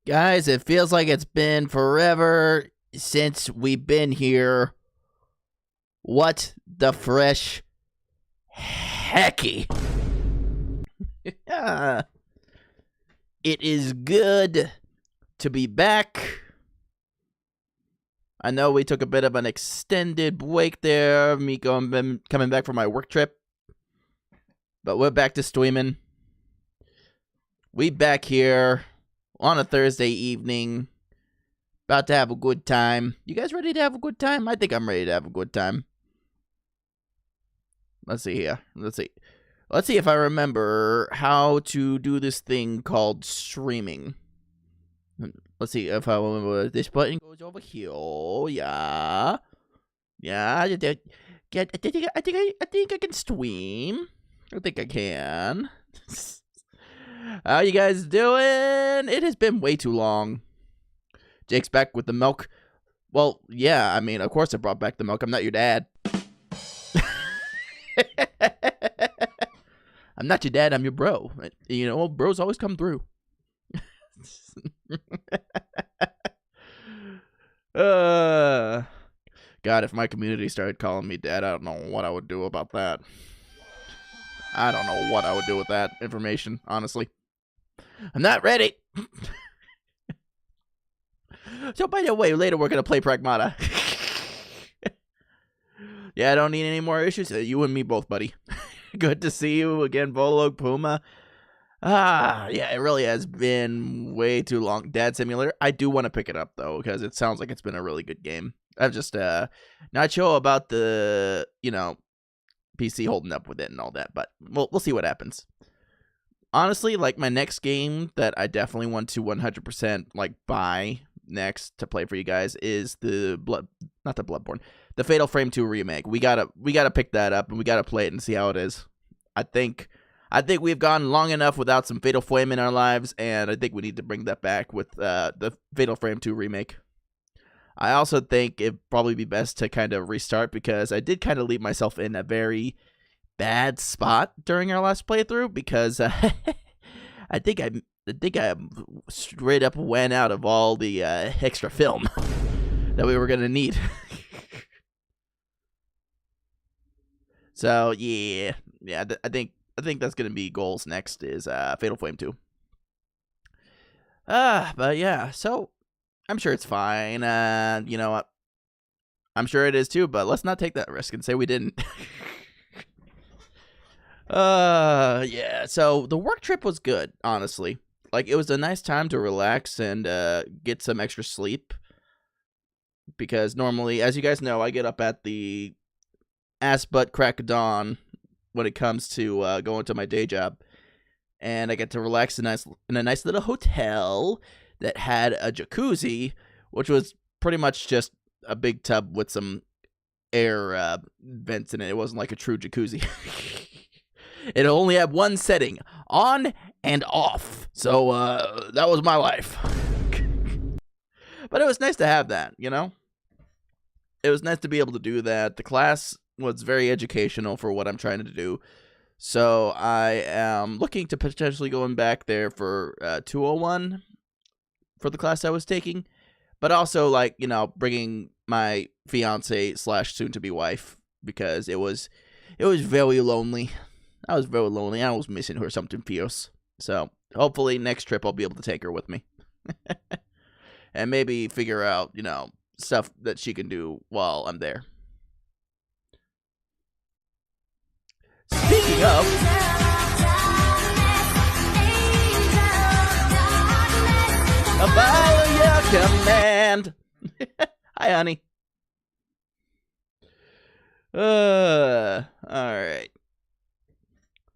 Guys, it feels like it's been forever since we've been here. What the fresh hecky? It is good to be back. I know we took a bit of an extended break there, me coming back from my work trip. But we're back to streaming. We back here on a Thursday evening. About to have a good time. You guys ready to have a good time? I think I'm ready to have a good time. Let's see here. Let's see if I remember how to do this thing called streaming. Let's see if I remember. This button goes over here. Yeah. Yeah. I think I can stream. I think I can. How you guys doing? It has been way too long. Jake's back with the milk. Well, yeah, I mean, of course I brought back the milk. I'm not your dad. I'm not your dad, I'm your bro. You know, bros always come through. God, if my community started calling me dad, I don't know what I would do about that. I don't know what I would do with that information, honestly. I'm not ready. So, by the way, later we're going to play Pragmata. Yeah, I don't need any more issues. You and me both, buddy. Good to see you again, Volog Puma. Yeah, it really has been way too long. Dad Simulator, I do want to pick it up, though, because it sounds like it's been a really good game. I'm just not sure about the, you know, PC holding up with it and all that, but we'll see what happens. Honestly, like, my next game that I definitely want to 100% like buy next to play for you guys is the Fatal Frame 2 remake. We gotta pick that up and we gotta play it and see how it is. I think we've gone long enough without some Fatal Frame in our lives, and I think we need to bring that back with the Fatal Frame 2 remake. I also think it'd probably be best to kind of restart, because I did kind of leave myself in a very bad spot during our last playthrough, because I think I straight up went out of all the extra film that we were gonna need. So yeah, I think that's gonna be goals next is Fatal Flame 2. But yeah, so I'm sure it's fine. You know what? I'm sure it is too, but let's not take that risk and say we didn't. Yeah, so the work trip was good, honestly. Like, it was a nice time to relax and get some extra sleep. Because normally, as you guys know, I get up at the ass-butt crack of dawn when it comes to going to my day job. And I get to relax in a nice little hotel that had a jacuzzi, which was pretty much just a big tub with some air vents in it. It wasn't like a true jacuzzi. It only had one setting, on and off. So that was my life. But it was nice to have that, you know? It was nice to be able to do that. The class was very educational for what I'm trying to do. So I am looking to potentially going back there for 201 for the class I was taking. But also, like, you know, bringing my fiance / soon-to-be wife, because it was very lonely. I was very lonely. I was missing her something fierce. So hopefully next trip I'll be able to take her with me. And maybe figure out, you know, stuff that she can do while I'm there. Speaking of, follow your command. Hi, honey. Alright.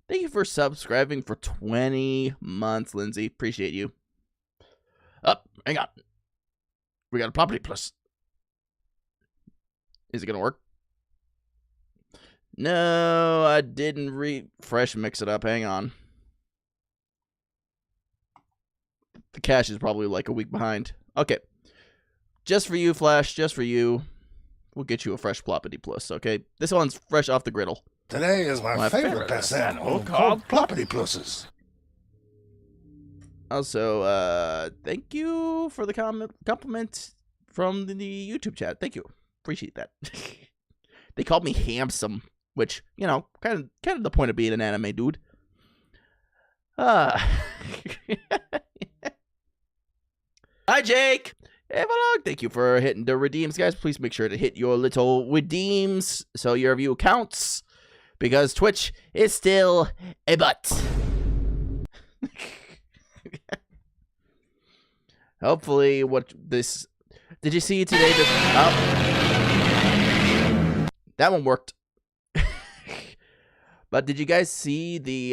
Thank you for subscribing for 20 months, Lindsay. Appreciate you. Hang on. We got a property plus. Is it gonna work? No, I didn't refresh mix it up. Hang on. The cache is probably like a week behind. Okay. Just for you, Flash. Just for you. We'll get you a fresh Ploppity Plus, okay? This one's fresh off the griddle. Today is my favorite pastime called Ploppity Pluses. Also, thank you for the compliment from the YouTube chat. Thank you. Appreciate that. They called me handsome, which, you know, kind of the point of being an anime dude. Hi, Jake. Hey, Vlog. Thank you for hitting the redeems, guys. Please make sure to hit your little redeems so your view counts, because Twitch is still a butt. Hopefully, what this... Did you see today? This... Oh. That one worked. But did you guys see the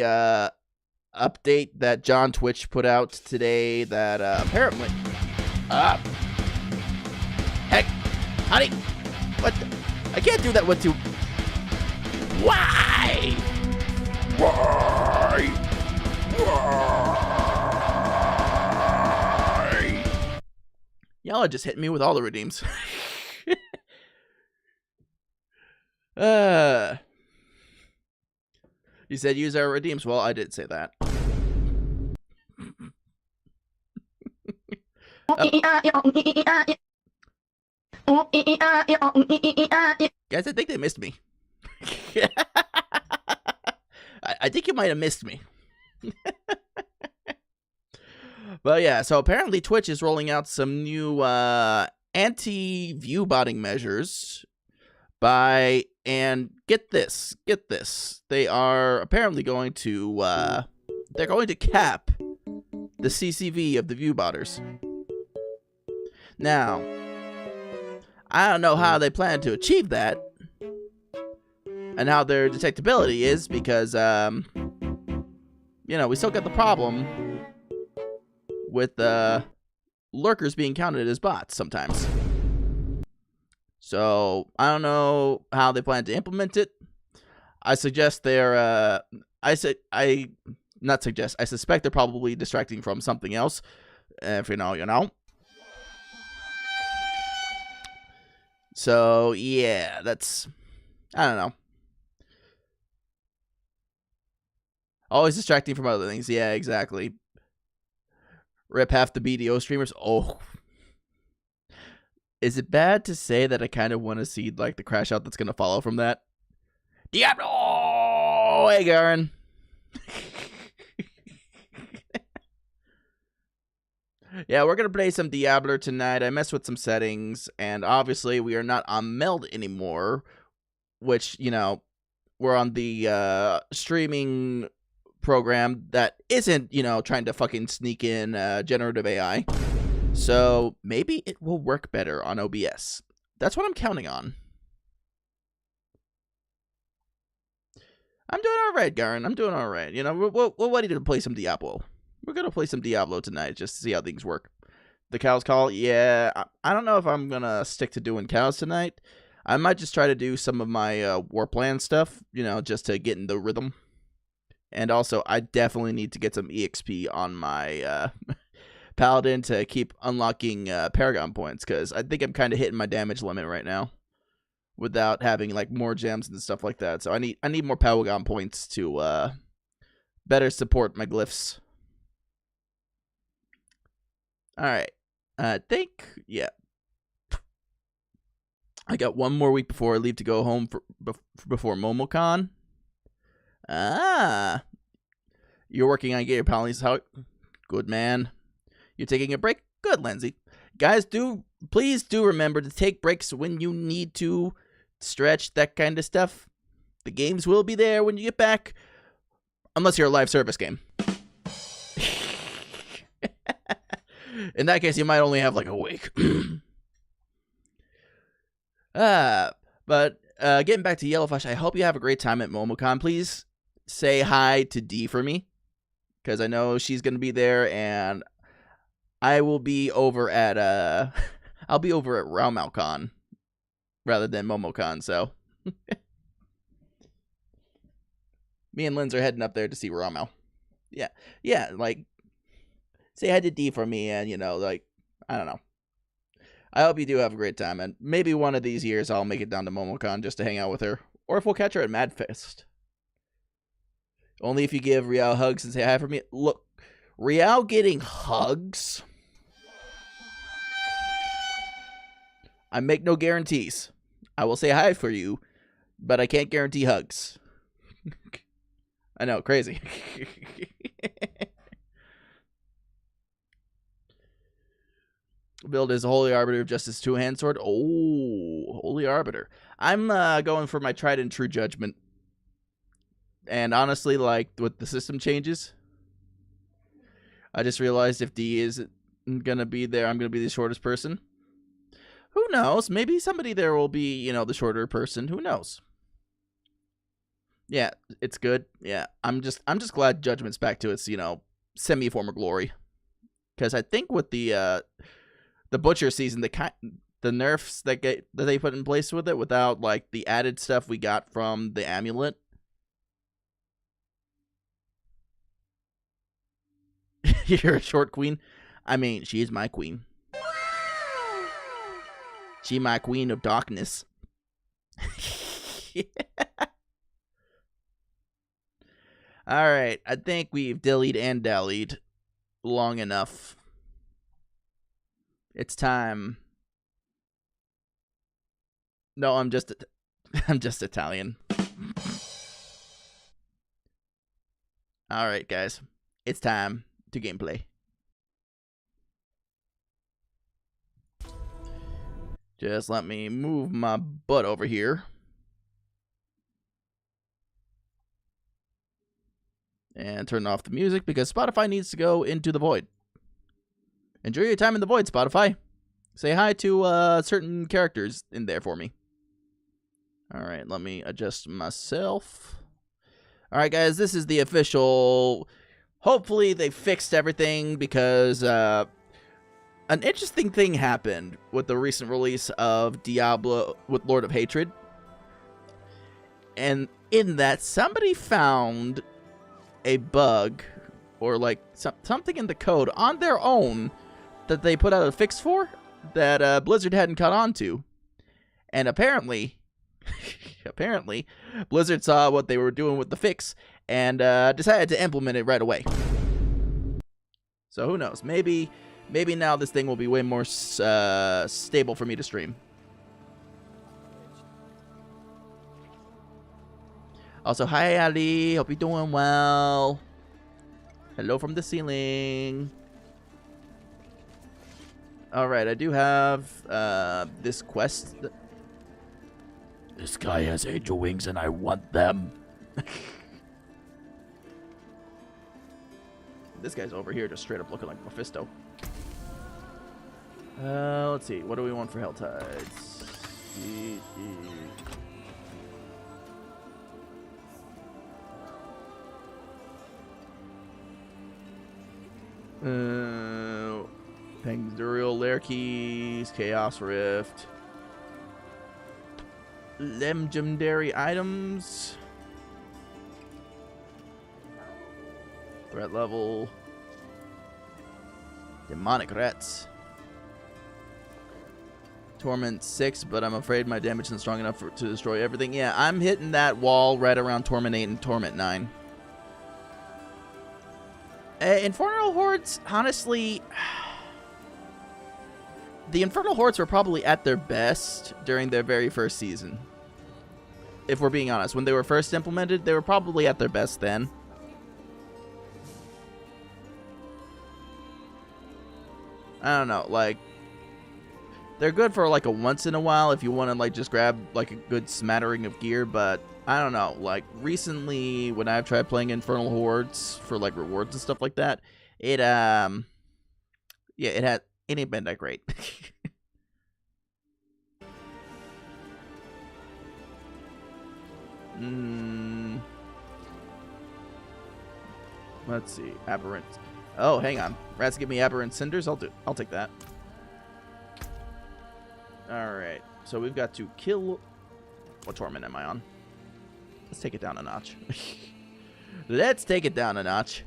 update that John Twitch put out today that apparently... Heck, honey, what? I can't do that one too. Why? Why? Y'all are just hitting me with all the redeems. You said use our redeems. Well, I did say that. Guys, I think they missed me. I think you might have missed me. But yeah, so apparently Twitch is rolling out some new anti-view botting measures and get this, they are apparently going to they're going to cap the CCV of the view botters. Now, I don't know how they plan to achieve that and how their detectability is, because you know, we still got the problem with lurkers being counted as bots sometimes. So I don't know how they plan to implement it. I suggest they're I suspect they're probably distracting from something else. If you know, you know. So yeah, that's, I don't know. Always distracting from other things. Yeah, exactly. Rip half the BDO streamers. Oh. Is it bad to say that I kind of want to see, like, the crash out that's going to follow from that? Diablo! Hey, Garen. Yeah, we're going to play some Diablo tonight. I messed with some settings, and obviously we are not on Meld anymore, which, you know, we're on the streaming program that isn't, you know, trying to fucking sneak in generative AI. So maybe it will work better on OBS. That's what I'm counting on. I'm doing all right, Garen. I'm doing all right. You know, we're ready to play some Diablo. We're going to play some Diablo tonight just to see how things work. The cows call? Yeah, I don't know if I'm going to stick to doing cows tonight. I might just try to do some of my war plan stuff, you know, just to get in the rhythm. And also, I definitely need to get some EXP on my Paladin to keep unlocking Paragon points, because I think I'm kind of hitting my damage limit right now without having, like, more gems and stuff like that. So I need more Paragon points to better support my glyphs. All right. I think, yeah. I got one more week before I leave to go home before MomoCon. Ah. You're working on getting your Paladins out? Good, man. You're taking a break? Good, Lindsay. Guys, please do remember to take breaks when you need to stretch, that kind of stuff. The games will be there when you get back, unless you're a live service game. In that case, you might only have like a week. But getting back to Yellowfish, I hope you have a great time at MomoCon. Please say hi to Dee for me, because I know she's going to be there, and I will be over at I'll be over at RaoMaoCon rather than MomoCon, so me and Linz are heading up there to see RaoMao. Yeah, like, say hi to Dee for me, and, you know, like, I don't know. I hope you do have a great time, and maybe one of these years I'll make it down to MomoCon just to hang out with her, or if we'll catch her at MadFest. Only if you give Rial hugs and say hi for me. Look, Riao getting hugs? I make no guarantees. I will say hi for you, but I can't guarantee hugs. I know, crazy. Build is a Holy Arbiter of Justice 2-hand sword. Oh, Holy Arbiter. I'm going for my tried and true judgment. And honestly, like, with the system changes, I just realized if D is going to be there, I'm going to be the shortest person. Who knows? Maybe somebody there will be, you know, the shorter person. Who knows? Yeah, it's good. Yeah, I'm just glad Judgment's back to its, you know, semi-former glory. Because I think with the Butcher season, the nerfs that they put in place with it, without like the added stuff we got from the amulet. You're a short queen. I mean, she is my queen. She my queen of darkness. Yeah. All right, I think we've dillied and dallied long enough. It's time. No, I'm just Italian. All right, guys, it's time to gameplay. Just let me move my butt over here. And turn off the music because Spotify needs to go into the void. Enjoy your time in the void, Spotify. Say hi to certain characters in there for me. All right, let me adjust myself. All right, guys, this is the official. Hopefully they fixed everything because an interesting thing happened with the recent release of Diablo with Lord of Hatred. And in that, somebody found a bug or like something in the code on their own that they put out a fix for that Blizzard hadn't caught on to. And apparently Blizzard saw what they were doing with the fix and decided to implement it right away. So who knows? Maybe now this thing will be way more stable for me to stream. Also, hi Ali, hope you're doing well. Hello from the ceiling. Alright, I do have this quest. This guy has angel wings and I want them. This guy's over here just straight up looking like Mephisto. Let's see, what do we want for Helltides? Pangdurial Lair Keys, Chaos Rift, Legendary items, threat level, Demonic Rats, Torment 6, but I'm afraid my damage isn't strong enough to destroy everything. Yeah, I'm hitting that wall right around Torment 8 and Torment 9. Infernal Hordes, honestly, the Infernal Hordes were probably at their best during their very first season. If we're being honest, when they were first implemented, they were probably at their best then. I don't know, like, they're good for like a once in a while if you want to like just grab like a good smattering of gear, but I don't know, like recently when I've tried playing Infernal Hordes for like rewards and stuff like that, it it ain't been that great. Let's see, Aberrant. Oh, hang on. Rats give me Aberrant Cinders. I'll take that. All right. So we've got to kill. What torment am I on? Let's take it down a notch. Let's take it down a notch.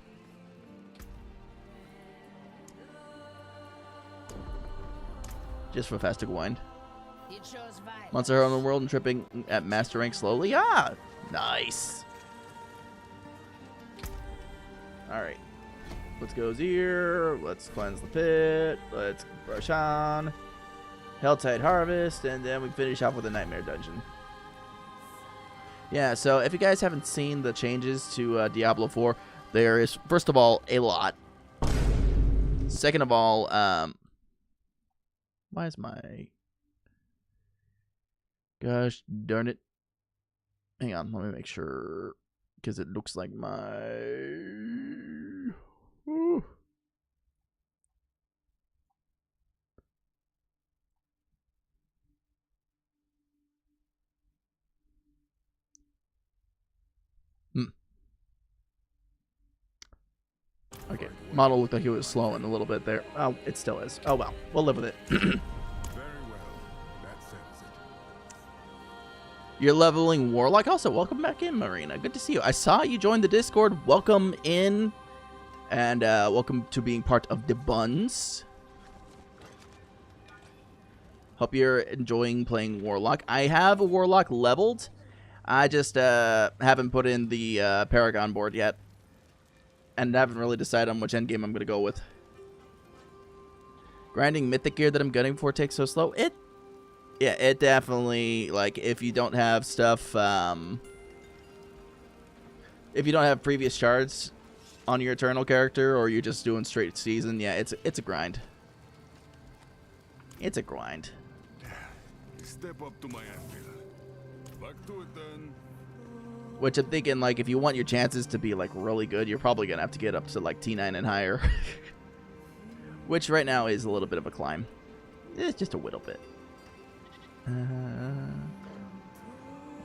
Just for fast to wind. Monster Hunter World and tripping at master rank slowly. Ah, nice. All right. Let's go here. Let's cleanse the pit. Let's brush on. Helltide Harvest. And then we finish off with a Nightmare Dungeon. Yeah, so if you guys haven't seen the changes to Diablo 4, there is, first of all, a lot. Second of all, why is my... Gosh darn it. Hang on, let me make sure, because it looks like my... Woo. Okay, model looked like it was slowing a little bit there. Oh, it still is. Oh well, we'll live with it. Very well. That settles it. You're leveling Warlock. Also, welcome back in, Marina. Good to see you. I saw you join the Discord. Welcome in, and welcome to being part of the Buns. Hope you're enjoying playing Warlock. I have a Warlock leveled. I just haven't put in the Paragon board yet. And I haven't really decided on which endgame I'm going to go with. Grinding mythic gear that I'm gunning for takes so slow. Yeah, it definitely, like, if you don't have stuff, if you don't have previous shards on your Eternal character, or you're just doing straight season, yeah, it's a grind. It's a grind. Step up to my anvil. Back to it then. Which I'm thinking, like, if you want your chances to be, like, really good, you're probably going to have to get up to, like, T9 and higher. Which right now is a little bit of a climb. It's just a little bit. Hang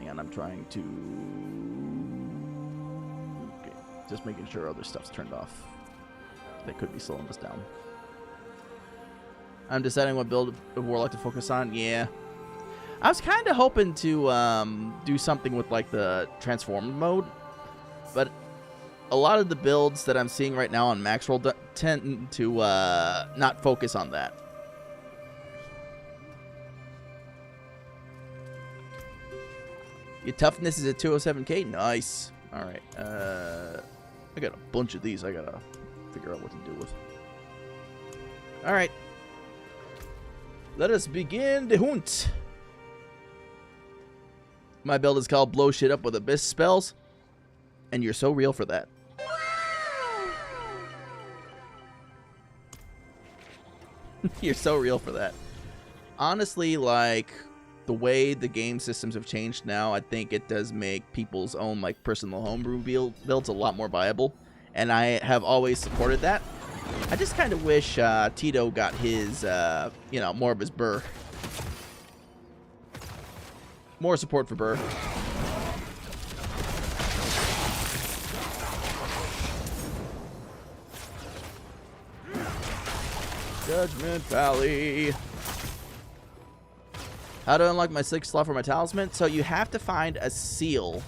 on, I'm trying to... Okay, just making sure other stuff's turned off. That could be slowing us down. I'm deciding what build of Warlock to focus on. Yeah. I was kind of hoping to do something with, like, the transformed mode, but a lot of the builds that I'm seeing right now on max roll tend to not focus on that. Your toughness is at 207k. Nice. All right. I got a bunch of these. I gotta figure out what to do with. All right. Let us begin the hunt. My build is called Blow Shit Up with Abyss Spells, and you're so real for that. You're so real for that. Honestly, like, the way the game systems have changed now, I think it does make people's own, like, personal homebrew builds a lot more viable, and I have always supported that. I just kind of wish Tito got his, you know, more of his burr. More support for Burr. Judgment Valley. How to unlock my 6th slot for my talisman? So you have to find a seal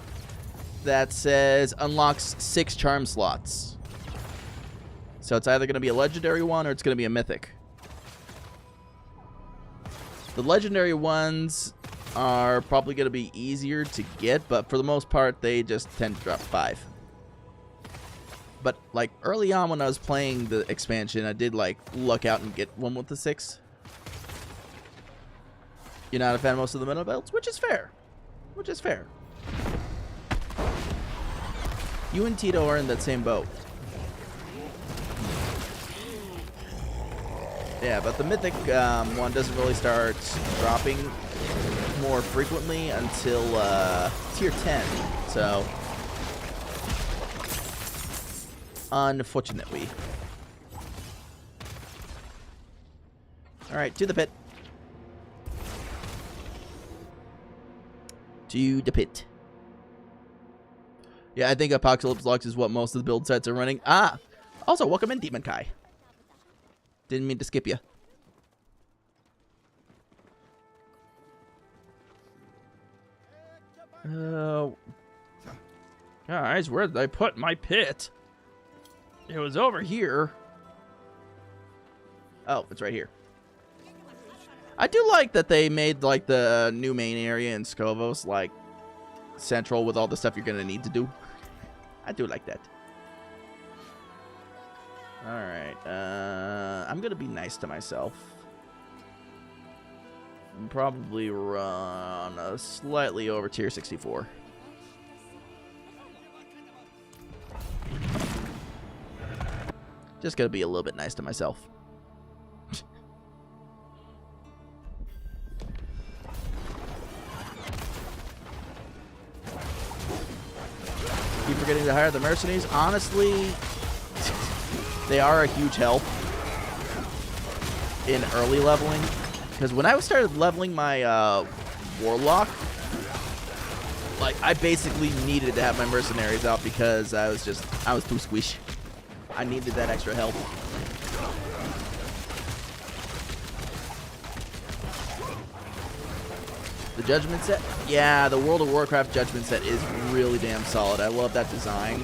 that says unlocks 6 charm slots. So it's either going to be a legendary one or it's going to be a mythic. The legendary ones are probably going to be easier to get, but for the most part, they just tend to drop 5. But, like, early on when I was playing the expansion, I did, like, luck out and get one with the 6. You're not a fan of most of the middle belts, which is fair. Which is fair. You and Tito are in that same boat. Yeah, but the mythic one doesn't really start dropping more frequently until tier 10, so unfortunately. Alright, to the pit. To the pit. Yeah, I think Apocalypse Lux is what most of the build sets are running. Ah! Also, welcome in, Demon Kai. Didn't mean to skip you. Guys, where did I put my pit? It was over here. Oh, it's right here. I do like that they made, like, the new main area in Skovos, like, central with all the stuff you're gonna need to do. I do like that. Alright, I'm gonna be nice to myself. And probably run a slightly over tier 64. Just gonna be a little bit nice to myself. Keep forgetting to hire the mercenaries. Honestly, they are a huge help in early leveling. Because when I started leveling my warlock, like I basically needed to have my mercenaries out because I was too squish. I needed that extra help. The Judgment set? Yeah, the World of Warcraft Judgment set is really damn solid. I love that design.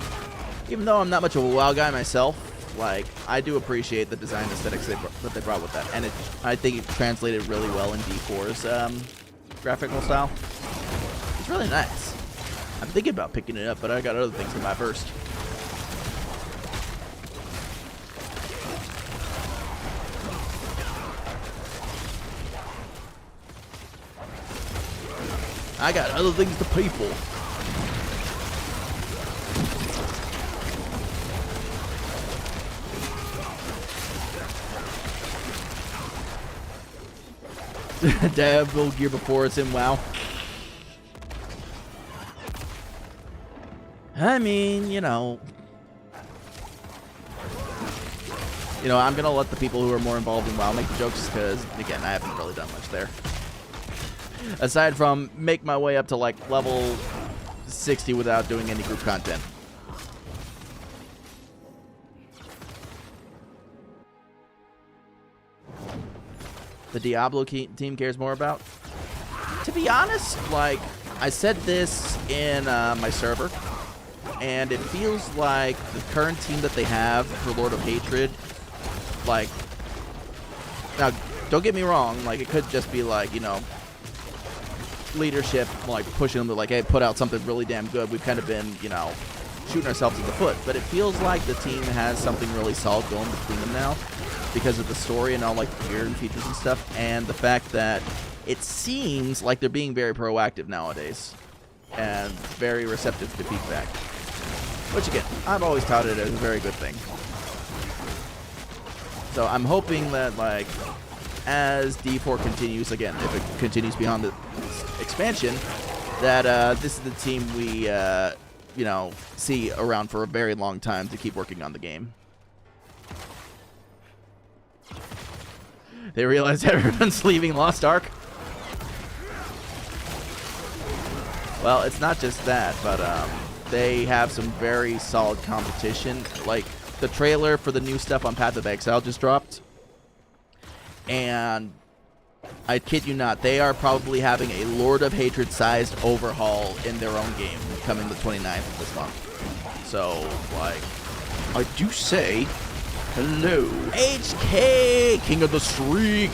Even though I'm not much of a WoW guy myself, like, I do appreciate the design aesthetics that they brought with that. And I think it translated really well in D4's graphical style. It's really nice. I'm thinking about picking it up, but I got other things to buy first. I got other things to pay for. Diablo gear before it's in WoW. I mean, you know, I'm gonna let the people who are more involved in WoW make the jokes because, again, I haven't really done much there. Aside from make my way up to like level 60 without doing any group content. The Diablo team cares more about? To be honest, like, I said this in my server, and it feels like the current team that they have for Lord of Hatred, like, now, don't get me wrong, like, it could just be like, leadership, like, pushing them to, like, hey, put out something really damn good. We've kind of been, shooting ourselves in the foot, but it feels like the team has something really solid going between them now because of the story and all, like, the gear and features and stuff, and the fact that it seems like they're being very proactive nowadays and very receptive to feedback, which, again, I've always touted as a very good thing. So I'm hoping that, like, as D4 continues, again, if it continues beyond the expansion, that this is the team we, see around for a very long time to keep working on the game. They realize everyone's leaving Lost Ark? Well, it's not just that, but they have some very solid competition. Like, the trailer for the new stuff on Path of Exile just dropped. And I kid you not, they are probably having a Lord of Hatred-sized overhaul in their own game coming the 29th of this month. So, like, I do say, hello. HK, King of the Streak.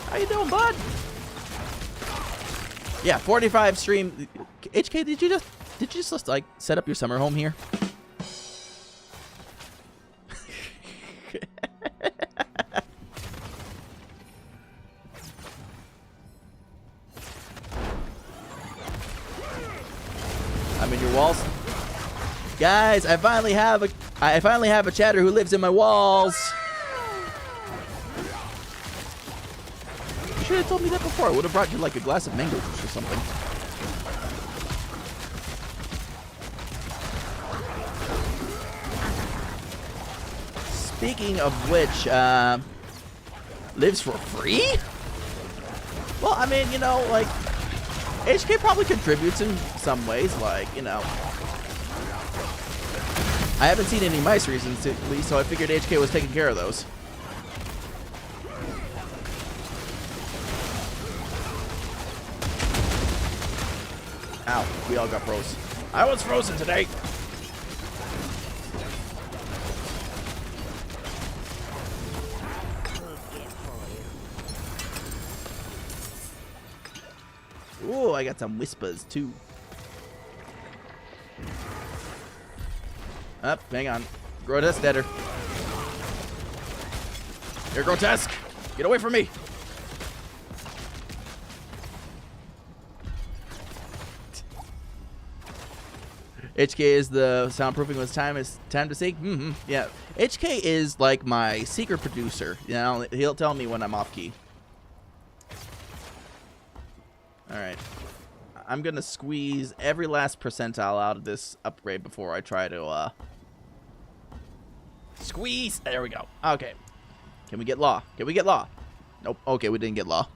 How you doing, bud? Yeah, 45 stream. HK, did you just like set up your summer home here? I'm in your walls. Guys, I finally have a chatter who lives in my walls. You should have told me that before. I would have brought you like a glass of mango juice or something. Speaking of which, lives for free? Well, I mean, like, HK probably contributes in some ways, like, I haven't seen any mice recently, so I figured HK was taking care of those. Ow, we all got froze. I was frozen today. Ooh, I got some whispers too. Up, hang on. Grow this deader. You're grotesque. Get away from me. HK is the soundproofing was time to sing. Yeah, HK is like my secret producer. You know, he'll tell me when I'm off key. All right, I'm gonna squeeze every last percentile out of this upgrade before I try to squeeze. There we go. Okay, can we get law? Can we get law? Nope. Okay, we didn't get law.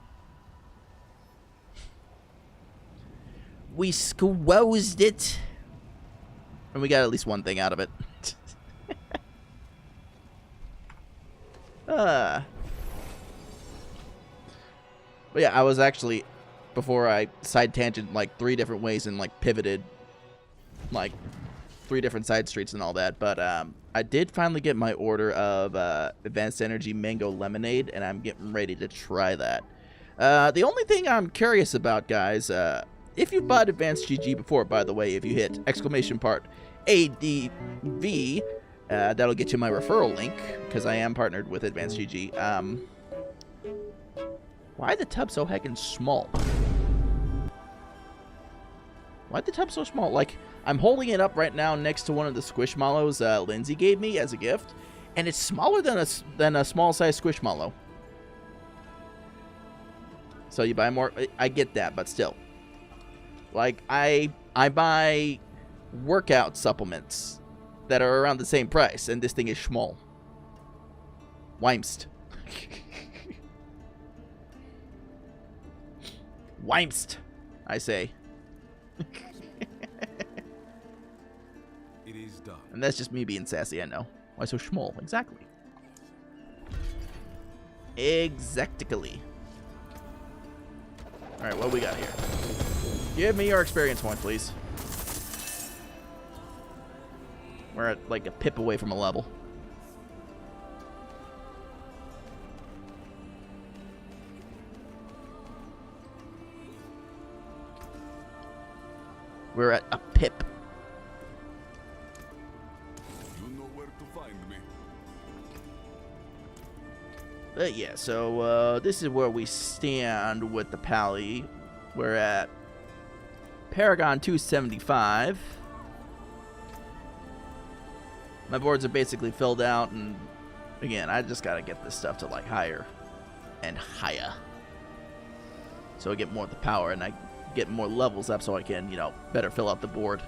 We squozed it. And we got at least one thing out of it. But yeah, I was actually, before I side tangent like 3 different ways and like pivoted like 3 different side streets and all that. But I did finally get my order of Advanced Energy Mango Lemonade, and I'm getting ready to try that. The only thing I'm curious about, guys, if you've bought Advanced GG before, by the way, if you hit !ADV, that'll get you my referral link, because I am partnered with Advanced GG. Why the tub so heckin' small? Why the tub so small? Like, I'm holding it up right now next to one of the Squishmallows Lindsay gave me as a gift, and it's smaller than a small-size Squishmallow. So you buy more. I get that, but still. Like, I buy workout supplements that are around the same price, and this thing is small. Weimst. Weimst, I say. It is done. And that's just me being sassy, I know. Why so small? Exactly. Exactly. Alright, what we got here? Give me your experience point, please. We're at like a pip away from a level. We're at a pip. You know where to find me. But yeah, so this is where we stand with the Pally. We're at Paragon 275. My boards are basically filled out, and again, I just gotta get this stuff to like higher and higher, so I get more of the power and I get more levels up, so I can, you know, better fill out the board.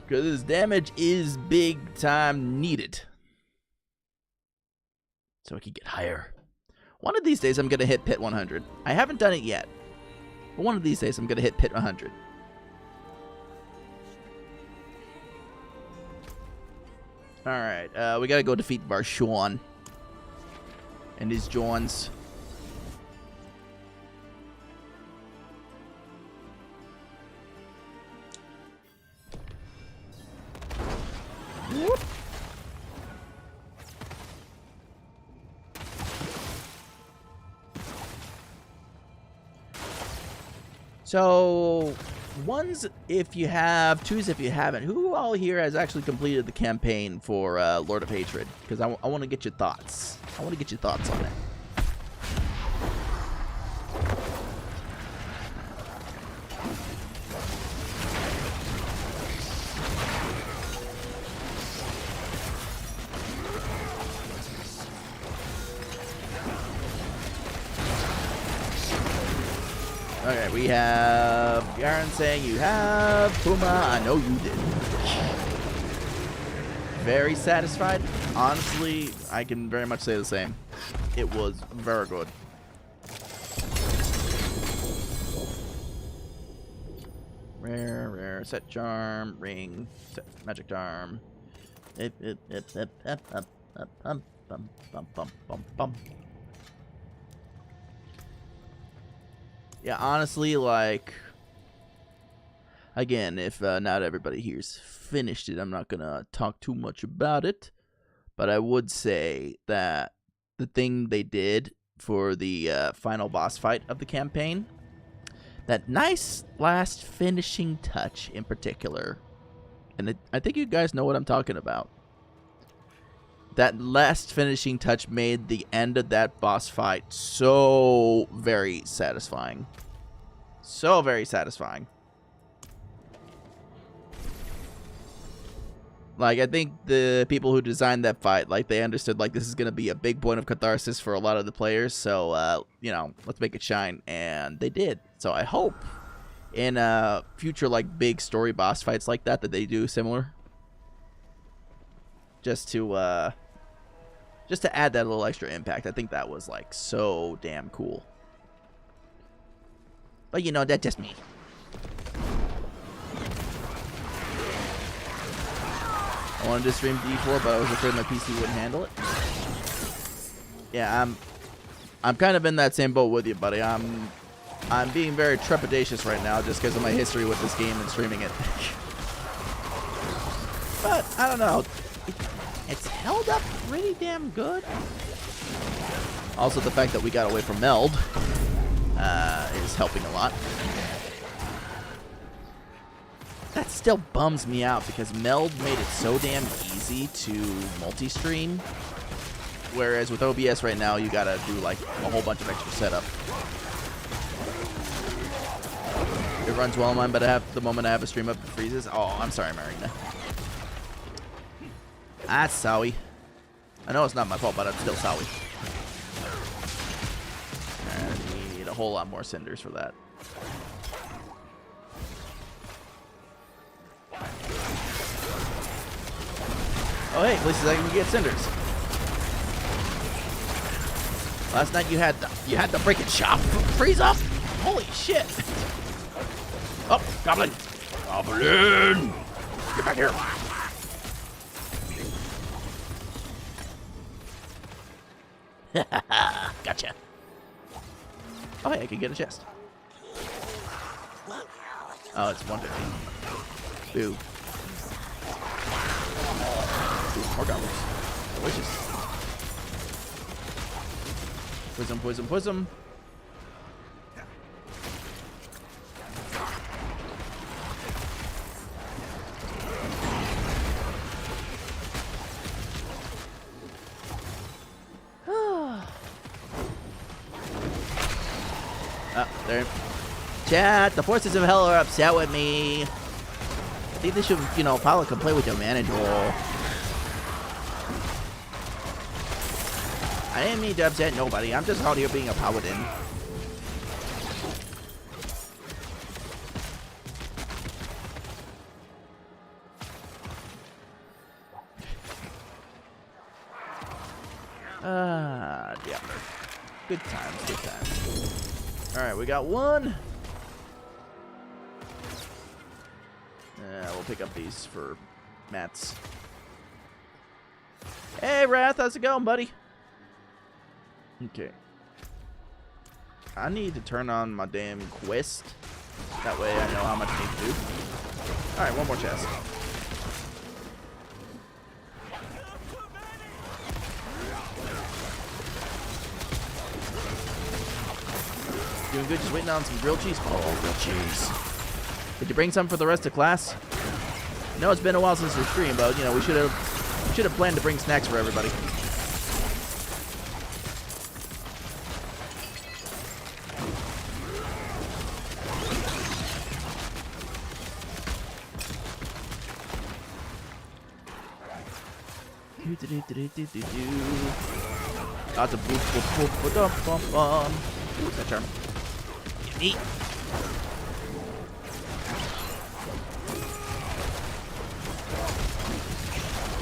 Because this damage is big time needed, so I can get higher. One of these days, I'm gonna hit Pit 100. I haven't done it yet, but one of these days, I'm gonna hit Pit 100. Alright, we gotta go defeat Barshawn and his Johns. Whoop. So, ones if you have, twos if you haven't. Who all here has actually completed the campaign for Lord of Hatred? Because I want to get your thoughts. I want to get your thoughts on it. Okay, we have Garen saying you have. Puma, I know you did. Very satisfied. Honestly, I can very much say the same. It was very good. Rare, set charm, ring, set magic charm. Yeah, honestly, like, again, if not everybody here's finished it, I'm not going to talk too much about it. But I would say that the thing they did for the final boss fight of the campaign, that nice last finishing touch in particular, and I think you guys know what I'm talking about. that last finishing touch made the end of that boss fight so very satisfying. So very satisfying. Like, I think the people who designed that fight, like, they understood, like, this is going to be a big point of catharsis for a lot of the players. So, you know, let's make it shine. And they did. So I hope in future, like, big story boss fights like that they do similar. Just to add that little extra impact. I think that was, like, so damn cool. But, you know, that's just me. I wanted to stream D4, but I was afraid my PC wouldn't handle it. Yeah, I'm kind of in that same boat with you, buddy. I'm being very trepidatious right now just because of my history with this game and streaming it. But, I don't know. It's held up pretty damn good. Also, the fact that we got away from Meld is helping a lot. That still bums me out because Meld made it so damn easy to multi-stream. Whereas with OBS right now, you gotta do like a whole bunch of extra setup. It runs well on mine, but the moment I have a stream up, it freezes. Oh, I'm sorry, Marina. That's sorry. I know it's not my fault, but I'm still sorry. I need a whole lot more cinders for that. Oh, hey, places I can get cinders. Last night you had the freaking shop freeze up. Holy shit! Oh, goblin! Goblin! Get back here! Gotcha. Oh, hey, I can get a chest. Oh, it's 150. Boo. Ooh, more goblins. Delicious. Poison, poison, poison. There. Chat, the forces of hell are upset with me. I think they should, you know, Paula can play with your manager. I didn't mean to upset nobody. I'm just out here being a paladin. Diablo. Good times, good times. Alright, we got one. We'll pick up these for mats. Hey, Wrath, how's it going, buddy? Okay. I need to turn on my damn quest. That way I know how much I need to do. Alright, one more chest. Doing good, just waiting on some grilled cheese. Oh, grilled cheese. Did you bring some for the rest of class? I know it's been a while since we streamed, but you know, we should have planned to bring snacks for everybody. Lots of boop boop boop boop dum bum bum. What's that term? Eat.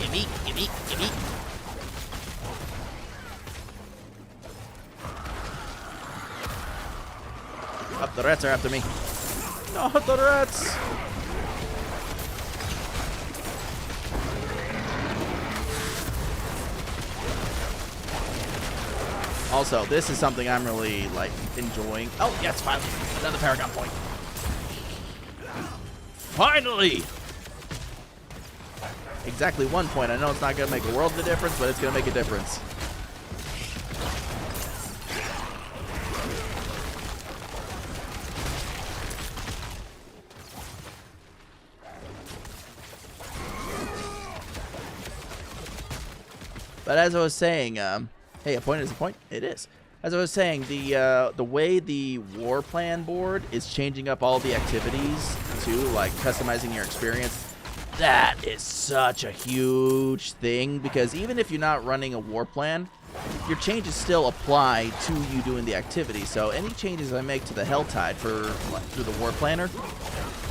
Gimme, gimme, gimme. Up, the rats are after me. No, the rats! Also, this is something I'm really, like, enjoying. Oh, yes, finally. Another Paragon point. Finally! Exactly 1 point. I know it's not going to make a world of a difference, but it's going to make a difference. But as I was saying, hey, a point is a point. It is. As I was saying, the way the war plan board is changing up all the activities to like customizing your experience. That is such a huge thing because even if you're not running a war plan, your changes still apply to you doing the activity. So any changes I make to the Hell Tide through the war planner,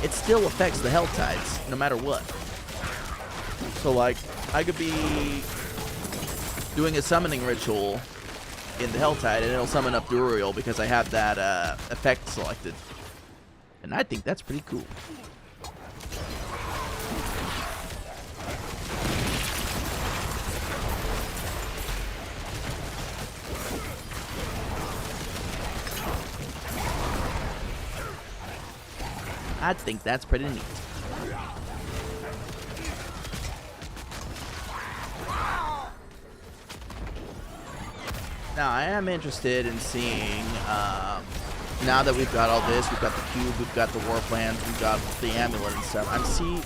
it still affects the Hell Tides no matter what. So like I could be doing a summoning ritual in the Hell Tide and it'll summon up Duriel because I have that effect selected. And I think that's pretty cool. I think that's pretty neat. Now, I am interested in seeing, now that we've got all this, we've got the cube, we've got the war plans, we've got the amulet and stuff,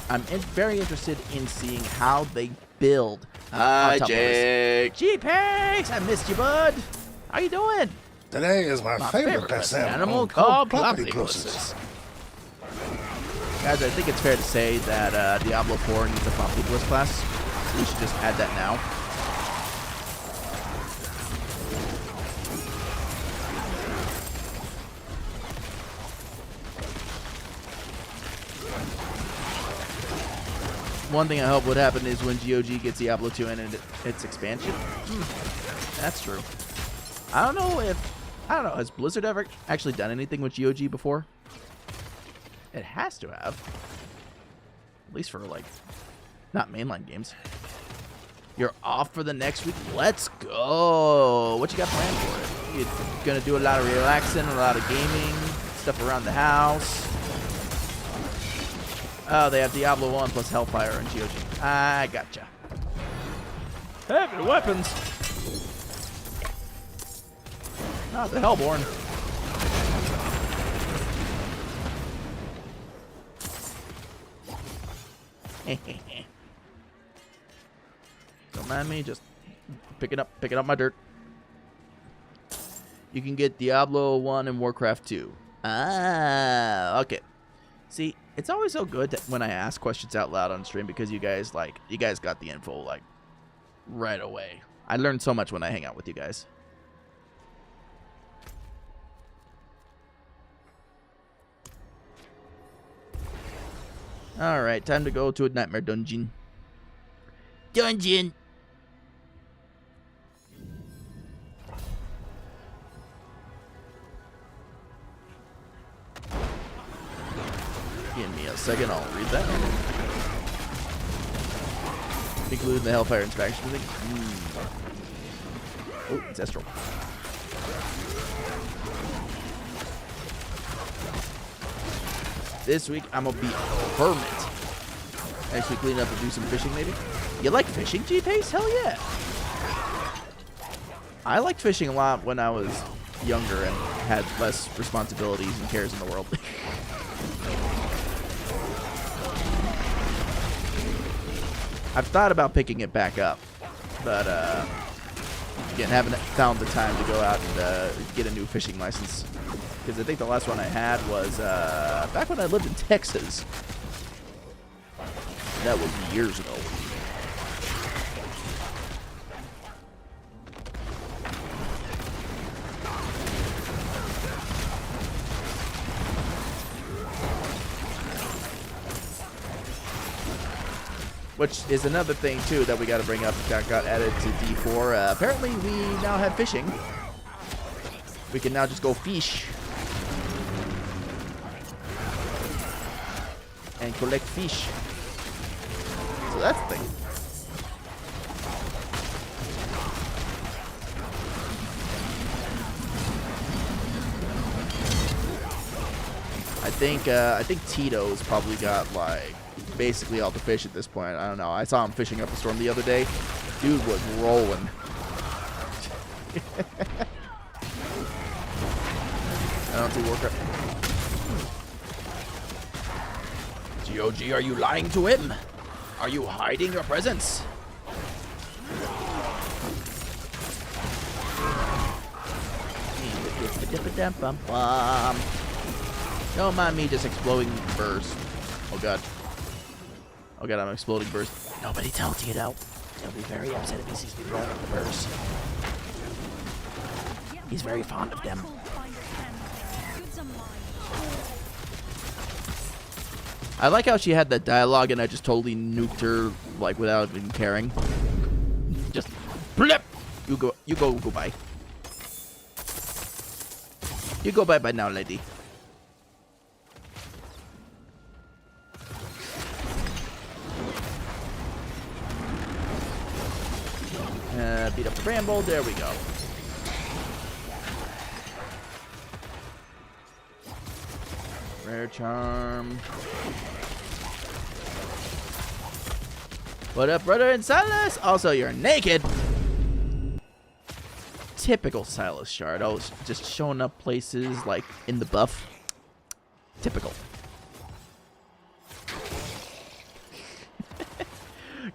I'm very interested in seeing how they build. Hi, Jake. G-Pax, I missed you, bud. How you doing? Today is my favorite animal called Platypuses. Guys, I think it's fair to say that Diablo 4 needs a Platypus class. We should just add that now. One thing I hope would happen is when GOG gets Diablo 2 in its expansion. That's true. I don't know, has Blizzard ever actually done anything with GOG before? It has to have. At least for, like, not mainline games. You're off for the next week? Let's go! What you got planned for it? You gonna do a lot of relaxing, a lot of gaming, stuff around the house? Oh, they have Diablo 1 plus Hellfire and GOG. I gotcha. Heavy weapons! Not the Hellborn. Don't mind me, just picking up my dirt. You can get Diablo 1 and Warcraft 2. Ah, okay. See, it's always so good when I ask questions out loud on stream because you guys got the info like right away. I learn so much when I hang out with you guys. Alright, time to go to a nightmare dungeon. Dungeon! Give me a second, I'll read that. Including the Hellfire inspection thing. Oh, Ancestral. This week, I'm gonna be a hermit. Actually clean up and do some fishing, maybe. You like fishing, G-Pace? Hell yeah. I liked fishing a lot when I was younger and had less responsibilities and cares in the world. I've thought about picking it back up, but again, haven't found the time to go out and get a new fishing license. Because I think the last one I had was back when I lived in Texas. That was years ago. Which is another thing, too, that we got to bring up that got added to D4. Apparently, we now have fishing. We can now just go fish. And collect fish. So that's the thing. I think Tito's probably got like basically all the fish at this point. I don't know. I saw him fishing up a storm the other day. Dude was rolling. I don't see Warcraft. GOG, are you lying to him? Are you hiding your presence? Don't mind me just exploding burst. Oh god. Oh god, I'm exploding burst. Nobody tell Tito. He'll be very upset if he sees me rolling the burst. He's very fond of them. I like how she had that dialogue and I just totally nuked her, like, without even caring. Just blip! You go bye. You go bye now, lady. Beat up the Bramble, there we go. Rare charm. What up, brother and Silas? Also, you're naked. Typical Silas shard. Oh, just showing up places like in the buff. Typical.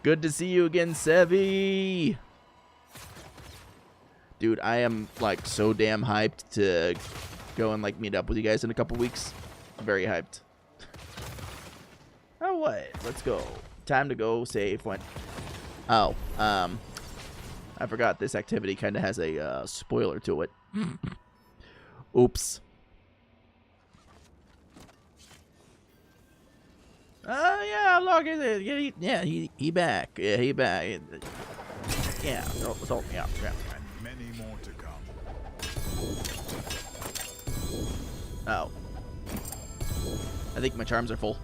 Good to see you again, Sevi. Dude, I am like so damn hyped to go and like meet up with you guys in a couple weeks. Very hyped. Oh, what? Let's go. Time to go save when. Oh, I forgot this activity kind of has a spoiler to it. Oops. Yeah, look at it. Yeah, he back. Yeah, he back. Yeah, so yeah. Many more to come. Oh. I think my charms are full.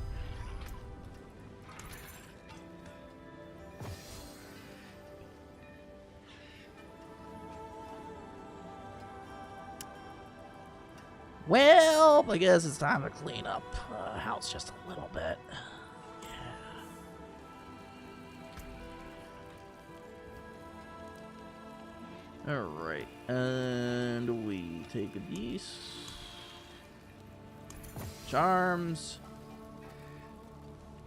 Well, I guess it's time to clean up the house just a little bit. Yeah. Alright, and we take these charms.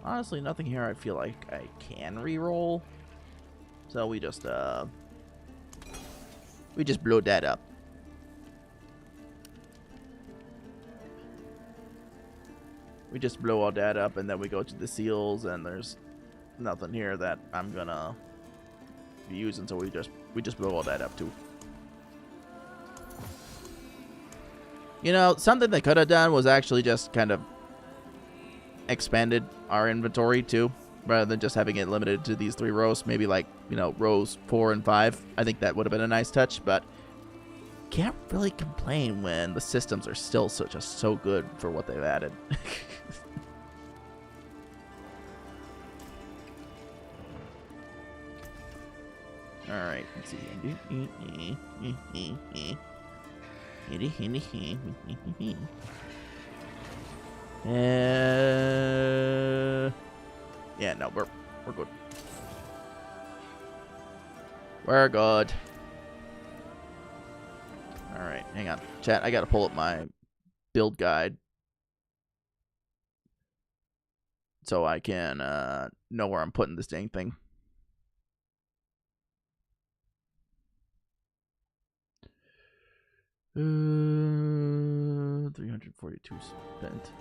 Honestly, nothing here I feel like I can re-roll. So we just blow that up. We just blow all that up, and then we go to the seals, and there's nothing here that I'm gonna be using, so we just blow all that up too. You know, something they could have done was actually just kind of expanded our inventory too, rather than just having it limited to these 3 rows. Maybe like, you know, rows 4 and 5. I think that would have been a nice touch, but can't really complain when the systems are still so good for what they've added. Alright, let's see here. Yeah, no, we're good. We're good. Alright, hang on. Chat, I gotta pull up my build guide so I can know where I'm putting this dang thing. Uh, 342 spent.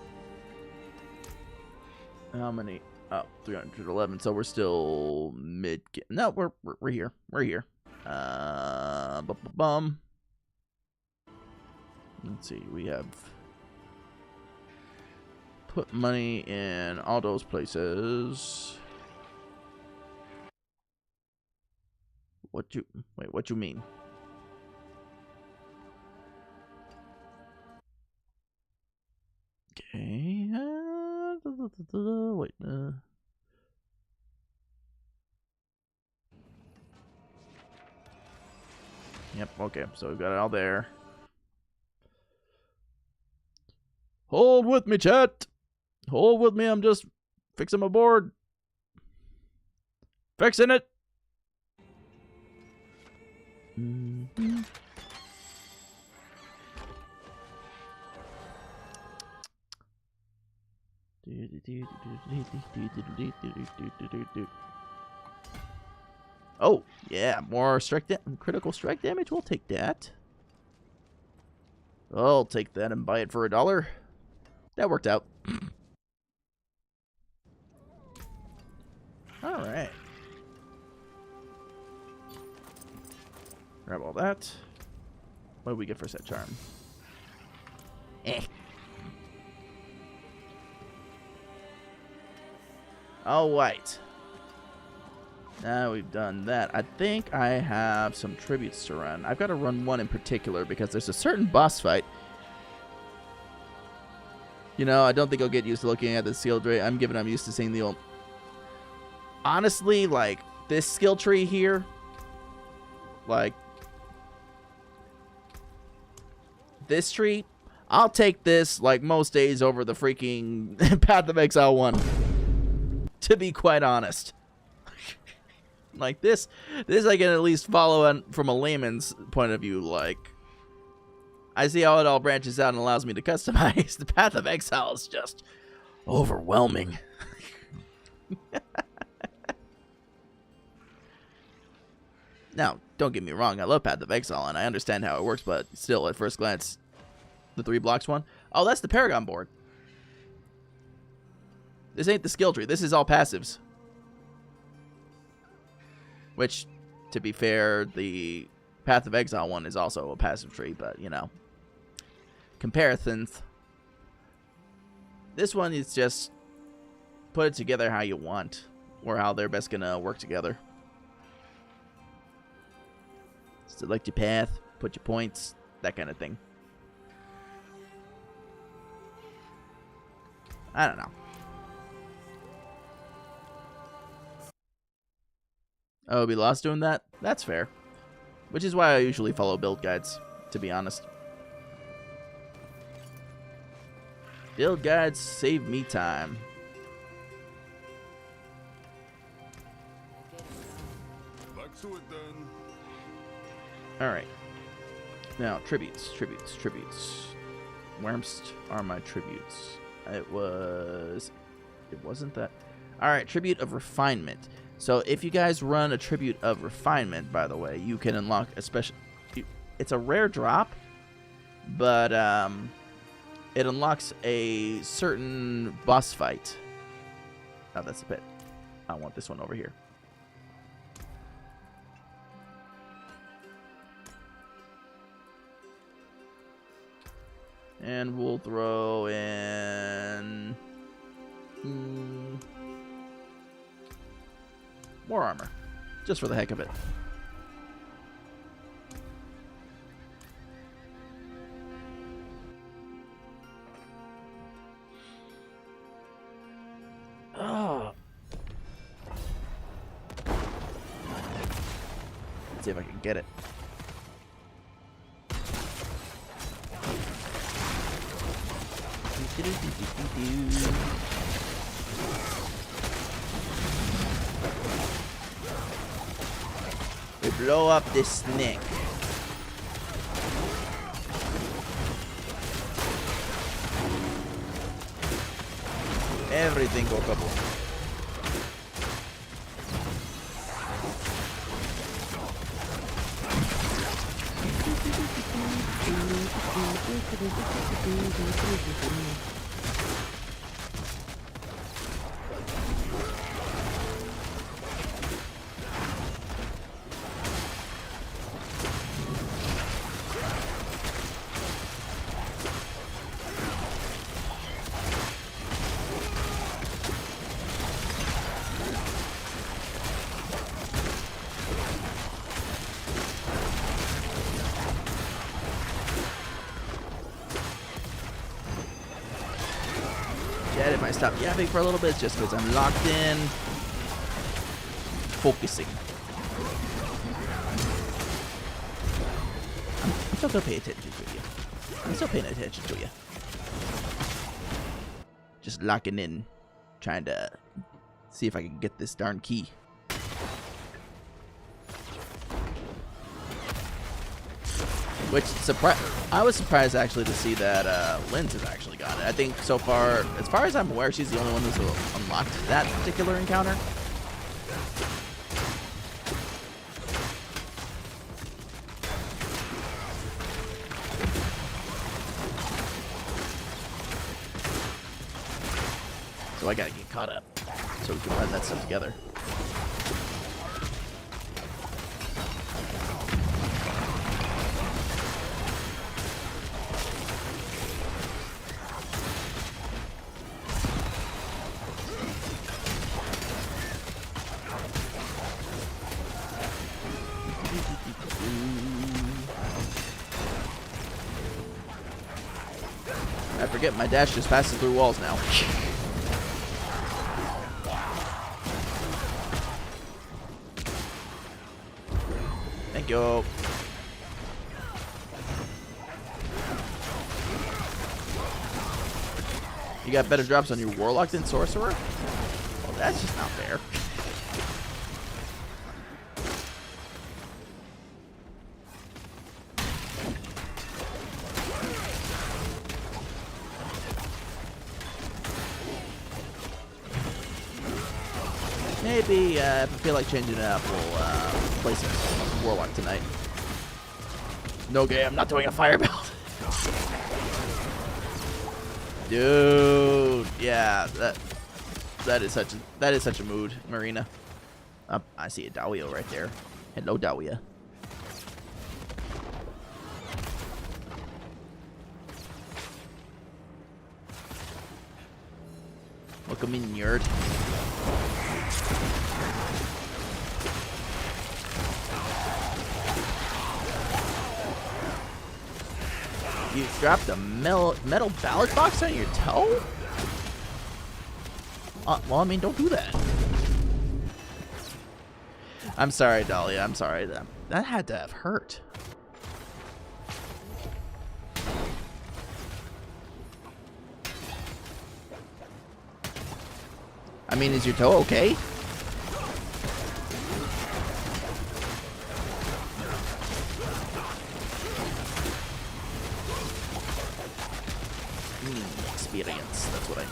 How many? Oh, 311. So we're still mid. No, we're here. We're here. Bum. Let's see. We have put money in all those places. What you mean? Okay. Wait. Yep. Okay. So we've got it all there. Hold with me, chat. Hold with me. I'm just fixing my board. Fixing it. Mm-hmm. Oh, yeah, more critical strike damage. We'll take that. I'll take that and buy it for $1. That worked out. Alright. Grab all that. What do we get for set charm? Eh. Alright. Now we've done that. I think I have some tributes to run. I've got to run one in particular because there's a certain boss fight. You know, I don't think I'll get used to looking at the skill tree. I'm used to seeing the old... Honestly, like, this skill tree here, like, this tree, I'll take this, like, most days over the freaking Path of Exile 1, to be quite honest. Like, this I can at least follow on from a layman's point of view. Like, I see how it all branches out and allows me to customize. The Path of Exile is just overwhelming. Now, don't get me wrong, I love Path of Exile, and I understand how it works, but still, at first glance, the 3 blocks one? Oh, that's the Paragon board. This ain't the skill tree. This is all passives. Which, to be fair, the Path of Exile one is also a passive tree, but, you know. Comparisons. This one is just put it together how you want, or how they're best gonna work together. Select your path, put your points, that kind of thing. I don't know. Oh, we lost doing that? That's fair. Which is why I usually follow build guides, to be honest. Build guides save me time. Back to it then. Alright. Now, tributes. Where are my tributes? It wasn't that. Alright, tribute of refinement. So if you guys run a tribute of refinement, by the way, you can unlock a special... It's a rare drop, but it unlocks a certain boss fight. Oh, that's a bit. I want this one over here. And we'll throw in... more armor. Just for the heck of it. Oh. Let's see if I can get it. We blow up this snake. Everything go kaboom. If I stop yapping for a little bit, just because I'm locked in, focusing. I'm still gonna pay attention to you. I'm still paying attention to you. Just locking in, trying to see if I can get this darn key. Which, I was surprised actually to see that Linz has actually got it. I think so far as I'm aware, she's the only one who's unlocked that particular encounter. So I gotta get caught up so we can run that stuff together. I forget my dash just passes through walls now. Thank you. You got better drops on your Warlock than Sorcerer? Well, that's just not fair. Maybe if I feel like changing it up, we'll play some Warlock tonight. No game, I'm not doing a fire build. Dude, yeah, that is such a mood, Marina. I see a Dawio right there. Hello, Dawia. Welcome in, nerd. You dropped a metal ballot box on your toe? Well, I mean, don't do that. I'm sorry, Dahlia. I'm sorry. That had to have hurt. I mean, is your toe okay? Experience. That's what I need.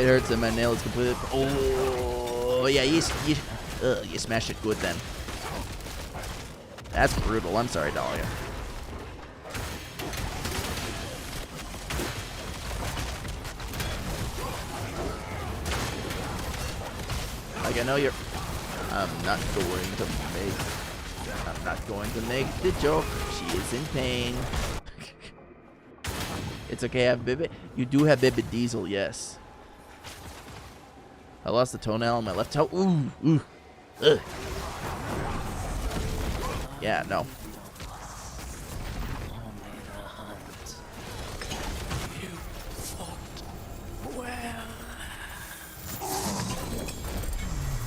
It hurts and my nail is completely. Oh yeah, you smashed it good then. That's brutal. I'm sorry, Dahlia. Like I know you're. I'm not going to make the joke. She is in pain. It's okay, I have Bibbit. You do have Bibbit Diesel, yes. I lost the toenail on my left toe. Ooh. Ugh. Yeah, no.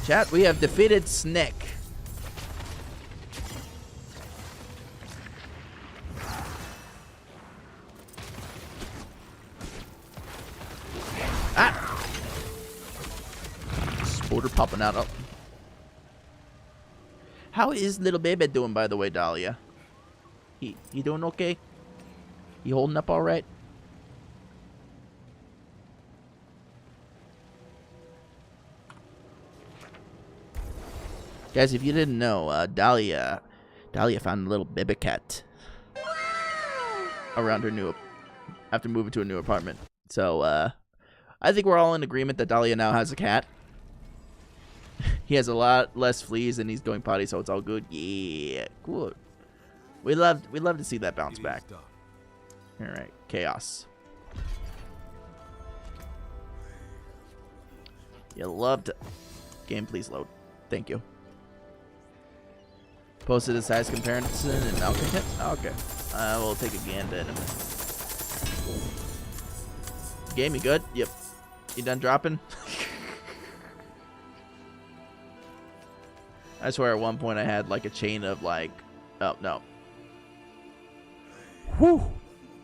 Chat, we have defeated Snick. Ah! Spoder popping out. Oh. How is little baby doing, by the way, Dahlia? He doing okay? He holding up all right? Guys, if you didn't know, Dahlia found a little baby cat around her after moving to a new apartment. So, I think we're all in agreement that Dahlia now has a cat. He has a lot less fleas and he's going potty, so it's all good. Yeah, cool. We love to see that bounce back. All right, chaos. You love to. Game, please load. Thank you. Posted a size comparison and malcontent. Okay, we'll take a gander in a minute. Game, you good? Yep. You done dropping? I swear at one point I had like a chain of like, oh no. Whew.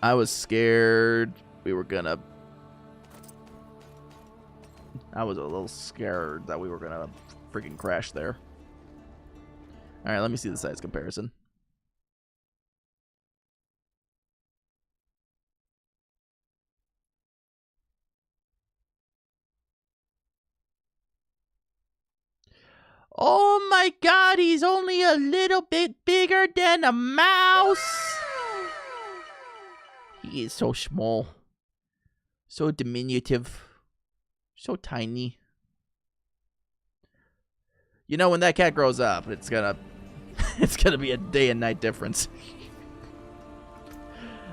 I was scared we were gonna. I was a little scared that we were gonna freaking crash there. All right, let me see the size comparison. Oh my god, he's only a little bit bigger than a mouse. He is so small. So diminutive. So tiny. You know, when that cat grows up, it's gonna be a day and night difference.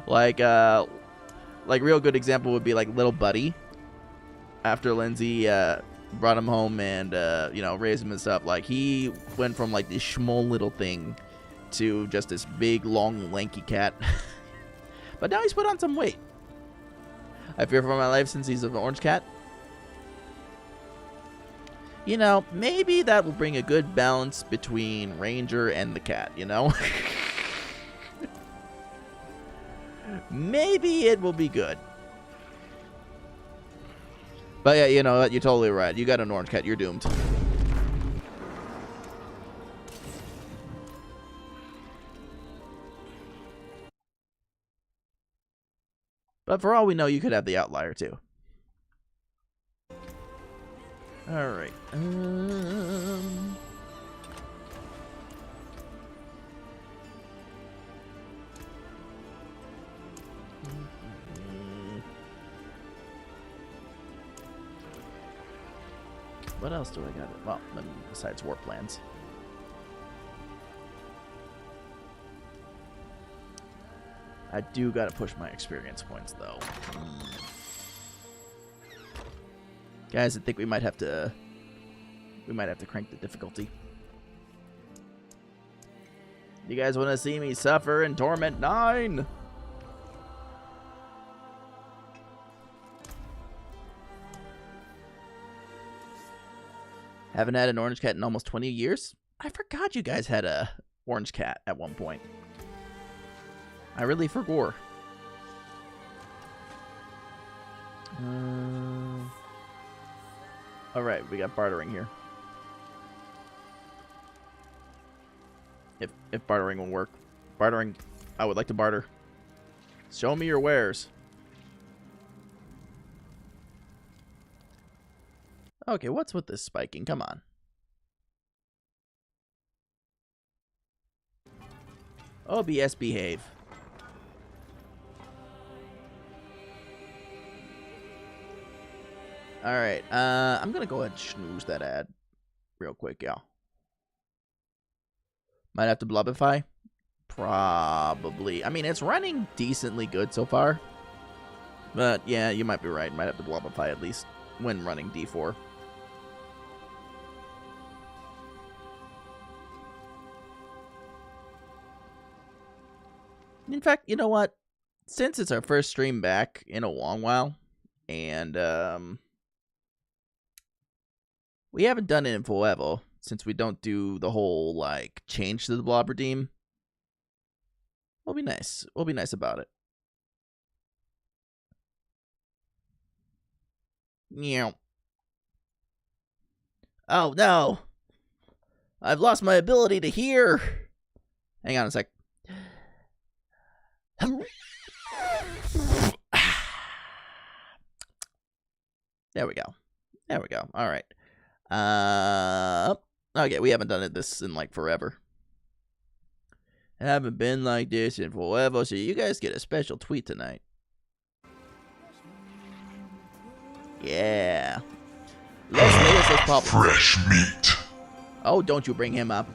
Like real good example would be like little Buddy. After Lindsay brought him home and raised him and stuff, like he went from like this small little thing to just this big, long, lanky cat. But now he's put on some weight. I fear for my life since he's an orange cat. You know, maybe that will bring a good balance between Ranger and the cat, you know? Maybe it will be good. But yeah, you know what? You're totally right. You got an orange cat, you're doomed. But for all we know, you could have the outlier too. Alright. What else do I got? Well, besides war plans. I do gotta push my experience points though. Guys, I think we might have to crank the difficulty. You guys want to see me suffer in Torment 9? Haven't had an orange cat in almost 20 years? I forgot you guys had a orange cat at one point. I really forgot. Alright, we got bartering here. If bartering will work. Bartering, I would like to barter. Show me your wares. Okay, what's with this spiking? Come on. OBS behave. Alright, I'm gonna go ahead and snooze that ad real quick, y'all. Might have to blubify. Probably. I mean, it's running decently good so far. But, yeah, you might be right. Might have to blubify at least when running D4. In fact, you know what? Since it's our first stream back in a long while, and we haven't done it in forever, since we don't do the whole, like, change to the blob redeem, we'll be nice. We'll be nice about it. Meow. Oh, no. I've lost my ability to hear. Hang on a sec. There we go. There we go. All right. Okay, we haven't done it this in like forever. Haven't been like this in forever, so you guys get a special tweet tonight. Yeah. Fresh meat. Oh, don't you bring him up.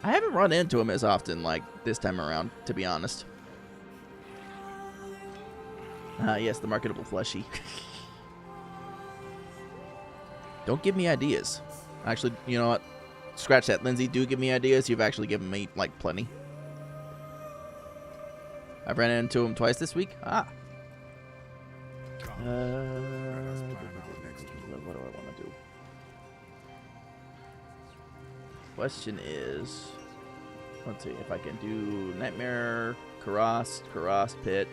I haven't run into him as often like this time around, to be honest. Yes, the marketable fleshy. Don't give me ideas. Actually, you know what? Scratch that. Lindsay, do give me ideas. You've actually given me, like, plenty. I've ran into him twice this week. Ah. What do I want to do? Question is... Let's see if I can do Nightmare, Karast, Pit.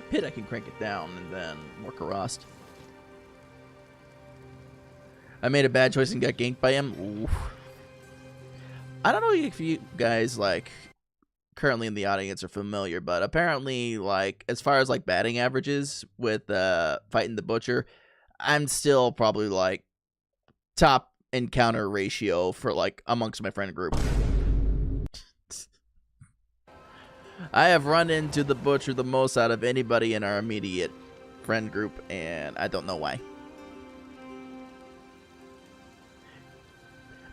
Pit, I can crank it down, and then more Karast. I made a bad choice and got ganked by him. Ooh. I don't know if you guys, like, currently in the audience are familiar, but apparently, like, as far as, like, batting averages with fighting the Butcher, I'm still probably, like, top encounter ratio for, like, amongst my friend group. I have run into the butcher the most out of anybody in our immediate friend group, and I don't know why.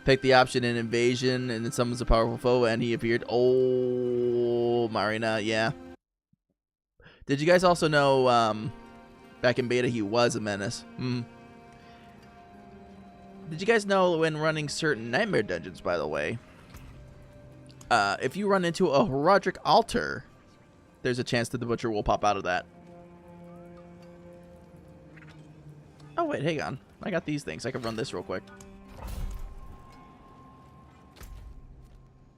Pick the option in invasion, and then summons a powerful foe, and he appeared. Oh, Marina, yeah. Did you guys also know, back in beta, he was a menace? Did you guys know when running certain nightmare dungeons, by the way, if you run into a Herodric altar, there's a chance that the butcher will pop out of that. Oh, wait, hang on. I got these things. I can run this real quick.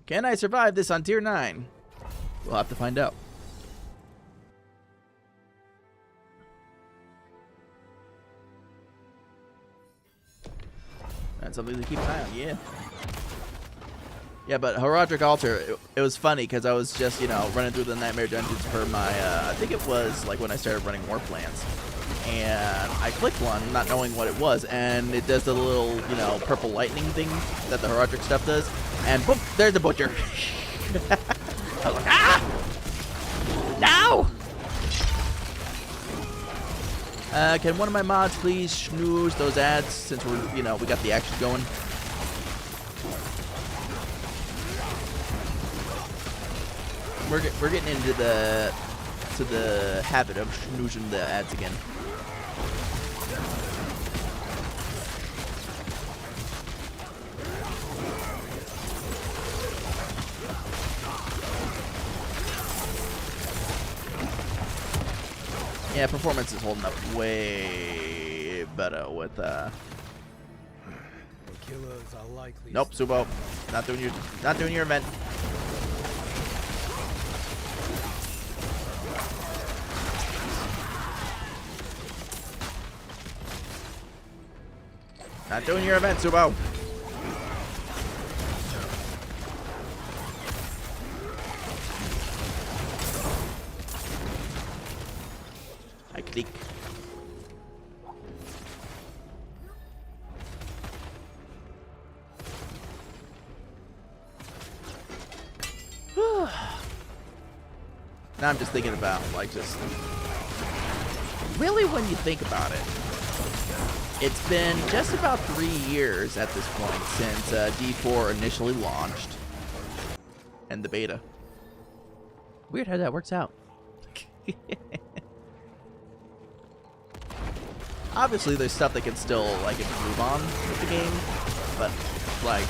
Can I survive this on tier 9? We'll have to find out. That's something to keep an eye on, yeah. Yeah, but Herodric Altar, it was funny because I was just, you know, running through the Nightmare Dungeons for my, I think it was like when I started running War Plans. And I clicked one, not knowing what it was, and it does the little, you know, purple lightning thing that the Herodric stuff does. And boom, there's the butcher. I was like, ah! No! Can one of my mods please snooze those ads since we're, you know, we got the action going? We're getting into the habit of snoozing the ads again. Yeah, performance is holding up way better with Nope, Subo. Not doing your event. Not doing your event, Subo. I click. Now I'm just thinking about, like, just really when you think about it, it's been just about 3 years at this point since D4 initially launched and the beta. Weird how that works out. Obviously, there's stuff that can still, like, improve on with the game, but, like,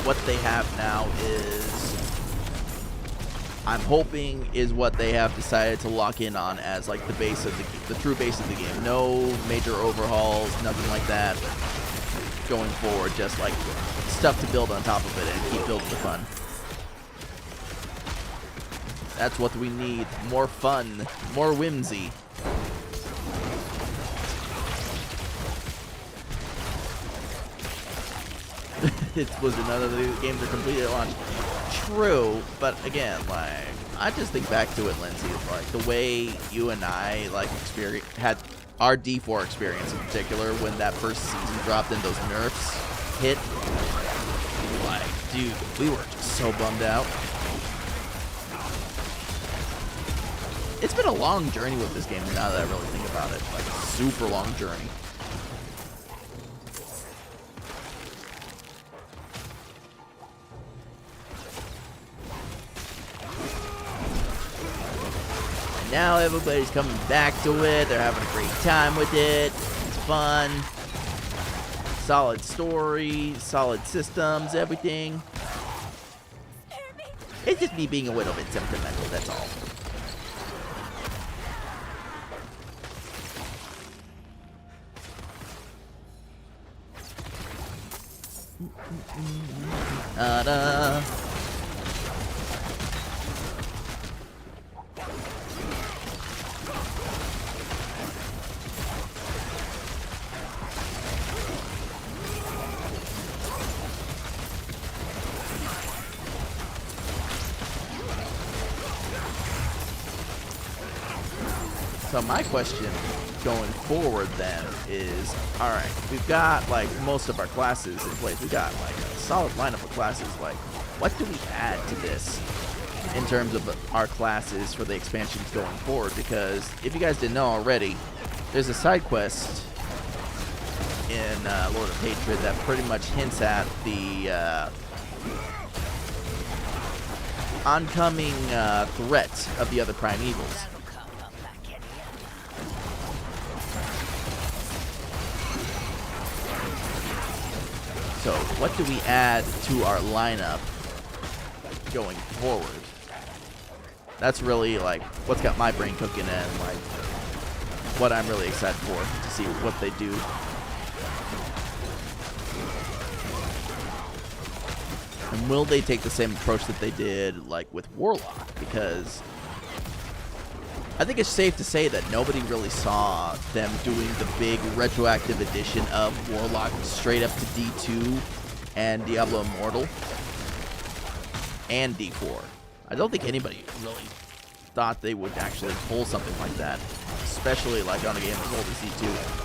what they have now is, I'm hoping, is what they have decided to lock in on as, like, the base of the true base of the game. No major overhauls, nothing like that going forward, just, like, stuff to build on top of it and keep building the fun. That's what we need. More fun, more whimsy. It was another of the games are completed at launch. True, but again, like, I just think back to it, Lindsay, like the way you and I like had our D4 experience in particular when that first season dropped and those nerfs hit. Like, dude, we were just so bummed out. It's been a long journey with this game now that I really think about it. Like, a super long journey. Now everybody's coming back to it. They're having a great time with it. It's fun. Solid story, solid systems, everything. It's just me being a little bit sentimental, that's all. Ta-da. So my question going forward then is, all right, we've got like most of our classes in place. We got like a solid lineup of classes. Like, what do we add to this in terms of our classes for the expansions going forward, because if you guys didn't know already, there's a side quest in Lord of Hatred that pretty much hints at the oncoming threat of the other primevals. So what do we add to our lineup going forward? That's really like what's got my brain cooking and like what I'm really excited for to see what they do. And will they take the same approach that they did like with Warlock? Because I think it's safe to say that nobody really saw them doing the big retroactive addition of Warlock straight up to D2 and Diablo Immortal and D4. I don't think anybody really thought they would actually pull something like that, especially like on a game as old as D2.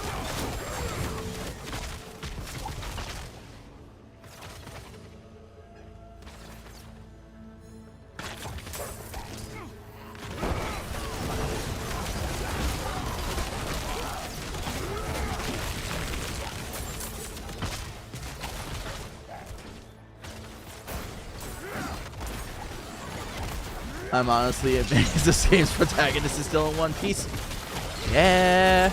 I'm honestly amazed this game's protagonist is still in one piece. Yeah.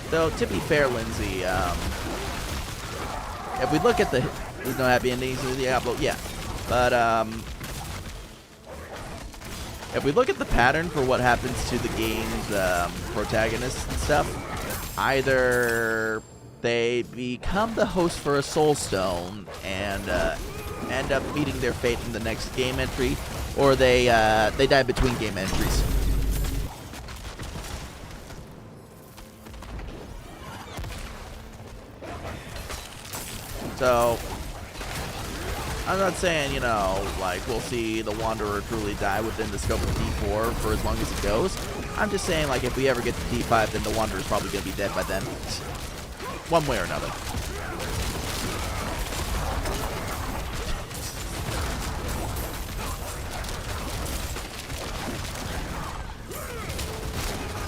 Though, to be fair, Lindsay, if we look at there's no happy endings in Diablo, yeah. But, if we look at the pattern for what happens to the game's protagonists and stuff, either they become the host for a soul stone and end up meeting their fate in the next game entry, or they die between game entries. So I'm not saying, you know, like we'll see the Wanderer truly die within the scope of D4 for as long as it goes. I'm just saying, like, if we ever get to D5, then the Wanderer's probably going to be dead by then, one way or another.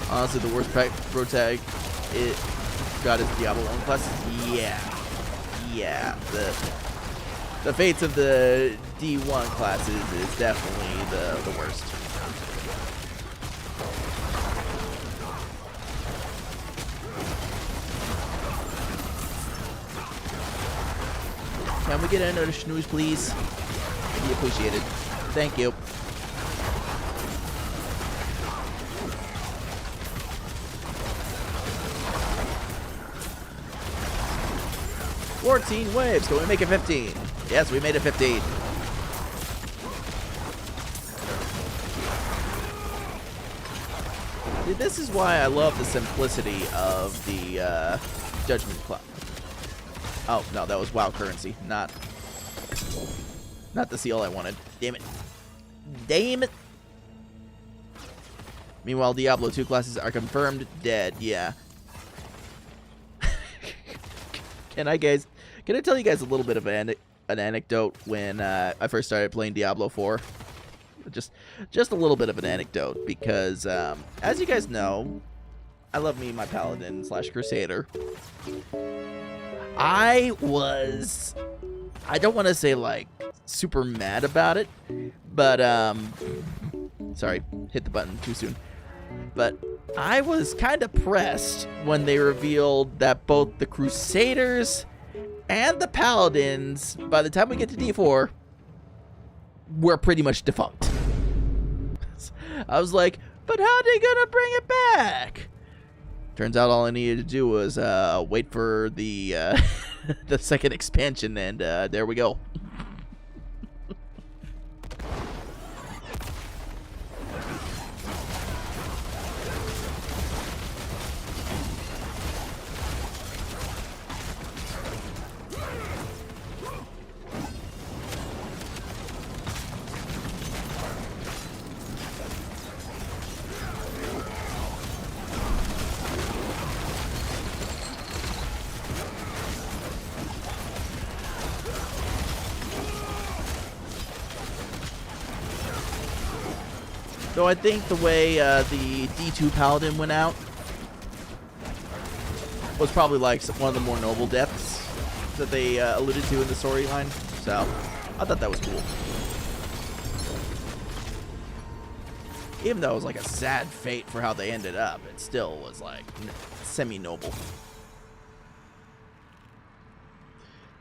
Honestly, the worst protag it got is Diablo 1 classes. Yeah. The fates of the D1 classes is definitely the worst. Can we get another snooze, please? Be appreciated. Thank you. "14 waves. Can we make it 15? Yes, we made it 15. Dude, this is why I love the simplicity of the Judgment Club. Oh, no, that was WoW currency, not the seal I wanted. Damn it. Damn it. Meanwhile, Diablo 2 classes are confirmed dead. Yeah. Can I tell you guys a little bit of an anecdote when I first started playing Diablo 4? Just a little bit of an anecdote, because as you guys know, I love me my Paladin / Crusader. I don't want to say like super mad about it, but sorry, hit the button too soon. But I was kind of pressed when they revealed that both the Crusaders and the Paladins, by the time we get to D4, were pretty much defunct. I was like, but how are they gonna bring it back? Turns out all I needed to do was wait for the the second expansion, and there we go. Though I think the way the D2 Paladin went out was probably like one of the more noble deaths that they alluded to in the storyline. So I thought that was cool. Even though it was like a sad fate for how they ended up, it still was like semi-noble.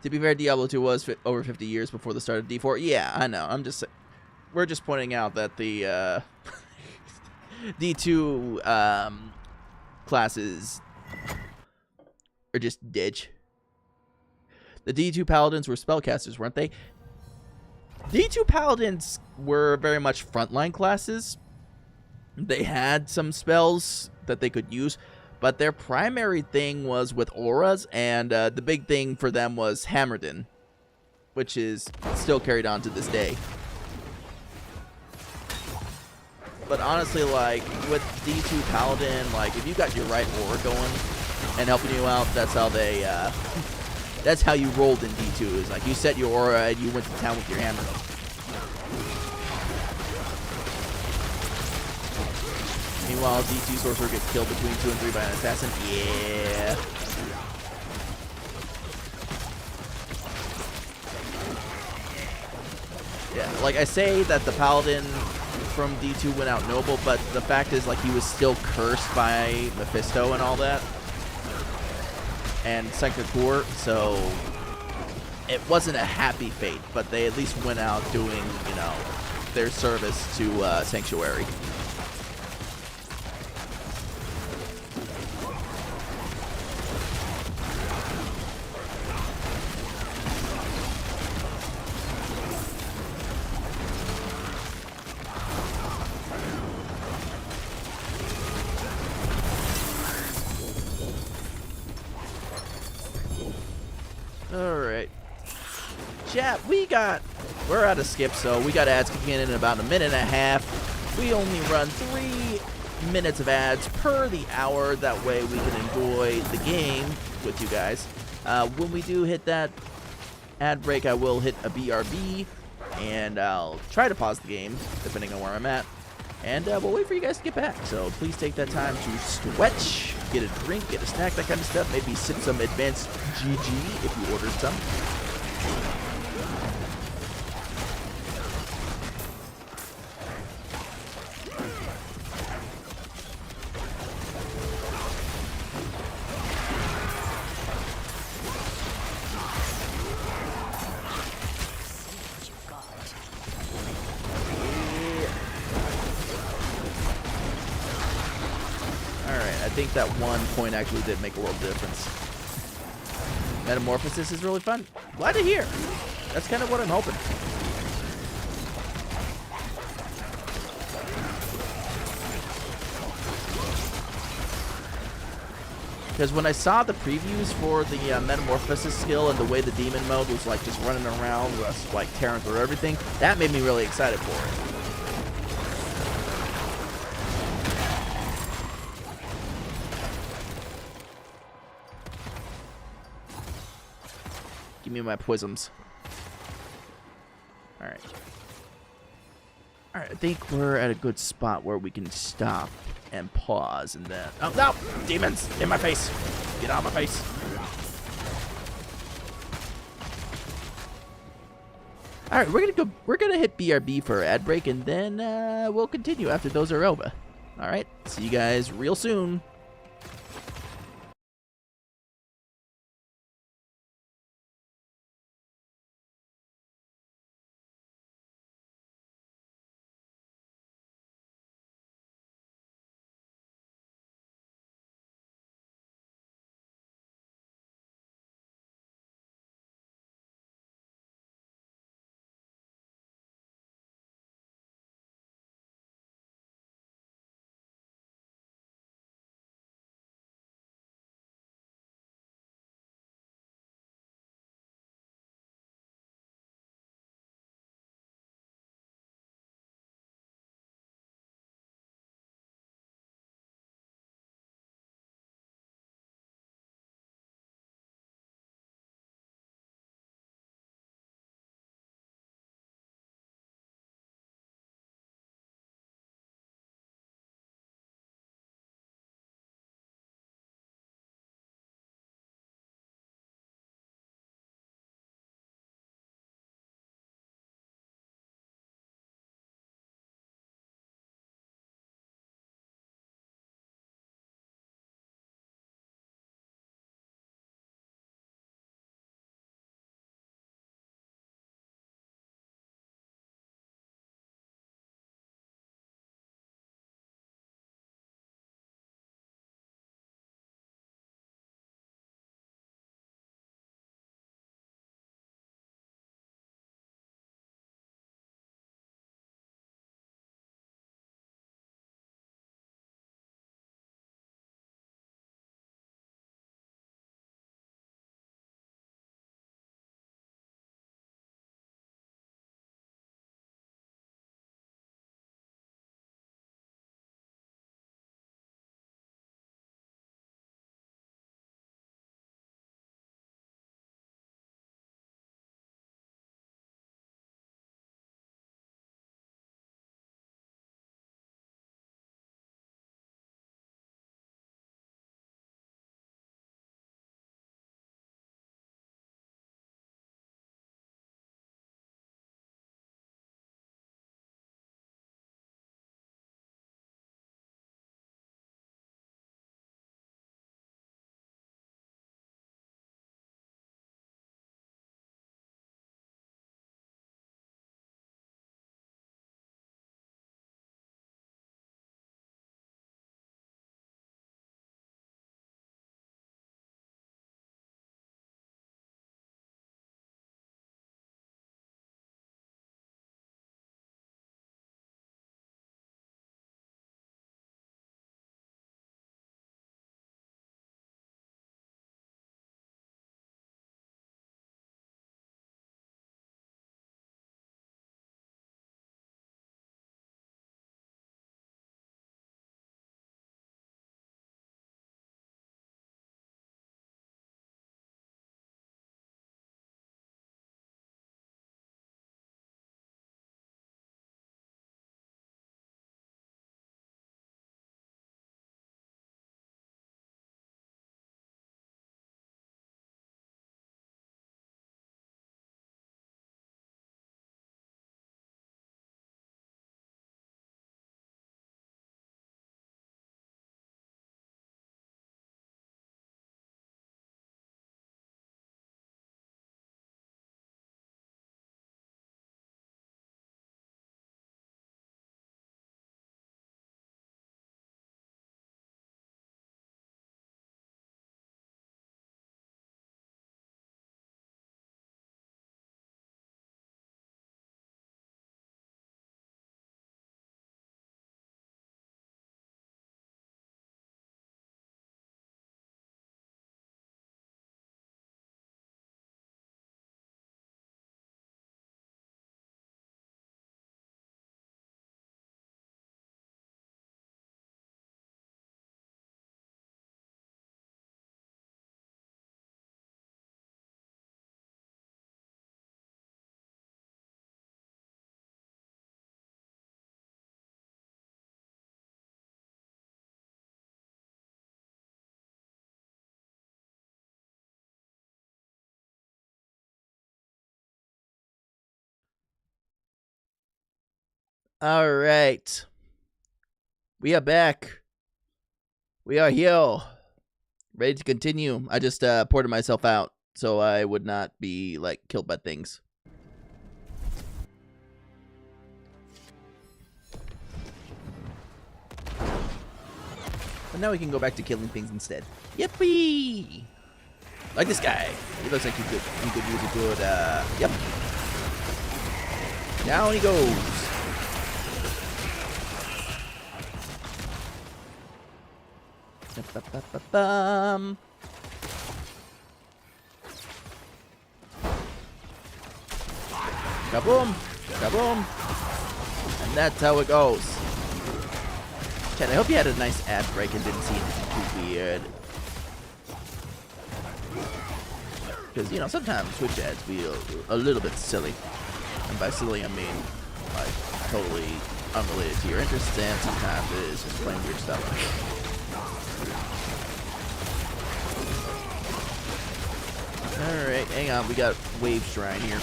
To be fair, Diablo 2 was over 50 years before the start of D4. Yeah, I know. We're just pointing out that the D2 classes are just ditch. The D2 Paladins were spellcasters, weren't they? D2 Paladins were very much frontline classes. They had some spells that they could use, but their primary thing was with auras, and the big thing for them was Hammerdin, which is still carried on to this day. But honestly, like, with D2 Paladin, like, if you got your right aura going and helping you out, that's how they, that's how you rolled in D2, is like, you set your aura and you went to town with your hammer. Meanwhile, D2 Sorcerer gets killed between 2 and 3 by an assassin. Yeah. Yeah, like I say that the Paladin from D2 went out noble, but the fact is, like, he was still cursed by Mephisto and all that. And Sanctuary, so it wasn't a happy fate, but they at least went out doing, you know, their service to Sanctuary. Alright. Chat, we're out of skip, so we got ads kicking in about a minute and a half. We only run 3 minutes of ads per the hour. That way we can enjoy the game with you guys. When we do hit that ad break, I will hit a BRB, and I'll try to pause the game, depending on where I'm at. And we'll wait for you guys to get back. So please take that time to stretch, get a drink, get a snack, that kind of stuff. Maybe sip some advanced GG if you ordered some. I think that 1 point actually did make a world difference. Metamorphosis is really fun. Glad to hear. That's kind of what I'm hoping. Because when I saw the previews for the Metamorphosis skill and the way the demon mode was like just running around, like tearing through everything, that made me really excited for it. Give me my poisons. Alright. Alright, I think we're at a good spot where we can stop and pause and then... Oh, no! Demons! In my face! Get out of my face! Alright, we're gonna hit BRB for our ad break, and then we'll continue after those are over. Alright, see you guys real soon. All right. We are back. We are here. Ready to continue. I just ported myself out so I would not be, like, killed by things. But now we can go back to killing things instead. Yippee! Like this guy. He looks like he could use a good, yep. Down he goes. Ba-ba-ba-bum. Kaboom! Kaboom! And that's how it goes. Chad, I hope you had a nice ad break and didn't see anything too weird. Because, you know, sometimes Twitch ads feel a little bit silly. And by silly, I mean, like, totally unrelated to your interests, and sometimes it is just plain weird stuff. Alright, hang on, we got Wave Shrine here.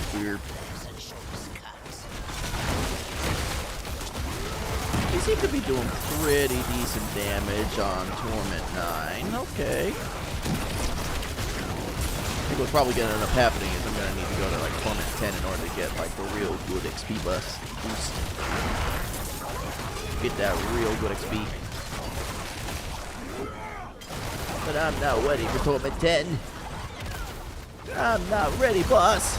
We seem to be doing pretty decent damage on Torment 9. Okay. I think what's probably going to end up happening is I'm going to need to go to like Torment 10 in order to get like the real good XP boost. Get that real good XP. But I'm not ready for Torment 10. I'm not ready, boss.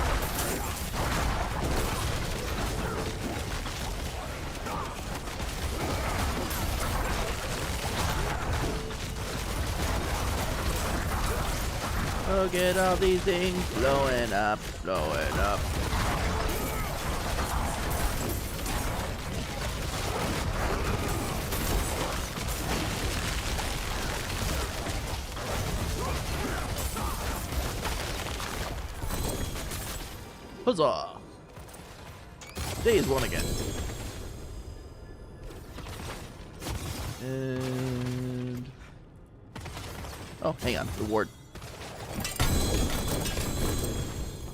Look at all these things blowing up, blowing up. Huzzah! Day is one again. And oh, hang on, reward.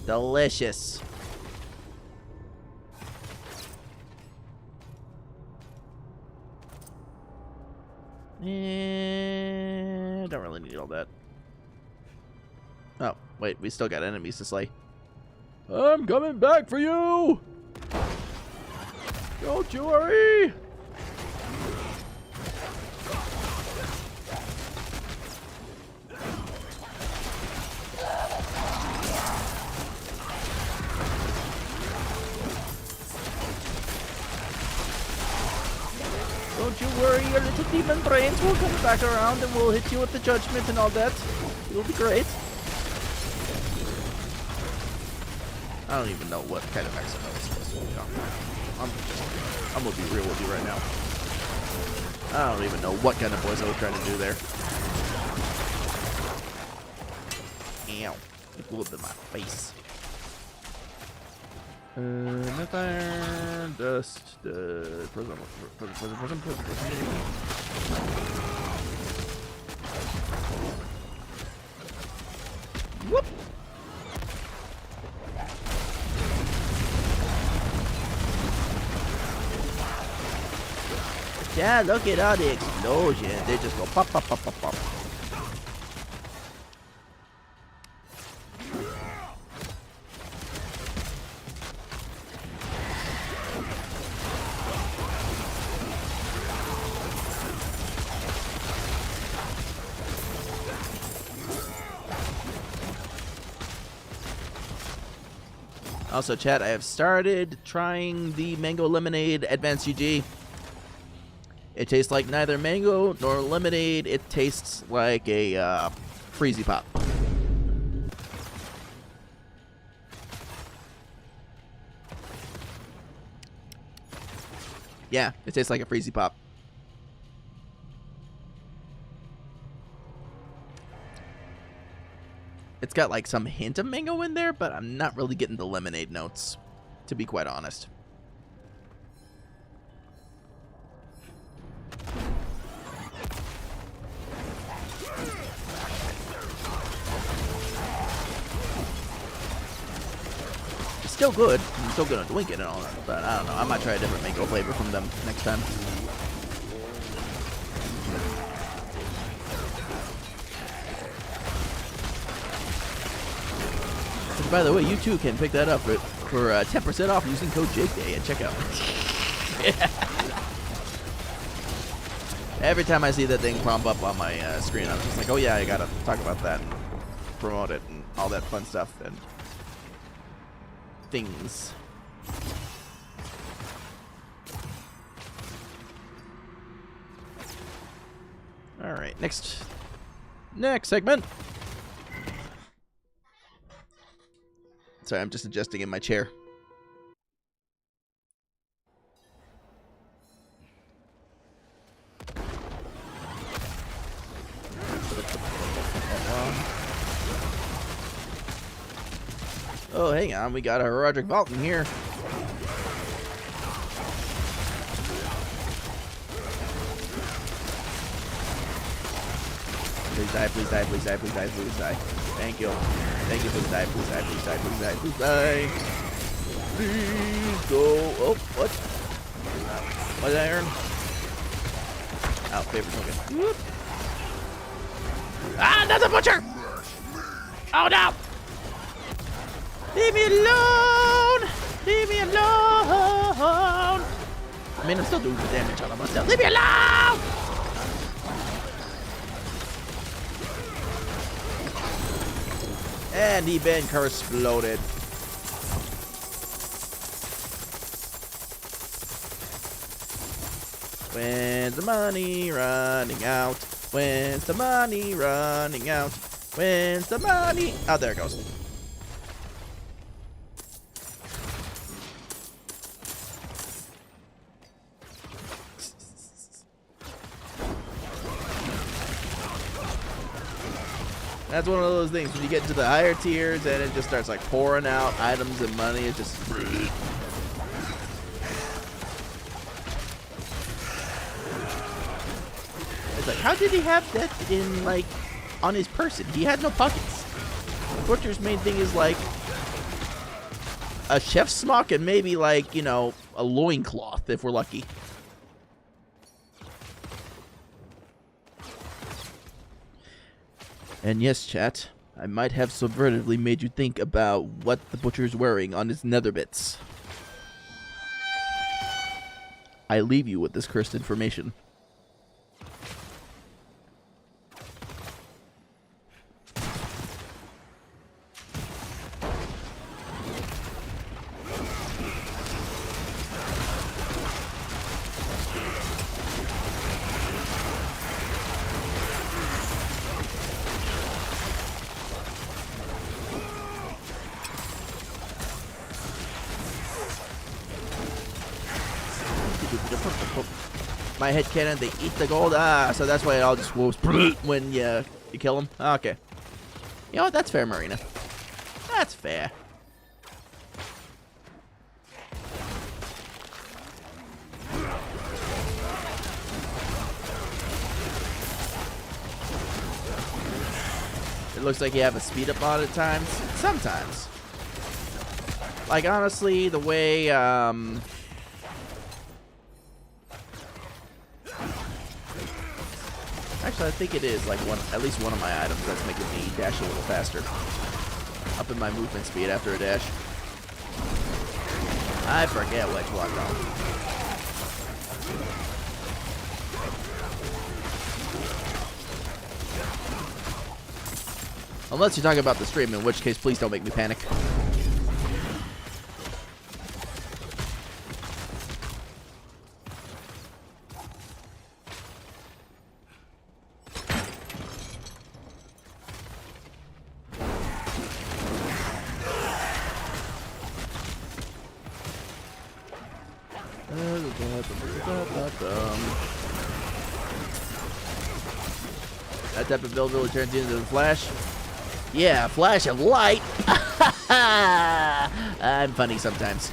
Delicious. And don't really need all that. Oh, wait, we still got enemies to slay. I'm coming back for you! Don't you worry! Don't you worry, your little demon brains will come back around and we'll hit you with the judgment and all that. It'll be great. I don't even know what kind of accent I was supposed to be on. I'm gonna be real with you right now. I don't even know what kind of voice I was trying to do there. Ow. It blew up in my face. Nothing. Dust. Prison. Whoop. Yeah, look at all the explosions. They just go pop, pop, pop, pop, pop. Also, chat, I have started trying the Mango Lemonade Advanced UG. It tastes like neither mango nor lemonade. It tastes like a Freezy Pop. Yeah, it tastes like a Freezy Pop. It's got like some hint of mango in there, but I'm not really getting the lemonade notes, to be quite honest. still good. I'm still gonna drink it and all that, but I don't know. I might try a different mango flavor from them next time. Which, by the way, you too can pick that up for 10% off using code JakeDay at checkout. Every time I see that thing prompt up on my screen, I'm just like, oh yeah, I gotta talk about that and promote it and all that fun stuff and things. All right, next segment. Sorry, I'm just adjusting in my chair. Oh, hang on. We got a Roderick Bolton here. Please die, please die, please die, please die, please die. Thank you. Thank you, please die, please die, please die, please die, please die. Please go. Oh, what? What did I earn? Oh, favorite token. Whoop. Ah, another butcher! Oh no! Leave me alone! Leave me alone! I mean, I'm still doing the damage on him myself. Leave me alone! And he been exploded. When's the money running out? When's the money running out? When's the money? Oh, there it goes. That's one of those things when you get into the higher tiers and it just starts like pouring out items and money. It just it's like, how did he have that in like on his person? He had no pockets. Butcher's main thing is like a chef's smock and maybe like, you know, a loincloth if we're lucky. And yes, chat, I might have subvertively made you think about what the butcher's wearing on his nether bits. I leave you with this cursed information. My headcanon, they eat the gold. Ah, so that's why it all just whoops when you kill them. Okay. You know what? That's fair, Marina. That's fair. It looks like you have a speed up on at times. Sometimes. Like, honestly, the way, actually, I think it is like at least one of my items that's making me dash a little faster. Up in my movement speed after a dash. I forget which one though. Unless you're talking about the stream, in which case, please don't make me panic. That type of build really turns into the Flash. Yeah, flash of light. I'm funny sometimes.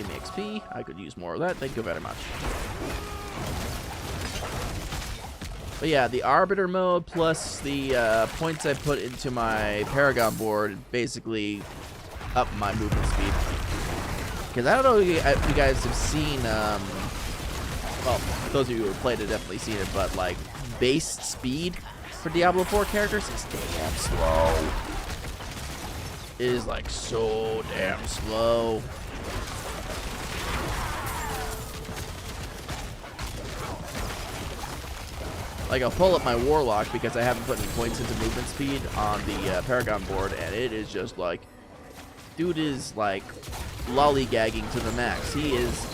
give me XP. I could use more of that. Thank you very much. But yeah, the Arbiter mode plus the points I put into my Paragon board basically up my movement speed. Because I don't know if you guys have seen, well, those of you who have played it definitely seen it, but like base speed for Diablo 4 characters is damn slow. It is like so damn slow. Like, I'll pull up my Warlock because I haven't put any points into movement speed on the Paragon board, and it is just like, dude is like lollygagging to the max. He is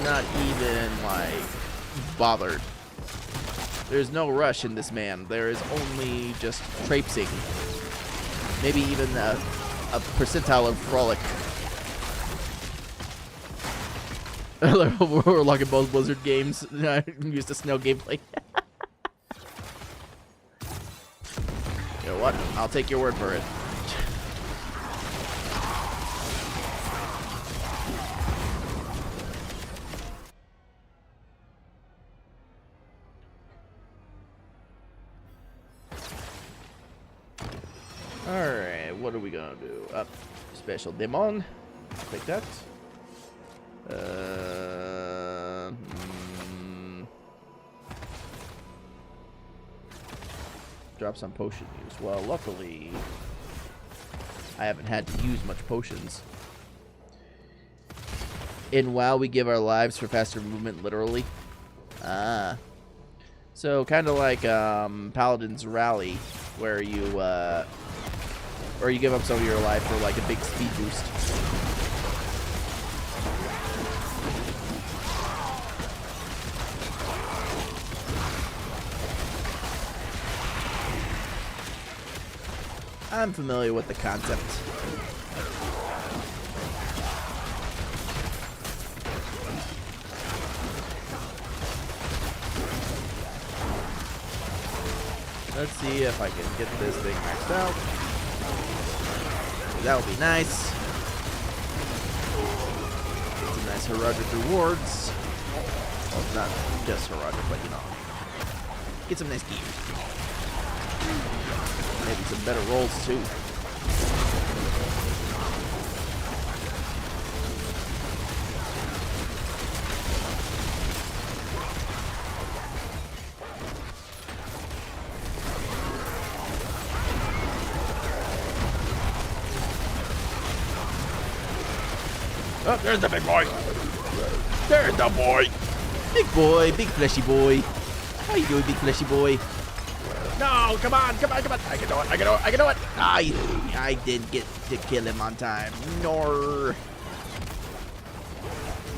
not even like bothered. There's no rush in this man. There is only just traipsing. Maybe even a percentile of frolic. We're like in both Blizzard games. I'm used to snow gameplay. You know what? I'll take your word for it. Alright, what are we gonna do? Up, special demon. Take that. Drop some potion use. Well, luckily, I haven't had to use much potions. In WoW, we give our lives for faster movement, literally. So kind of like Paladin's Rally, where you give up some of your life for like a big speed boost. I'm familiar with the concept. Let's see if I can get this thing maxed out. That would be nice. Get some nice heraldic rewards. Well, not just heraldic, but you know. Get some nice gear. Maybe some better rolls too. Oh, there's the big boy. There's the boy. Big boy, big fleshy boy. How you doing, big fleshy boy? No, come on, come on, come on. I can do it, I can do it, I can do it. I didn't get to kill him on time. Nor.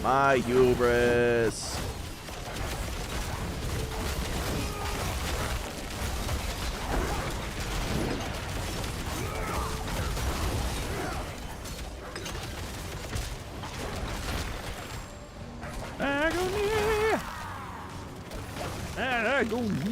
My hubris. Agony. Agony.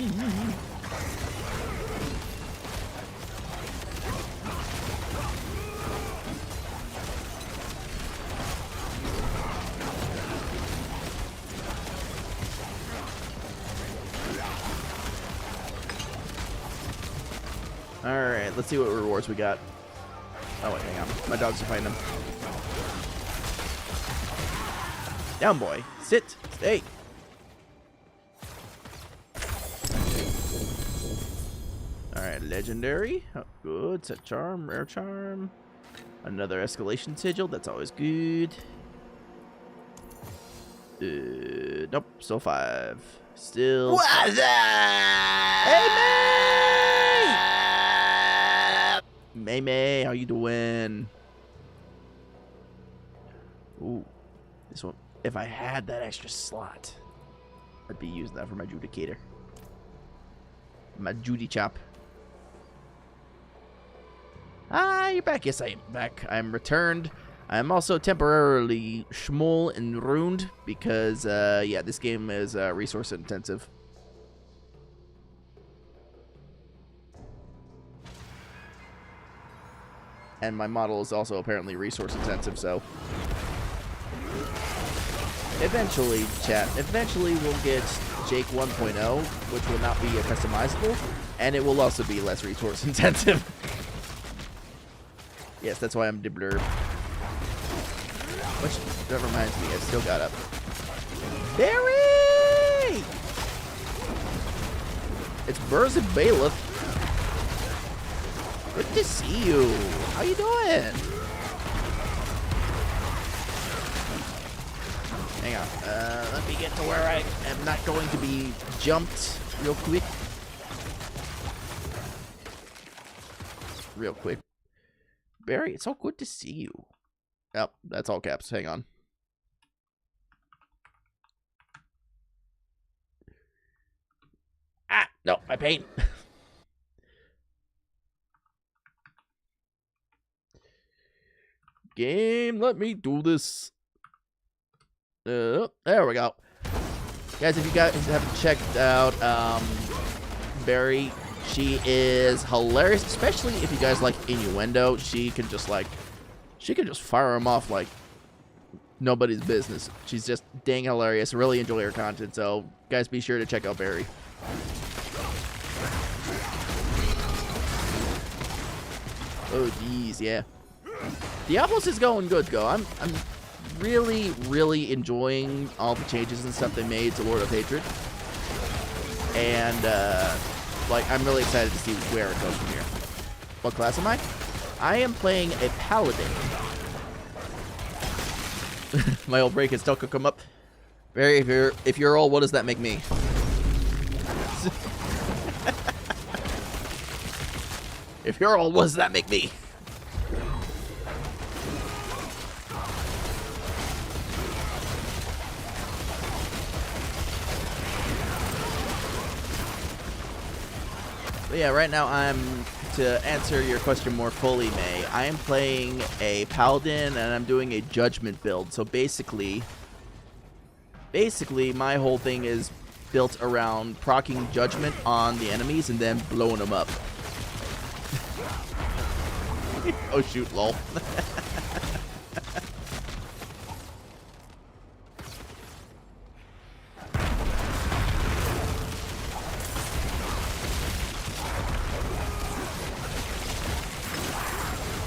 Alright, let's see what rewards we got. Oh wait, hang on. My dogs are fighting them. Down, boy. Sit. Stay. Alright, legendary. Oh, good. Set charm. Rare charm. Another escalation sigil. That's always good. Nope. Still 5. Still. What's Hey, May! May, how you doing? Ooh. This one. If I had that extra slot, I'd be using that for my Judicator. My Judy Chop. Ah, you're back. Yes, I am back. I'm returned. I'm also temporarily schmoll and ruined because, yeah, this game is resource intensive. And my model is also apparently resource intensive, so Eventually, chat. Eventually, we'll get Jake 1.0, which will not be customizable, and it will also be less resource intensive. Yes, that's why I'm Diablo. Which, that reminds me, I still got up. Barry! It's Burrs and Bailiff. Good to see you. How you doing? Hang on. Let me get to where I am not going to be jumped real quick. Real quick. Barry, it's so good to see you. Yep, that's all caps. Hang on. Ah, no, my pain. Game, let me do this. There we go. Guys, if you guys haven't checked out Barry, she is hilarious, especially if you guys like innuendo. She can just fire them off like nobody's business. She's just dang hilarious. Really enjoy her content, so guys, be sure to check out Barry. Oh geez, yeah. Diablo's is going good, I'm really enjoying all the changes and stuff they made to Lord of Hatred. And like, I'm really excited to see where it goes from here. What class am I? I am playing a paladin. My old break is still could come up. Barry, if you're old, what does that make me? If you're old, what does that make me? But yeah, right now to answer your question more fully, May, I am playing a paladin and I'm doing a judgment build. So basically my whole thing is built around proccing judgment on the enemies and then blowing them up. Oh shoot, lol.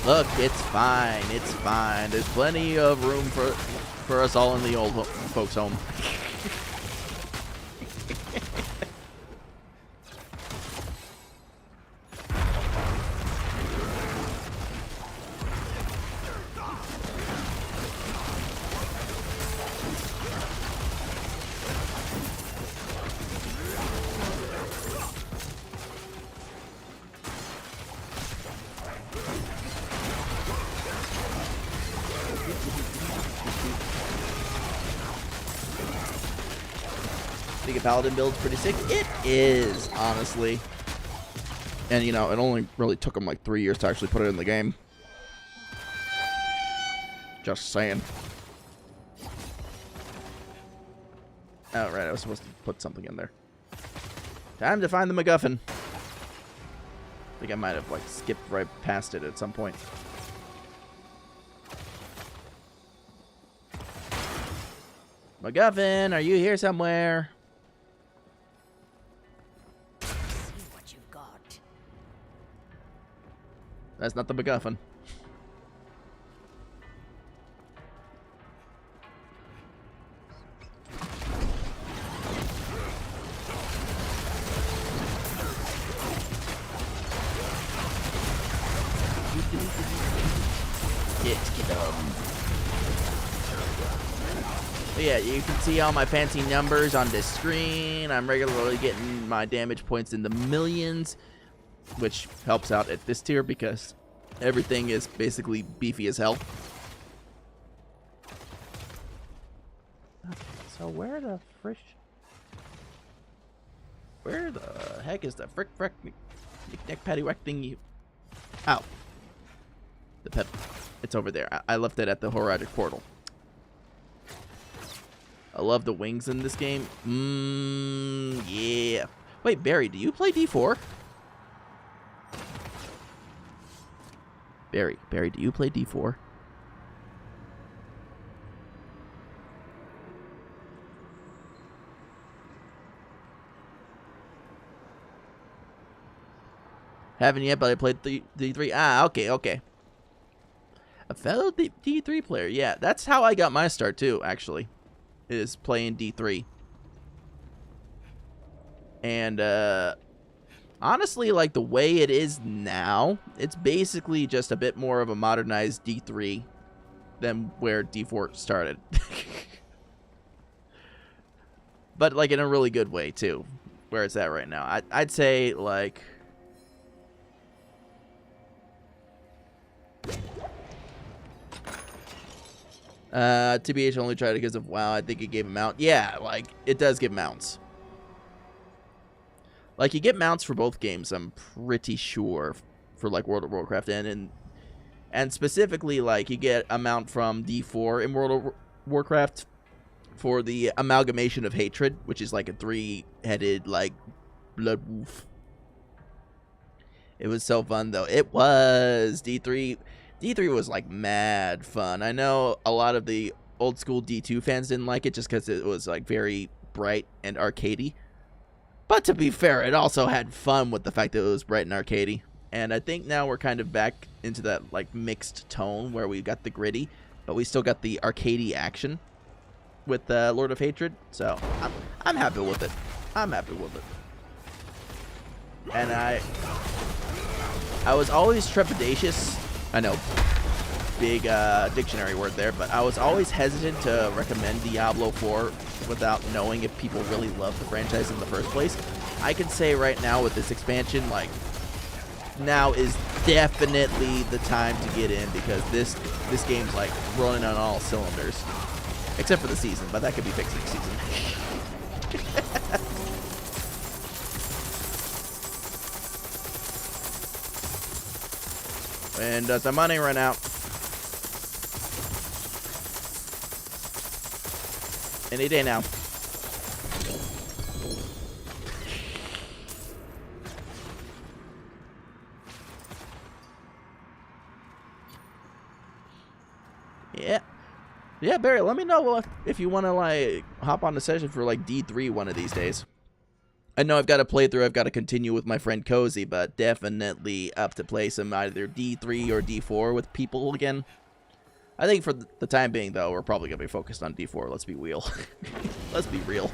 Look, it's fine. It's fine. There's plenty of room for us all in the old folks' home. Think a paladin build's pretty sick. It is, honestly. And, you know, it only really took them like 3 years to actually put it in the game. Just saying. Oh, right, I was supposed to put something in there. Time to find the MacGuffin. I think I might have, like, skipped right past it at some point. MacGuffin, are you here somewhere? That's not the MacGuffin. But yeah, you can see all my fancy numbers on this screen. I'm regularly getting my damage points in the millions, which helps out at this tier because everything is basically beefy as hell. Okay, so where the heck is the frick knick patty whack thing you... Ow. The pet. It's over there. I left it at the Horadic portal. I love the wings in this game. Yeah. Wait, Barry, do you play D4? Barry, do you play D4? Haven't yet, but I played D3. Ah, okay, okay. A fellow D3 player. Yeah, that's how I got my start too, actually. Is playing D3. And honestly, like the way it is now, it's basically just a bit more of a modernized D3 than where D4 started. But like in a really good way too, where it's at right now. I'd say like TBH only tried it because of WoW. I think it gave him mount. Yeah, like it does give mounts. Like you get mounts for both games, I'm pretty sure, for like World of Warcraft and specifically like you get a mount from D4 in World of Warcraft for the Amalgamation of Hatred, which is like a 3-headed like blood wolf. It was so fun though. It was D3 was like mad fun. I know a lot of the old school D2 fans didn't like it just because it was like very bright and arcadey. But to be fair, it also had fun with the fact that it was bright and arcadey. And I think now we're kind of back into that like mixed tone where we got the gritty, but we still got the arcadey action with Lord of Hatred. So I'm happy with it. I'm happy with it. And I was always trepidatious. I know, big dictionary word there, but I was always hesitant to recommend Diablo 4 without knowing if people really love the franchise in the first place. I can say right now with this expansion, like, now is definitely the time to get in because this game's like running on all cylinders. Except for the season, but that could be fixed next season. And does the money run out? Any day now. Yeah. Yeah, Barry, let me know if you want to, like, hop on the session for, like, D3 one of these days. I know I've got to play through, I've got to continue with my friend Cozy, but definitely up to play some either D3 or D4 with people again. I think for the time being, though, we're probably going to be focused on D4. Let's be real. Let's be real.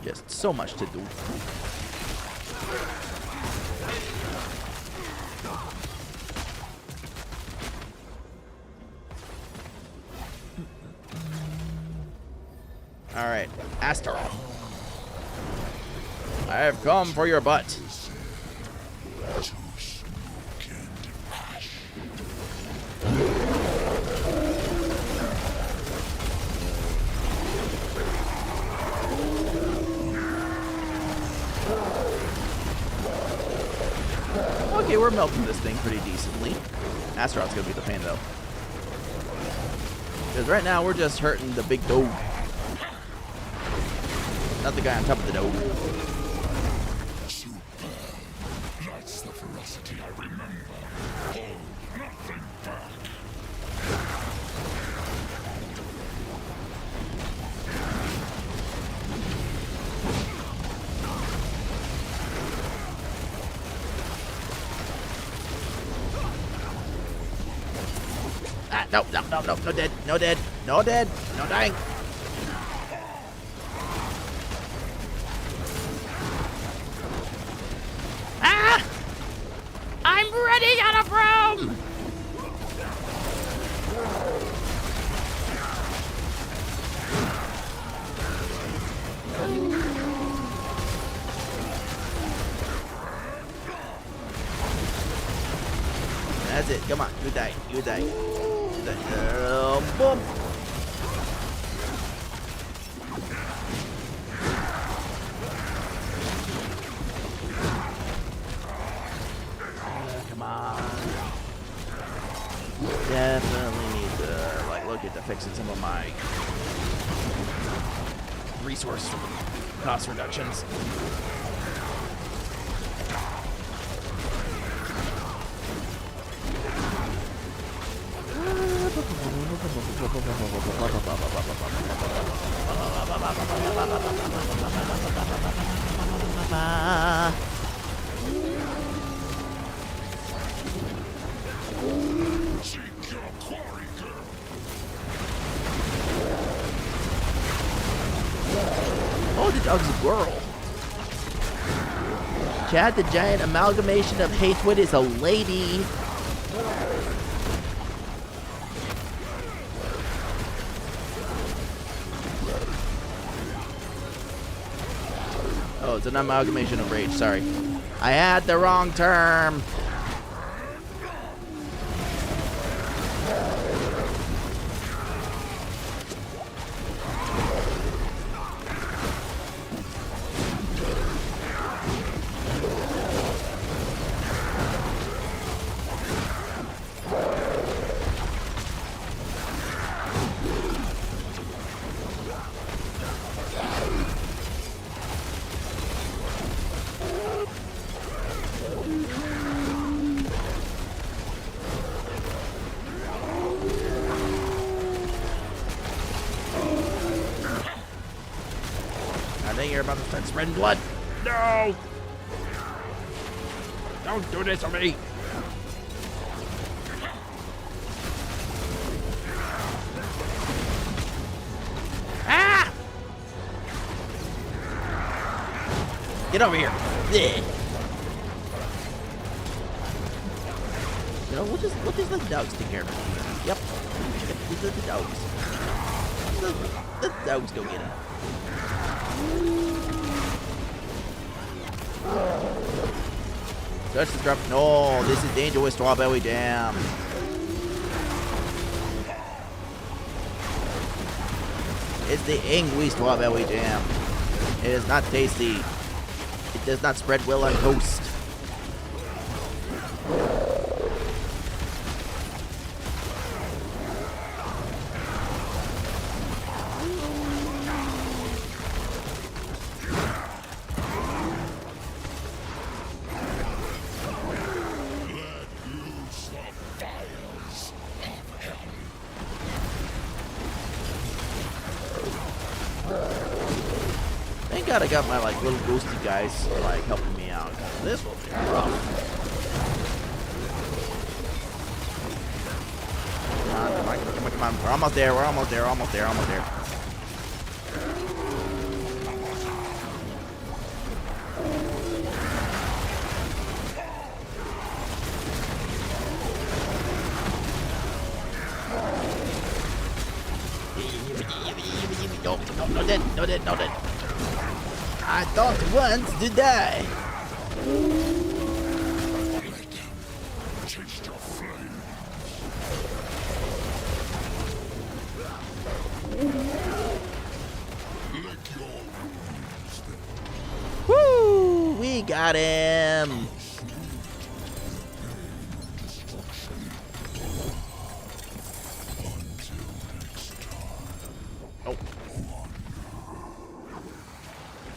Just so much to do. All right, Astaroth. I have come for your butt. Okay, we're melting this thing pretty decently. Astaroth's gonna be the pain though. Because right now we're just hurting the big dog. Not the guy on top of the dog. That's the ferocity I remember. Hold nothing back. Ah, no, no dead, no dead, no dead, no dying. Ah! I'm running out of room! That's it, come on, you die, you die. Boom! Come on. Definitely need to like look into fixing some of my resource cost reductions. Take your quarry, girl. Oh, the dog's a girl. Chad the giant amalgamation of Hatewood is a lady. Oh, it's an amalgamation of rage. Sorry. I had the wrong term. I think you're about to start spreading blood. No! Don't do this to me! Ah! Get over here. Yeah. You know, we'll just let the dogs take care of it. Yep. These are the dogs. Let the dogs go get him. Touch the drop. No, this is dangerous, Strawberry Jam. It's the angry Strawberry Jam. It is not tasty. It does not spread well on toast. Loose the fires of hell. Thank God I got my like little ghosty guys like helping me out. This will be rough. Come on. We're almost there. We're almost there. Almost there. Almost there. No dead. I thought once to die. Taste your flame. Lick your wounds. Woo! We got him. Oh.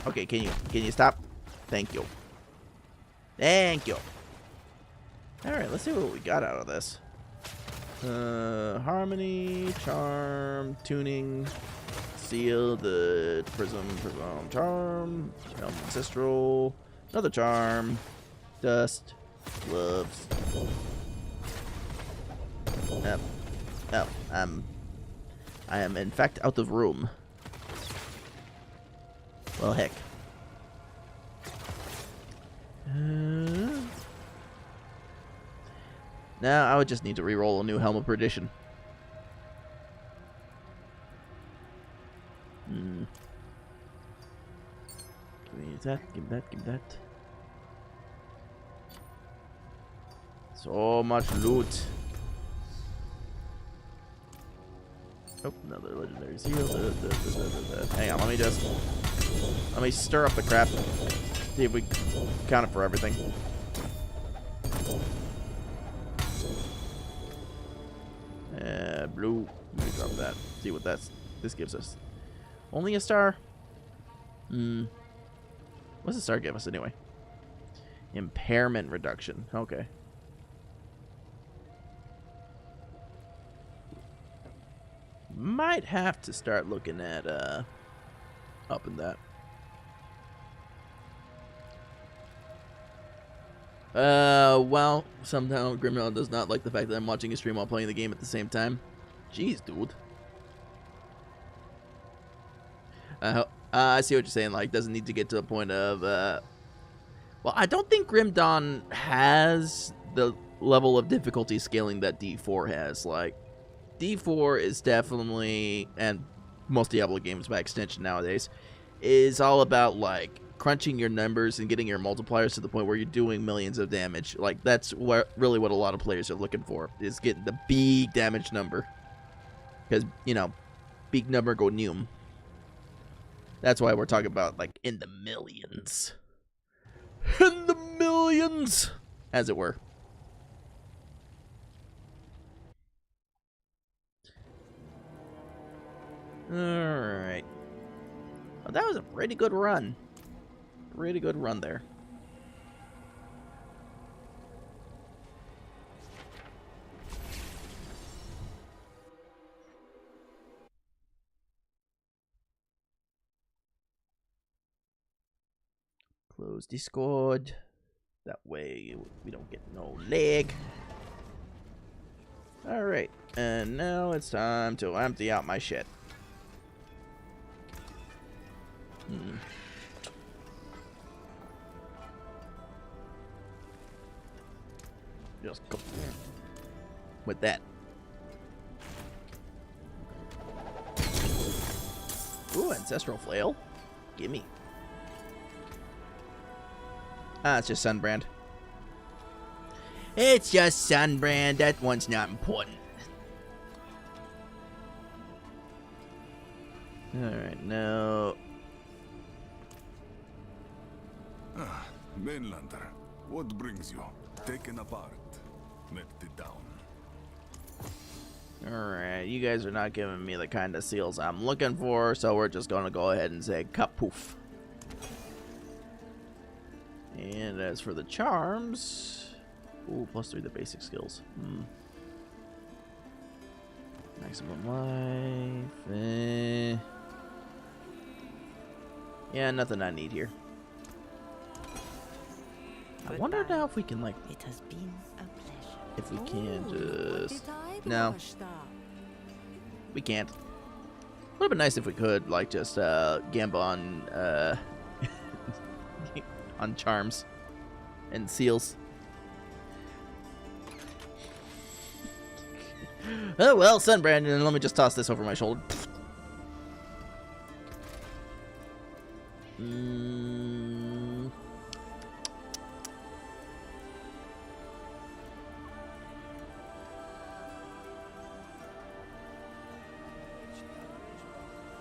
Okay, can you stop? Thank you. Thank you. All right, let's see what we got out of this. Harmony, charm, tuning, seal, the prism, charm, helm, ancestral, another charm, dust, gloves. Oh, I am in fact out of room. Well, heck. Now I would just need to re-roll a new Helm of Perdition. Give me that, give that. So much loot. Oh, another legendary seal. Hang on, let me stir up the crap. See if we count it for everything. Blue. Let me drop that. See what this gives us. Only a star. What's the star give us anyway? Impairment reduction. Okay. Might have to start looking at up in that. Well, somehow Grimdawn does not like the fact that I'm watching a stream while playing the game at the same time. Jeez, dude. I see what you're saying. Like, doesn't need to get to the point of, well, I don't think Grim Dawn has the level of difficulty scaling that D4 has. Like, D4 is definitely, and most Diablo games by extension nowadays, is all about, like, crunching your numbers and getting your multipliers to the point where you're doing millions of damage. Like, that's really what a lot of players are looking for, is getting the big damage number. Because, you know, big number go noom. That's why we're talking about, like, in the millions. In the millions, as it were. Alright. Well, that was a pretty good run. Pretty good run there. Close Discord. That way we don't get no lag. Alright, and now it's time to empty out my shit. Just go with that. Ooh, Ancestral Flail. Gimme. Ah, it's just Sunbrand. It's just Sunbrand. That one's not important. Alright, now... Ah, Mainlander, what brings you? Taken apart, melted down. Alright, you guys are not giving me the kind of seals I'm looking for, so we're just going to go ahead and say cut poof. And as for the charms... Ooh, +3 the basic skills. Maximum life. Yeah, nothing I need here. I wonder now if we can, like... It has been a pleasure. If we can just... No. We can't. Would have been nice if we could, like, just gamble on on charms and seals. Oh well, Sunbrand, and let me just toss this over my shoulder.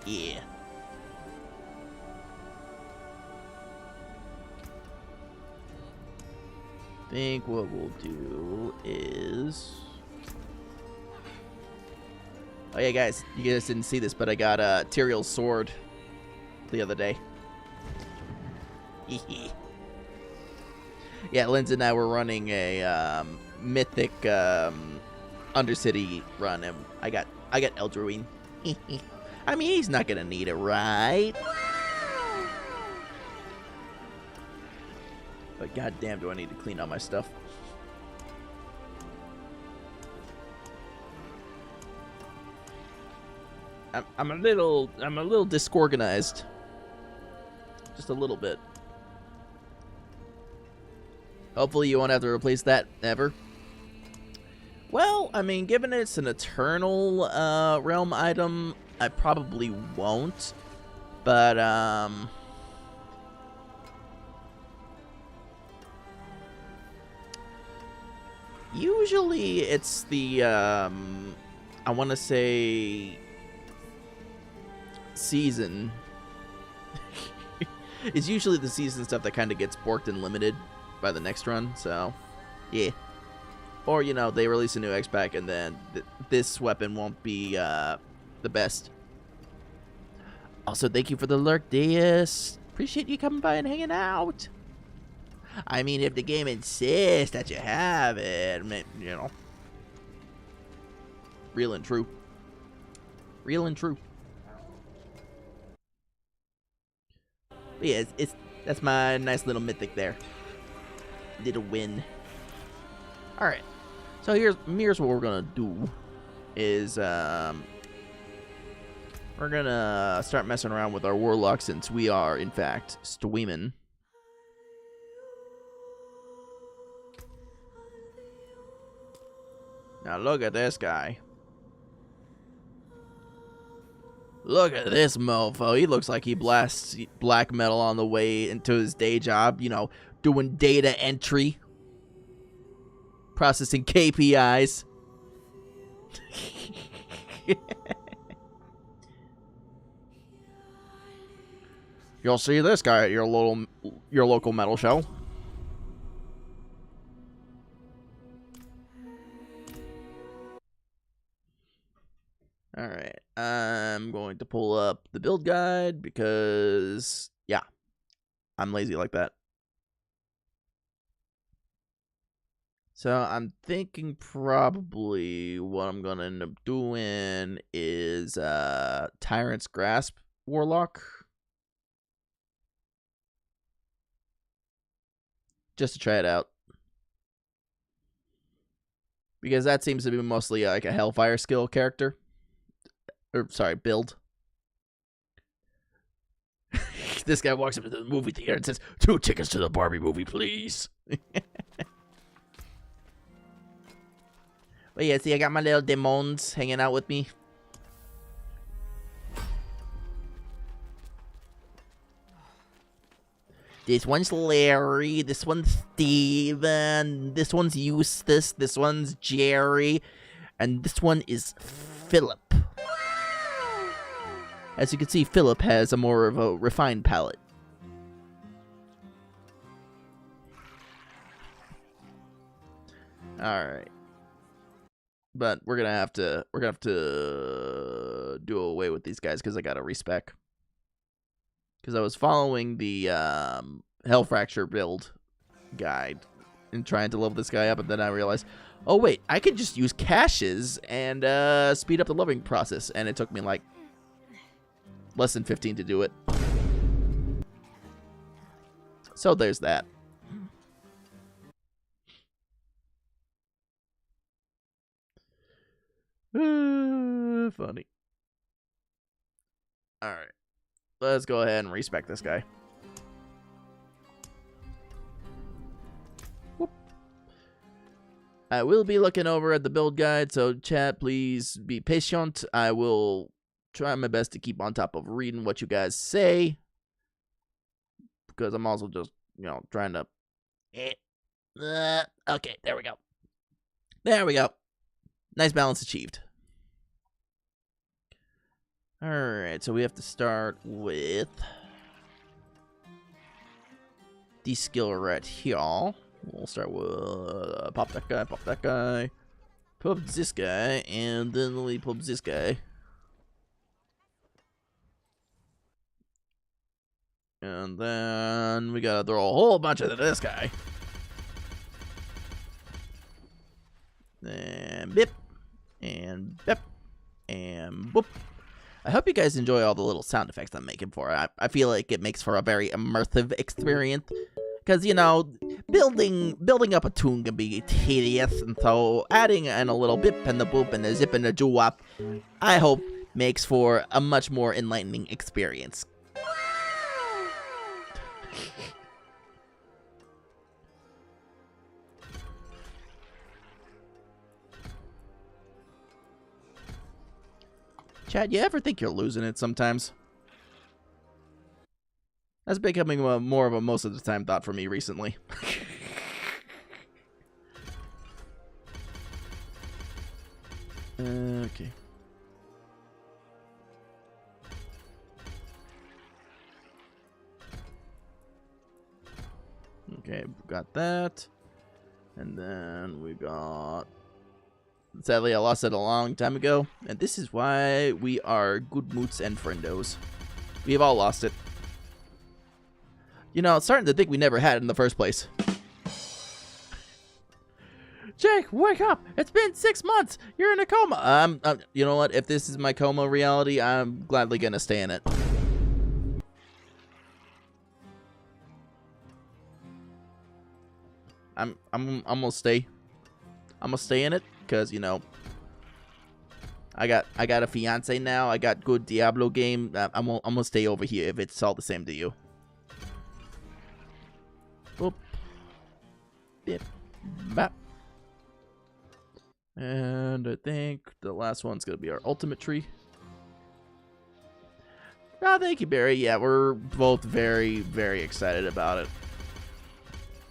Yeah. I think what we'll do is... Oh yeah, guys, you guys didn't see this, but I got Tyrael's sword the other day. Yeah, Lindsay and I were running a mythic Undercity run, and I got Eldruin. I mean, he's not gonna need it, right? But goddamn, do I need to clean all my stuff? I'm a little disorganized. Just a little bit. Hopefully you won't have to replace that ever. Well, I mean, given it's an eternal realm item, I probably won't. But usually it's the I want to say season. It's usually the season stuff that kind of gets borked and limited by the next run, so yeah. Or, you know, they release a new X-Pack and then this weapon won't be the best. Also, thank you for the lurk, Deus. Appreciate you coming by and hanging out. I mean, if the game insists that you have it, you know. Real and true. Real and true. But yeah, that's my nice little mythic there. Little win. All right. So here's what we're gonna do. Is we're gonna start messing around with our warlock since we are in fact Stweeman. Now look at this guy. Look at this mofo. He looks like he blasts black metal on the way into his day job, you know, doing data entry, processing KPIs. You'll see this guy at your local metal show. Alright, I'm going to pull up the build guide because, yeah, I'm lazy like that. So I'm thinking probably what I'm going to end up doing is Tyrant's Grasp Warlock. Just to try it out. Because that seems to be mostly like a Hellfire skill character. Or, sorry, build. This guy walks up to the movie theater and says, 2 tickets to the Barbie movie, please. But yeah, see, I got my little demons hanging out with me. This one's Larry, this one's Steven, this one's Eustace, this one's Jerry, and this one is Philip. As you can see, Philip has a more of a refined palette. Alright. But we're gonna have to do away with these guys because I got a respec. Because I was following the Hell Fracture build guide and trying to level this guy up, and then I realized, oh wait, I could just use caches and speed up the leveling process, and it took me like less than 15 to do it. So there's that. Funny. Alright. Let's go ahead and respec this guy. Whoop. I will be looking over at the build guide, so chat, please be patient. I will try my best to keep on top of reading what you guys say. Because I'm also just, you know, trying to... okay, there we go. There we go. Nice balance achieved. Alright, so we have to start with the skill right here. We'll start with pop that guy, pop this guy, and then we pop this guy. And then we gotta throw a whole bunch of this guy. And bip. And bip. And boop. I hope you guys enjoy all the little sound effects I'm making for it. I feel like it makes for a very immersive experience. Because, you know, building up a tune can be tedious. And so adding in a little bip and the boop and the zip and the doo-wop, I hope makes for a much more enlightening experience. Chad, you ever think you're losing it sometimes? That's becoming more of a most of the time thought for me recently. Okay. Okay, got that. And then we got... Sadly, I lost it a long time ago, and this is why we are good moots and friendos. We have all lost it. You know, starting to think we never had it in the first place. Jake, wake up! It's been 6 months! You're in a coma! You know what? If this is my coma reality, I'm gladly gonna stay in it. I'm gonna stay. I'm gonna stay in it because you know I got a fiance now. I got good Diablo game. I'm gonna stay over here if it's all the same to you. Boop. Bip. Bap. And I think the last one's gonna be our ultimate tree. Oh, thank you, Barry. Yeah, we're both very, very excited about it.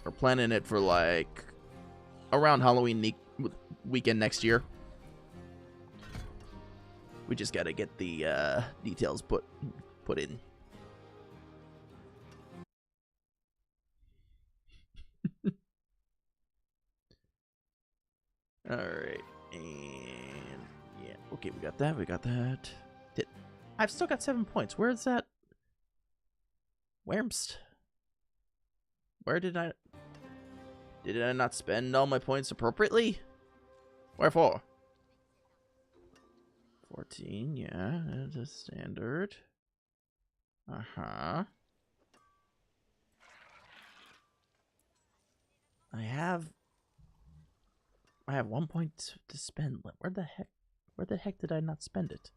We're planning it for like around Halloween weekend next year. We just gotta get the details put in. All right, and yeah, okay, we got that. We got that. I've still got 7 points. Where is that? Where did I not spend all my points appropriately? Wherefore? 14, yeah, that's a standard. Uh-huh. I have 1 point to spend. Where the heck did I not spend it?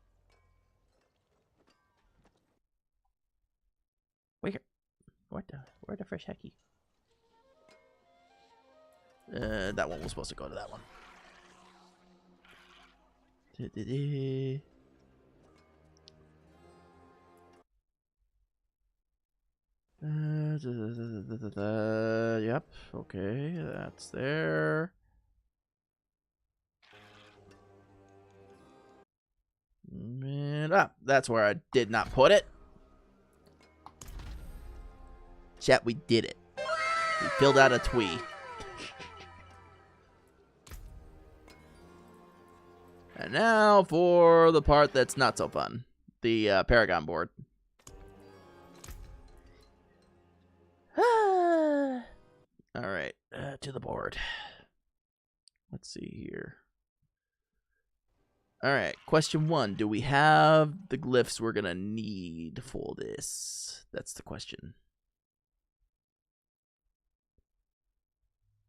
Where the fresh hecky? That one was supposed to go to that one. Yep. Okay, that's there. And that's where I did not put it. Chat, we did it. We filled out a twee. And now for the part that's not so fun. The Paragon board. Alright, to the board. Let's see here. Alright, question 1. Do we have the glyphs we're gonna need for this? That's the question.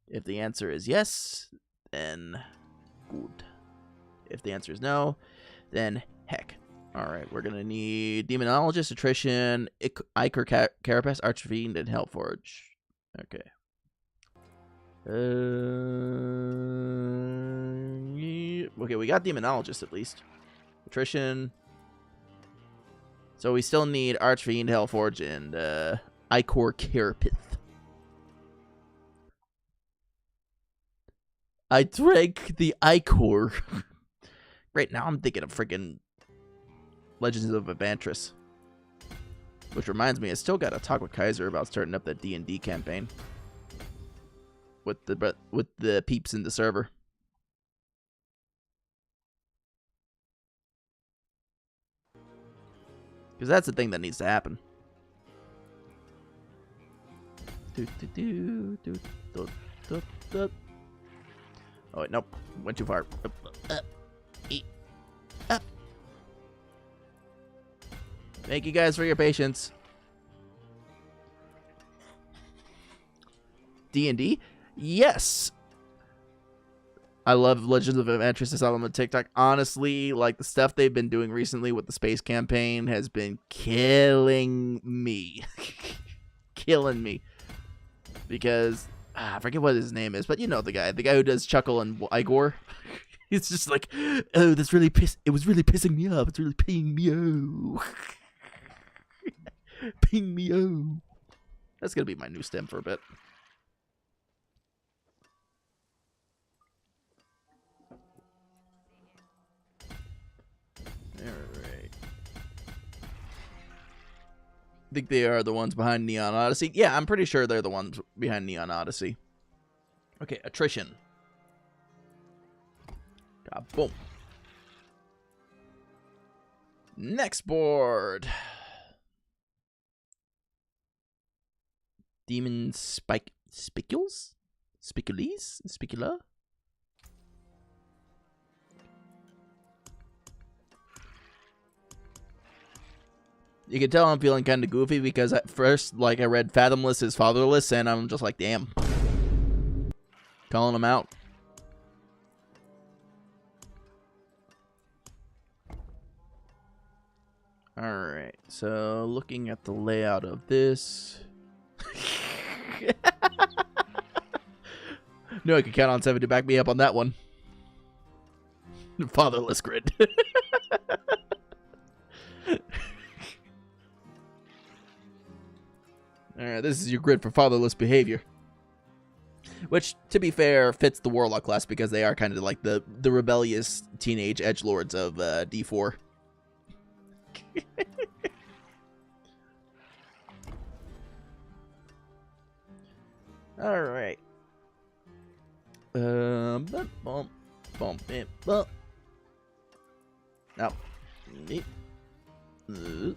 If the answer is yes, then good. If the answer is no, then heck. Alright, we're gonna need Demonologist, Attrition, Ichor Carapace, Archfiend, and Hellforge. Okay. Okay, we got Demonologist at least. Attrition. So we still need Archfiend, Hellforge, and Ichor Carapace. I drank the Ichor. Right now I'm thinking of freaking Legends of Evantris. Which reminds me, I still got to talk with Kaiser about starting up that D&D campaign. With the peeps in the server. Because that's the thing that needs to happen. Oh, wait, nope. Went too far. Up. Thank you guys for your patience. D&D? Yes. I love Legends of Evantris. I saw them on TikTok. Honestly, like the stuff they've been doing recently with the space campaign has been killing me. Killing me. Because I forget what his name is, but you know the guy who does Chuckle and Igor. He's just like, oh, it was really pissing me off. It's really peeing me off. Peeing me off. That's gonna be my new stem for a bit. Alright. I think they are the ones behind Neon Odyssey. Yeah, I'm pretty sure they're the ones behind Neon Odyssey. Okay, Attrition. Boom. Next board. Demon Spicules? Spicules? Spicula? You can tell I'm feeling kind of goofy because at first, like, I read Fathomless is Fatherless, and I'm just like, damn. Calling them out. Alright, so looking at the layout of this. No, I can count on 7 to back me up on that one. Fatherless grid. Alright, this is your grid for fatherless behavior. Which, to be fair, fits the Warlock class because they are kind of like the rebellious teenage edgelords of D4. Alright. Bump, bump, bump, bump. Now. Uh-huh.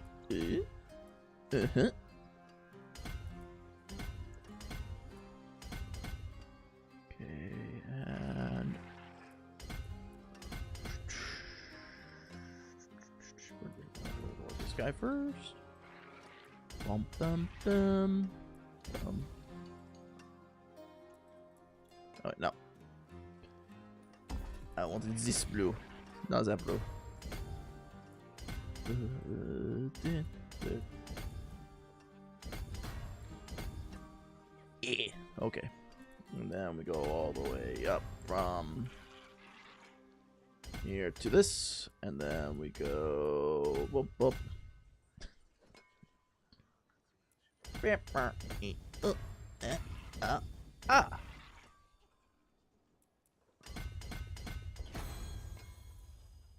Okay, and this guy first. Bump, bump, bum. Oh, no. I wanted this blue. Not that blue. Yeah. Okay. And then we go all the way up from here to this. And then we go... Whoop, whoop. Ah!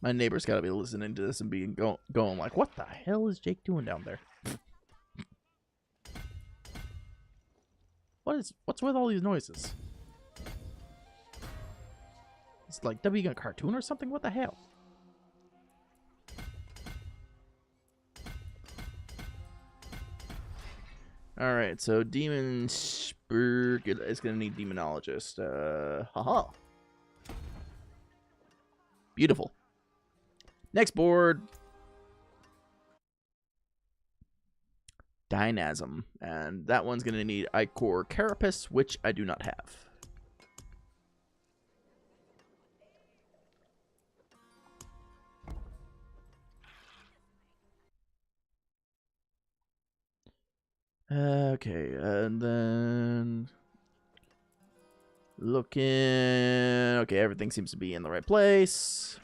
My neighbor's got to be listening to this and being going like, what the hell is Jake doing down there? What's with all these noises? It's like dubbing a cartoon or something? What the hell? Alright, so Demon Spurg is going to need Demonologist. Haha. Beautiful. Next board. Dynasm. And that one's going to need Ichor Carapace, which I do not have. Okay, and then looking. Okay, everything seems to be in the right place.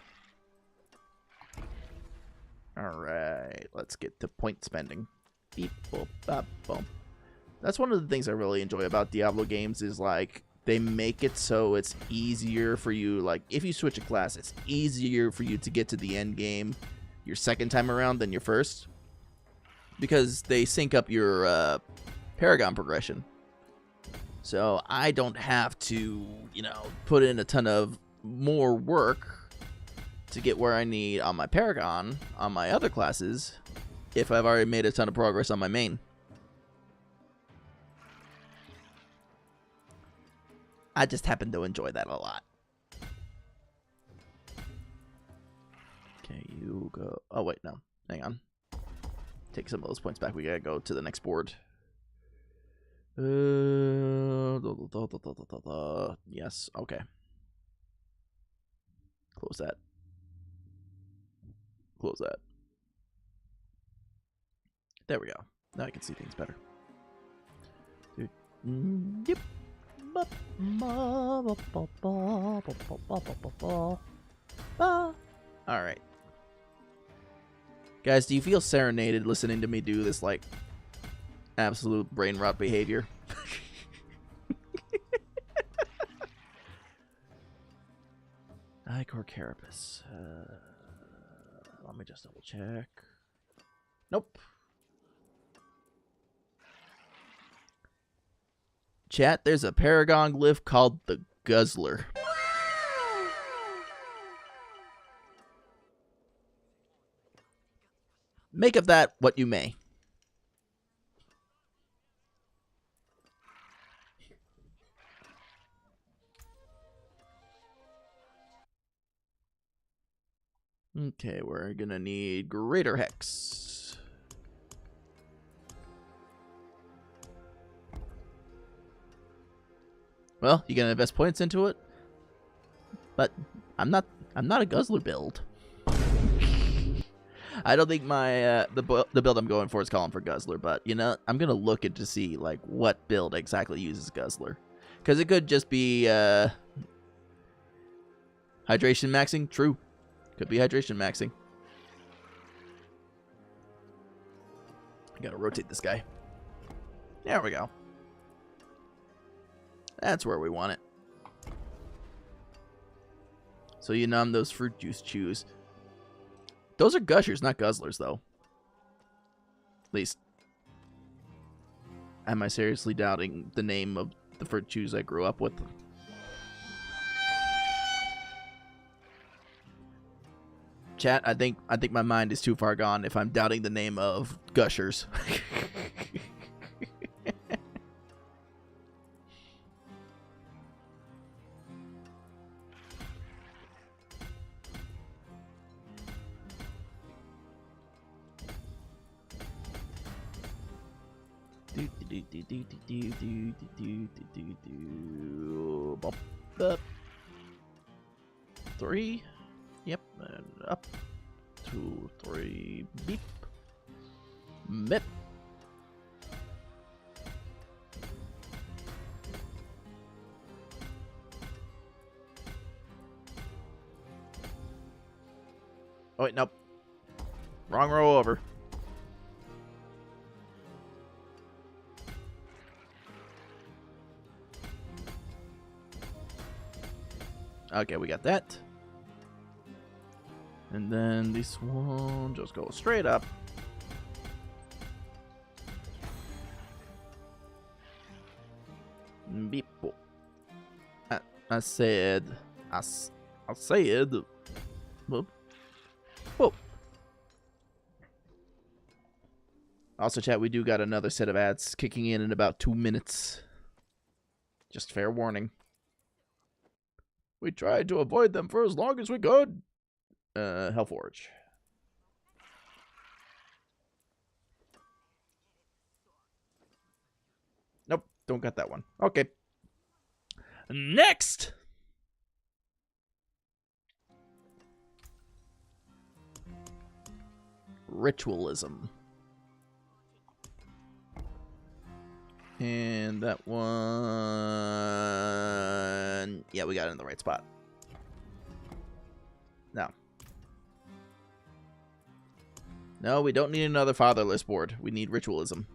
All right, let's get to point spending. Beep, boop, bop, boom. That's one of the things I really enjoy about Diablo games is like they make it so it's easier for you. Like if you switch a class, it's easier for you to get to the end game your second time around than your first. Because they sync up your Paragon progression. So I don't have to, put in a ton of more work to get where I need on my Paragon, on my other classes, if I've already made a ton of progress on my main. I just happen to enjoy that a lot. Okay, you go... Oh, wait, no. Hang on. Take some of those points back. We gotta go to the next board. Yes, okay. Close that. Close that. There we go. Now I can see things better. Yep. Alright. Guys, do you feel serenaded listening to me do this, like, absolute brain rot behavior? Ichor Carapace. Let me just double check. Nope. Chat, there's a Paragon glyph called the Guzzler. Make of that what you may. Okay, we're gonna need Greater Hex. Well, you gotta invest points into it. But I'm not a guzzler build. I don't think my the build I'm going for is calling for guzzler, but you know, I'm gonna look into see like what build exactly uses guzzler, because it could just be hydration maxing. True, could be hydration maxing. I gotta rotate this guy. There we go. That's where we want it. So you numb those fruit juice chews. Those are gushers, not guzzlers, though. At least, am I seriously doubting the name of the fruit chews I grew up with? Chat, I think my mind is too far gone if I'm doubting the name of gushers. Bop, bop. 3. Yep, and up. 2, 3. Beep. Mip. Oh wait, nope. Wrong row over. Okay, we got that. And then this one just goes straight up. Beep. I said. Whoop. Whoop. Also, chat, we do got another set of ads kicking in about 2 minutes. Just fair warning. We tried to avoid them for as long as we could. Hellforge. Nope, don't got that one. Okay. Next! Ritualism. And that one... Yeah, we got it in the right spot. No. No, we don't need another fatherless board. We need ritualism.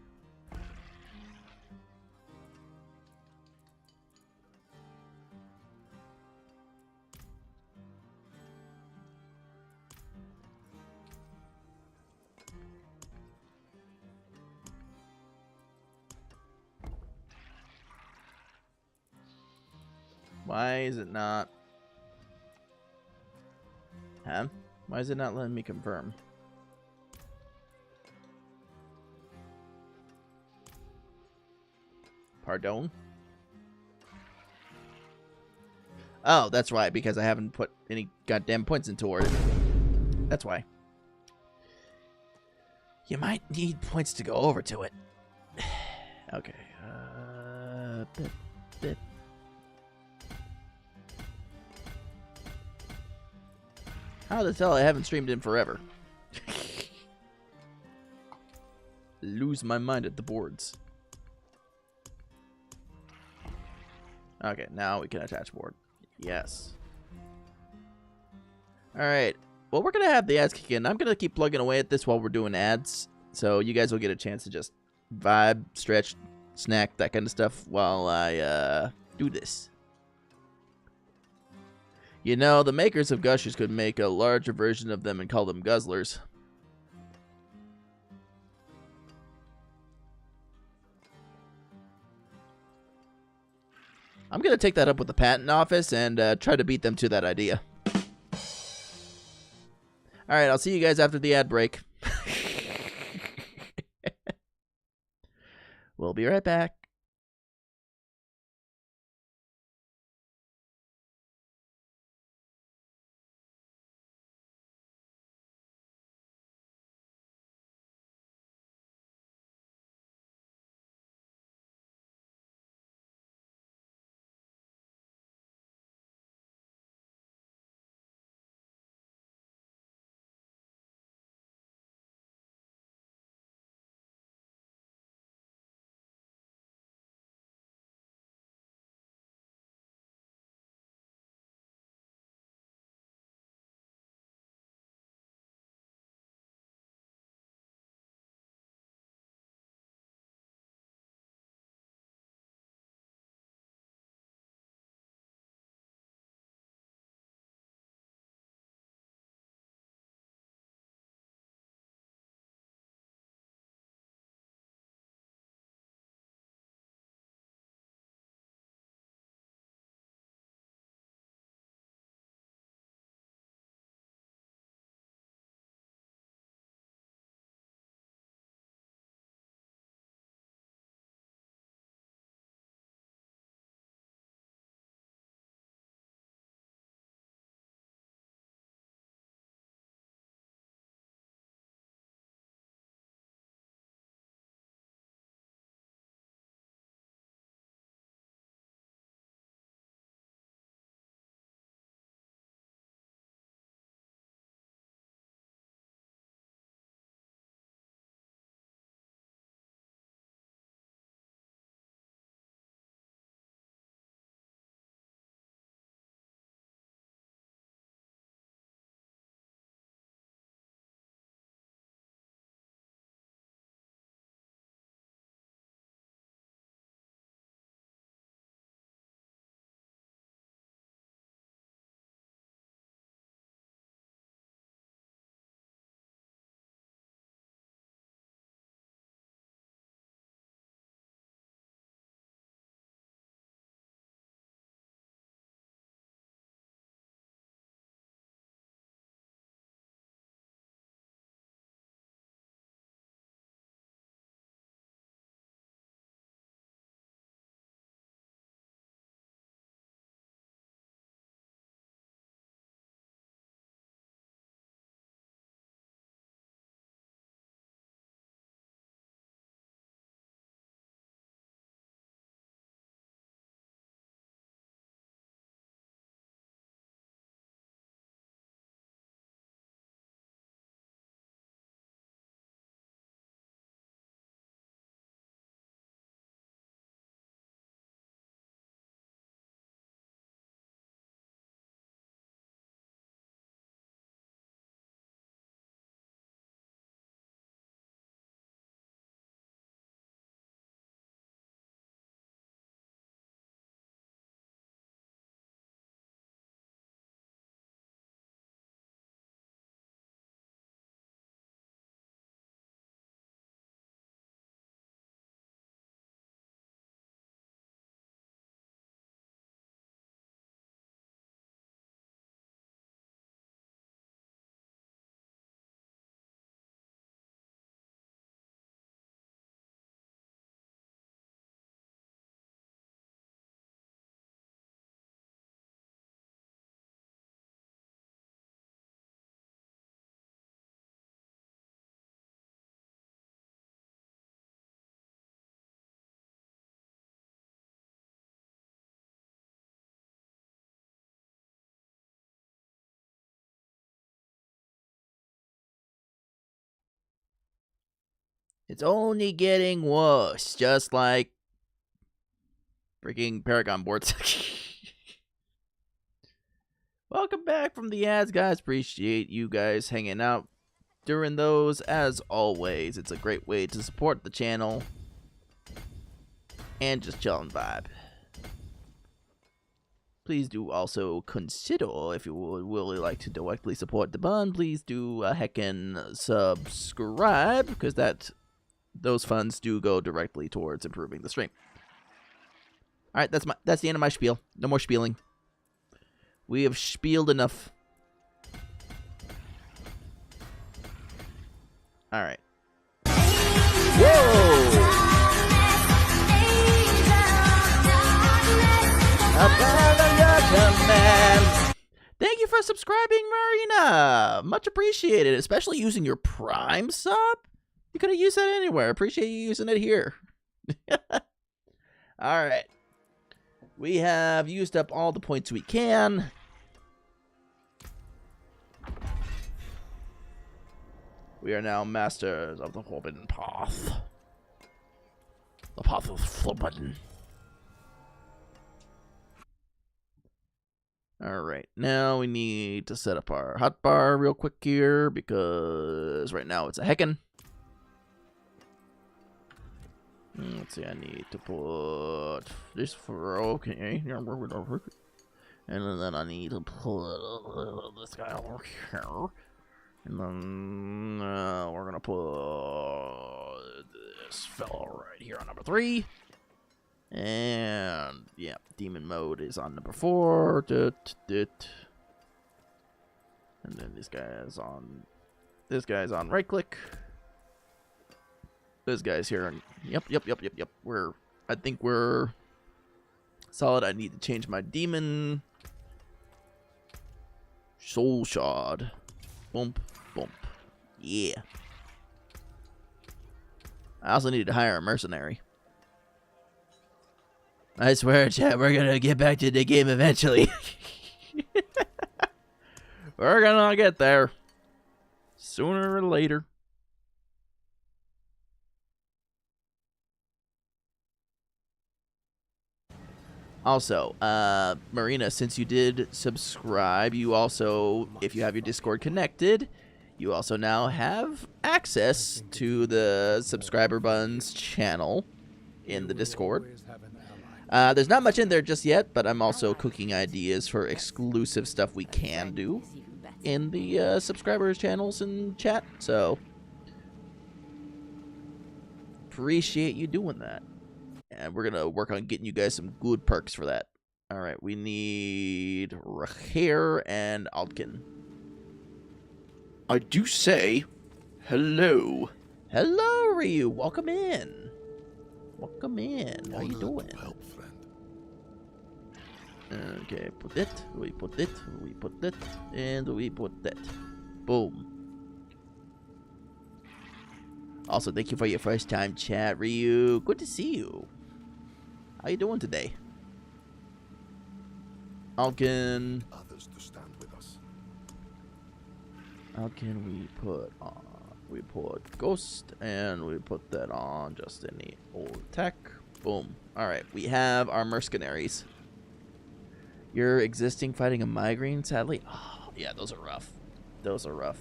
Why is it not? Huh? Why is it not letting me confirm? Pardon? Oh, that's right, because I haven't put any goddamn points into it. That's why. You might need points to go over to it. Okay. Bit. How the hell I haven't streamed in forever? Lose my mind at the boards. Okay, now we can attach board. Yes. Alright. Well, we're going to have the ads kick in. I'm going to keep plugging away at this while we're doing ads. So you guys will get a chance to just vibe, stretch, snack, that kind of stuff while I do this. You know, the makers of gushers could make a larger version of them and call them guzzlers. I'm going to take that up with the patent office and try to beat them to that idea. Alright, I'll see you guys after the ad break. We'll be right back. It's only getting worse, just like freaking Paragon boards. Welcome back from the ads, guys. Appreciate you guys hanging out during those. As always, it's a great way to support the channel and just chill and vibe. Please do also consider, if you would really like to directly support the bun, please do a heckin' subscribe, because those funds do go directly towards improving the stream. All right, that's the end of my spiel. No more spieling. We have spieled enough. All right. Whoa! Thank you for subscribing, Marina. Much appreciated, especially using your Prime sub. You could have used that anywhere. Appreciate you using it here. All right. We have used up all the points we can. We are now masters of the Forbidden Path. The path of Forbidden. Alright, now we need to set up our hotbar real quick here, because right now it's a heckin'. Let's see, I need to put this for, okay, and then I need to put this guy over here, and then we're gonna put this fellow right here on number 3. And yeah, demon mode is on number 4. And then this guy's on right click. This guy's here on yep. I think we're solid. I need to change my demon soul shard. Bump. Yeah. I also need to hire a mercenary. I swear, chat, we're gonna get back to the game eventually. We're gonna get there. Sooner or later. Also, Marina, since you did subscribe, you also, if you have your Discord connected, you also now have access to the Subscriber Buns channel in the Discord. There's not much in there just yet, but I'm also cooking ideas for exclusive stuff we can do in the subscribers channels and chat, so appreciate you doing that. And we're gonna work on getting you guys some good perks for that. Alright, we need Raher and Altkin. I do say hello. Hello, Ryu. Welcome in. Welcome in. How you doing? Help, friend. Okay, put it, we put it, we put it, and we put that. Boom. Also, thank you for your first time chat, Ryu. Good to see you. How you doing today? Alkin. Others to stand with us. Alkin, we put on. We put Ghost, and we put that on just any old attack. Boom. Alright, we have our mercenaries. You're existing fighting a migraine, sadly? Oh, yeah, those are rough. Those are rough.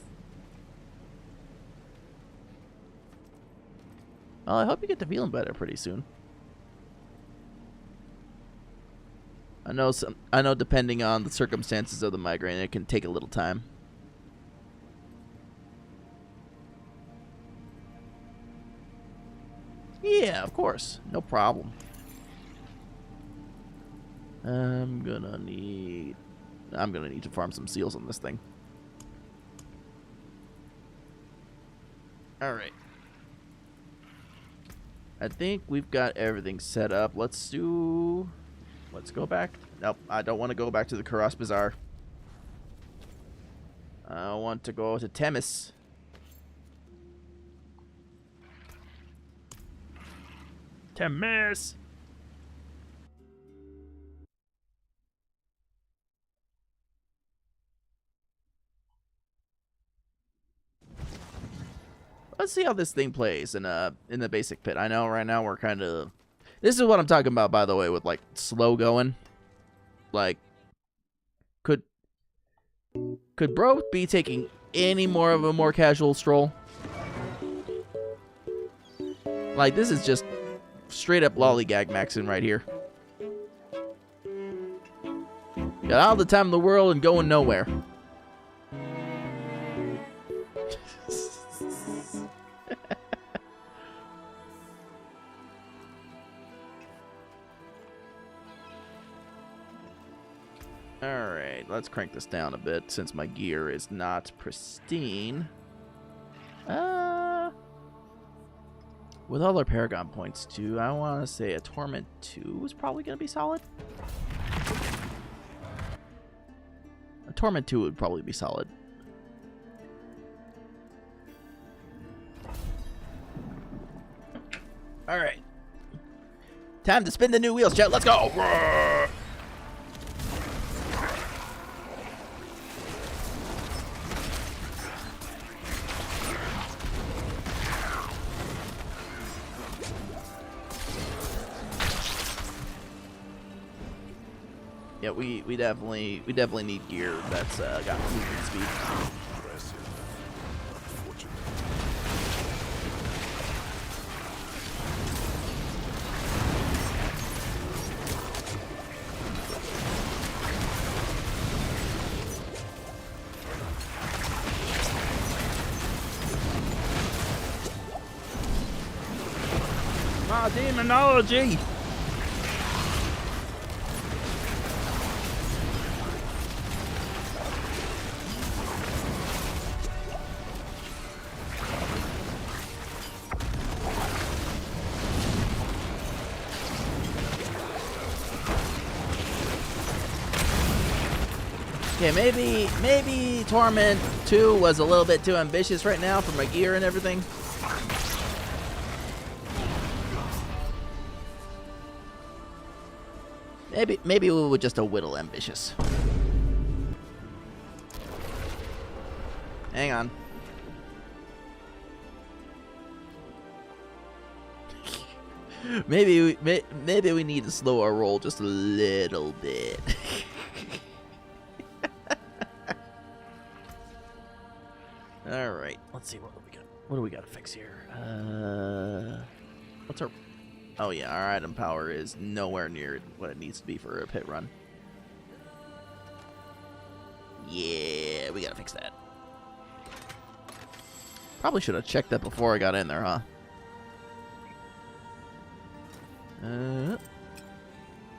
Well, I hope you get to feeling better pretty soon. I know depending on the circumstances of the migraine, it can take a little time. Yeah, of course. No problem. I'm gonna need to farm some seals on this thing. Alright. I think we've got everything set up. Let's go back. Nope, I don't want to go back to the Karas Bazaar. I want to go to Temis. Temis. let's see how this thing plays in the basic pit. I know right now we're kind of. This is what I'm talking about, by the way, with like slow going. Like, could bro be taking any more of a more casual stroll? Like, this is just straight up lollygag maxing right here. Got all the time in the world and going nowhere. Alright, let's crank this down a bit since my gear is not pristine. With all our Paragon points too, I want to say a Torment 2 is probably going to be solid. A Torment 2 would probably be solid. Alright. Time to spin the new wheels, chat. Let's go! Yeah, we definitely need gear that's got movement speed. My demonology! Okay, maybe Torment 2 was a little bit too ambitious right now for my gear and everything. Maybe we were just a whittle ambitious. Hang on. maybe we need to slow our roll just a little bit. All right, let's see what do we got. What do we got to fix here? What's our? Oh yeah, our item power is nowhere near what it needs to be for a pit run. Yeah, we gotta fix that. Probably should have checked that before I got in there, huh?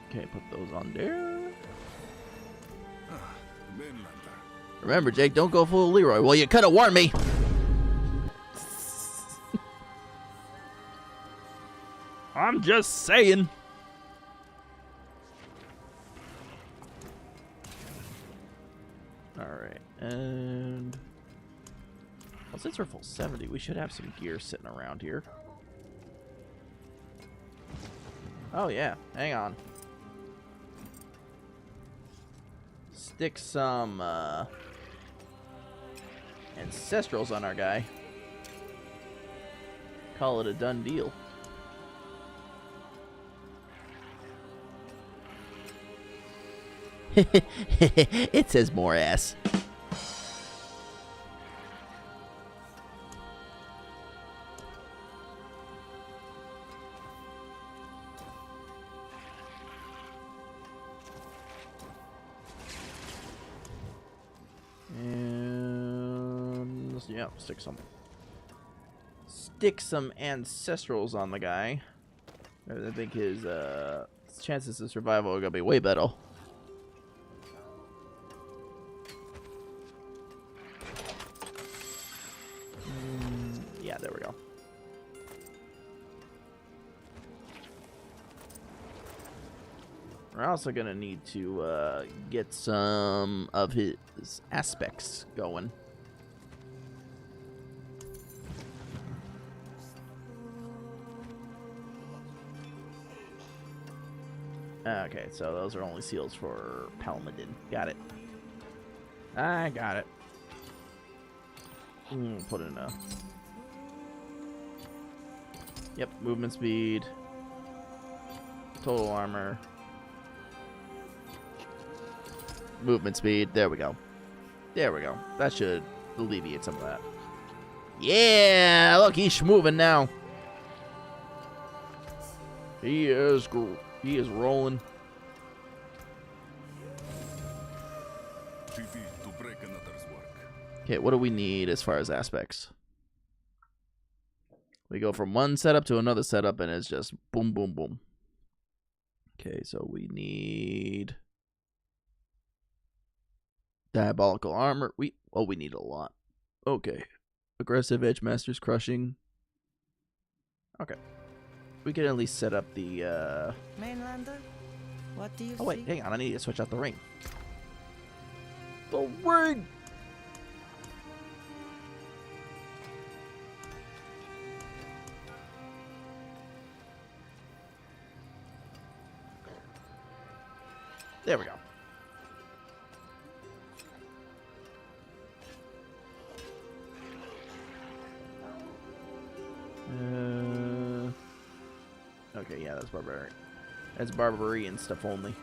Okay, put those on there. Remember, Jake, don't go full Leroy. Well, you could have warned me. I'm just saying. Alright, and... Well, since we're full 70, we should have some gear sitting around here. Oh, yeah. Hang on. Stick some, Ancestrals on our guy. Call it a done deal. It says more ass. And yeah, stick some ancestrals on the guy. I think his chances of survival are gonna be way better. Yeah, there we go. We're also gonna need to get some of his aspects going. Okay, so those are only seals for Palmadin. Got it. I got it. Put in a Yep, movement speed. Total armor. Movement speed. There we go. There we go. That should alleviate some of that. Yeah! Look, he's moving now. He is rolling. Okay, what do we need as far as aspects? We go from one setup to another setup, and it's just boom, boom, boom. Okay, so we need diabolical armor. We need a lot. Okay, aggressive edge masters crushing. Okay, we can at least set up the. Mainlander, what do you Oh wait, see? hang on. I need to switch out the ring. The ring. There we go. Okay, yeah, that's barbarian. That's barbarian stuff only.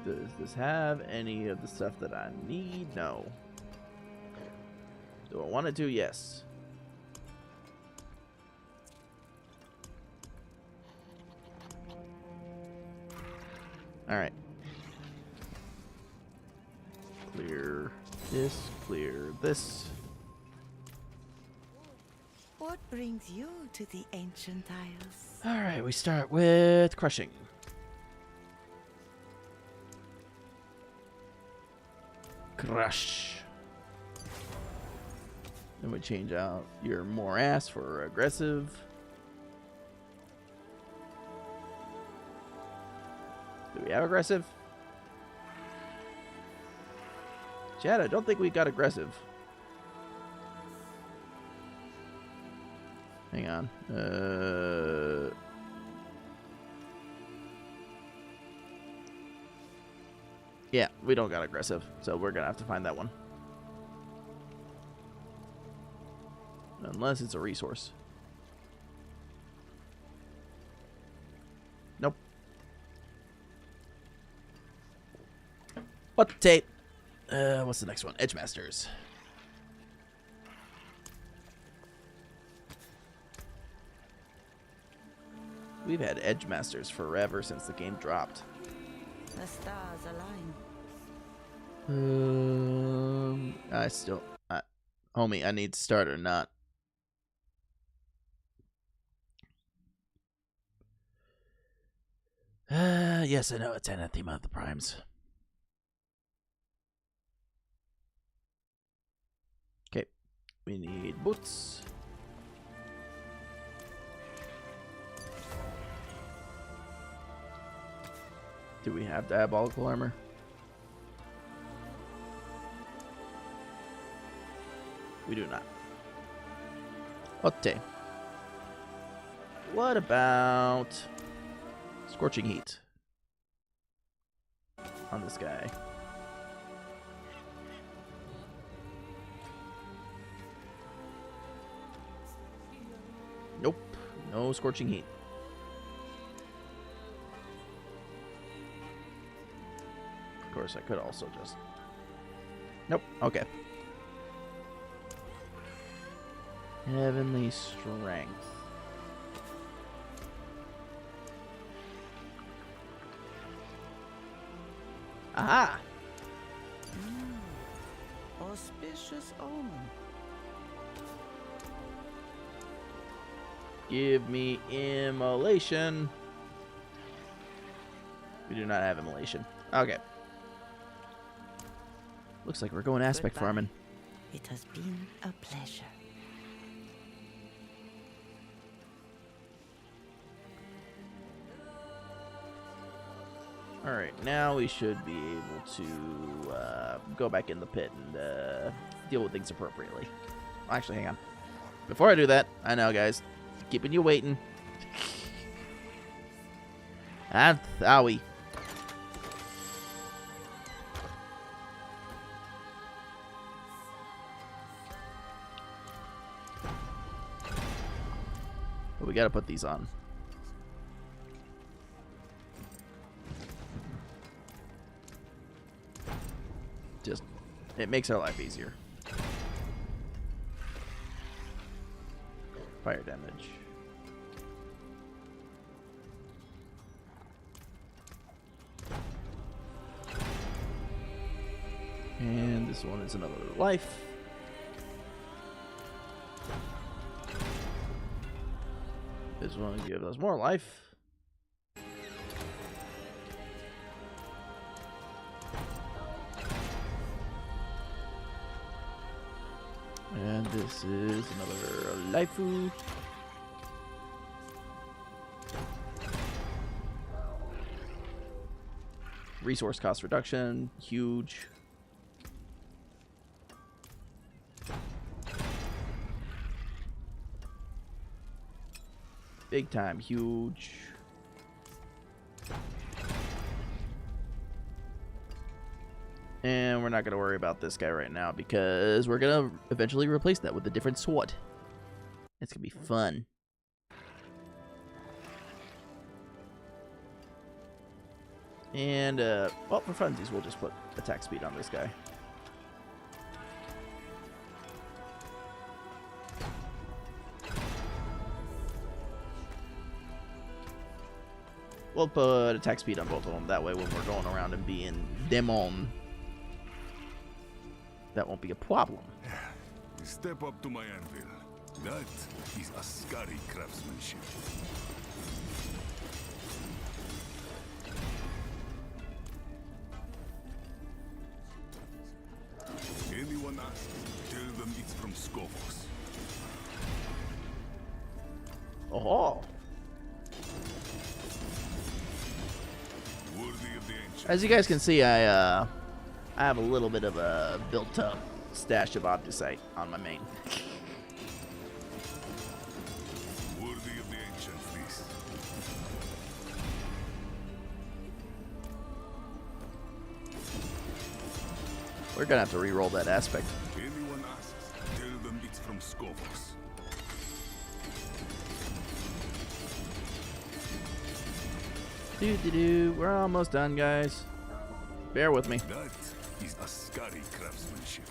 Does this have any of the stuff that I need? No. Do I want to do? Yes. Alright. Clear this, clear this. What brings you to the ancient isles? Alright, we start with crushing. Crush. Then we change out your morass for aggressive. Do we have aggressive? Chad, I don't think we got aggressive. Hang on. Yeah, we don't got aggressive, so we're gonna have to find that one. Unless it's a resource. Nope. What the tape? What's the next one? Edge Masters. We've had Edge Masters forever since the game dropped. The stars align. Homie, I need to start or not. Yes, I know it's Anathema of the Primes. Okay, we need boots. Do we have diabolical armor? We do not. Okay. What about Scorching Heat on this guy? Nope. No Scorching Heat. Of course, I could also just... Nope. Okay. Heavenly Strength. Aha! Auspicious omen. Give me immolation. We do not have immolation. Okay. Looks like we're going aspect Goodbye. farming. It has been a pleasure. Alright, now we should be able to go back in the pit and deal with things appropriately. Actually, hang on. Before I do that, I know, guys. Keeping you waiting. And owie. We gotta put these on. Just, it makes our life easier. Fire damage. And this one is another life. This one gives us more life. And this is another lifeu. Resource cost reduction, huge. Big time, huge. And we're not going to worry about this guy right now because we're going to eventually replace that with a different sword. It's going to be fun. And, well, for funsies, we'll just put attack speed on this guy. We'll put attack speed on both of them. That way, when we're going around and being demon, that won't be a problem. Step up to my anvil. That is a scary craftsmanship. Anyone asks, tell them it's from Skovos. Oh. Worthy of the ancient. As you guys can see, I have a little bit of a built-up stash of Opticite on my main. Worthy of the ancient feast. We're gonna have to re-roll that aspect. Anyone asks, tell them it's from Skovos. We're almost done, guys. Bear with me. That is a scary craftsmanship.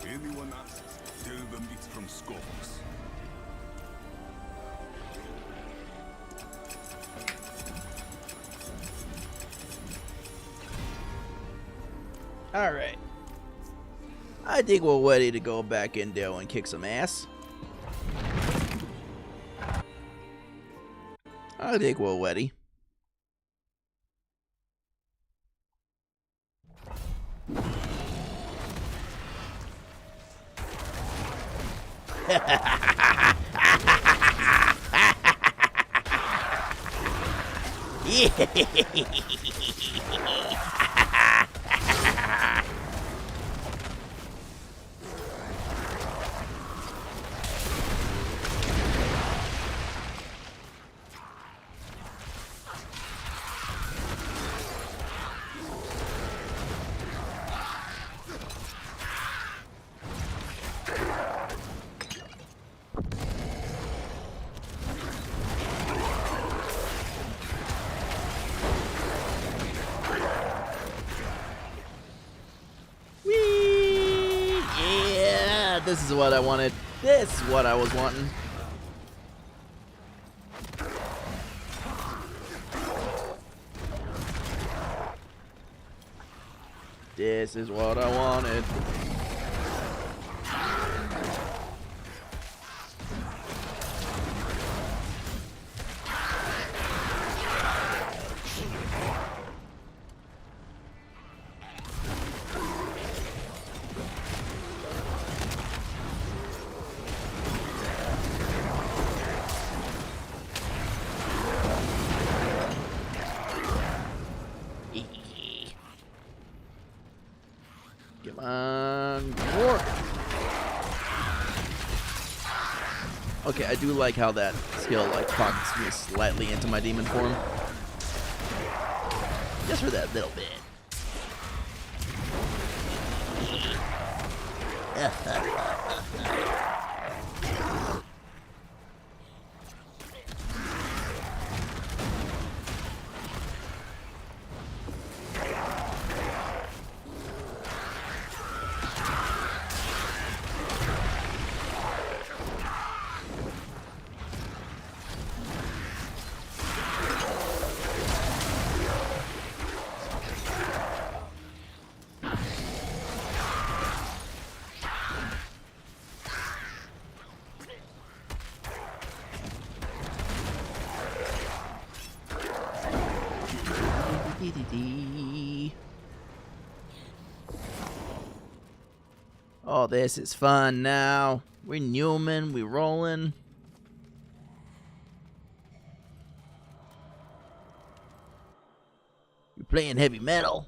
Anyone asks, tell them it's from Skovos. All right. I think we're ready to go back in there and kick some ass. I think we're ready. Whee! Yeah, this is what I wanted. This is what I was wanting. This is what I wanted. Come on, more. Okay, I do like how that skill like pops me slightly into my demon form. Just for that little bit. Oh, this is fun now. We're Newman, we rolling. You're playing heavy metal.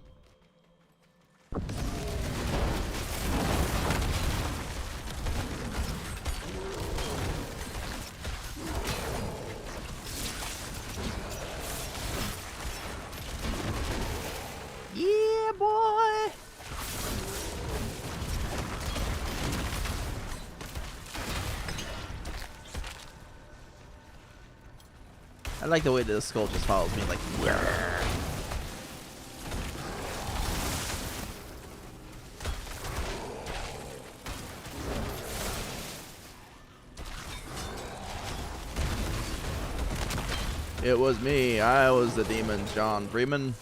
Yeah, boy. I like the way the skull just follows me like, yeah. It was me. I was the demon, John Freeman.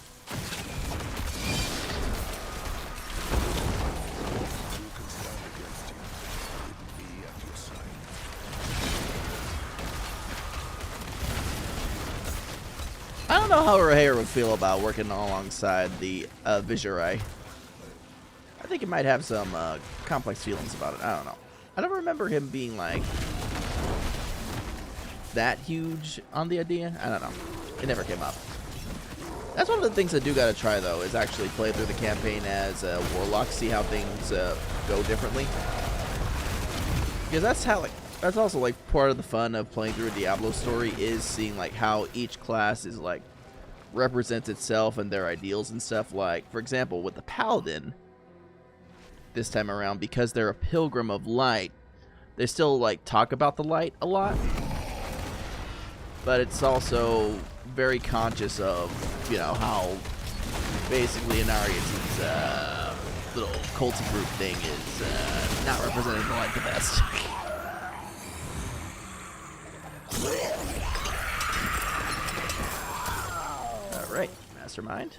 I don't know how Rahir would feel about working alongside the Visurai. I think he might have some complex feelings about it. I don't know. I don't remember him being like that huge on the idea. I don't know. It never came up. That's one of the things I do gotta try though, is actually play through the campaign as a warlock, see how things go differently. Because that's how that's also like part of the fun of playing through a Diablo story, is seeing like how each class is like represents itself and their ideals and stuff. Like for example, with the Paladin this time around, because they're a pilgrim of light, they still like talk about the light a lot, but it's also very conscious of, you know, how basically Inarius' little culty group thing is not representing the light the best. Alright, Mastermind.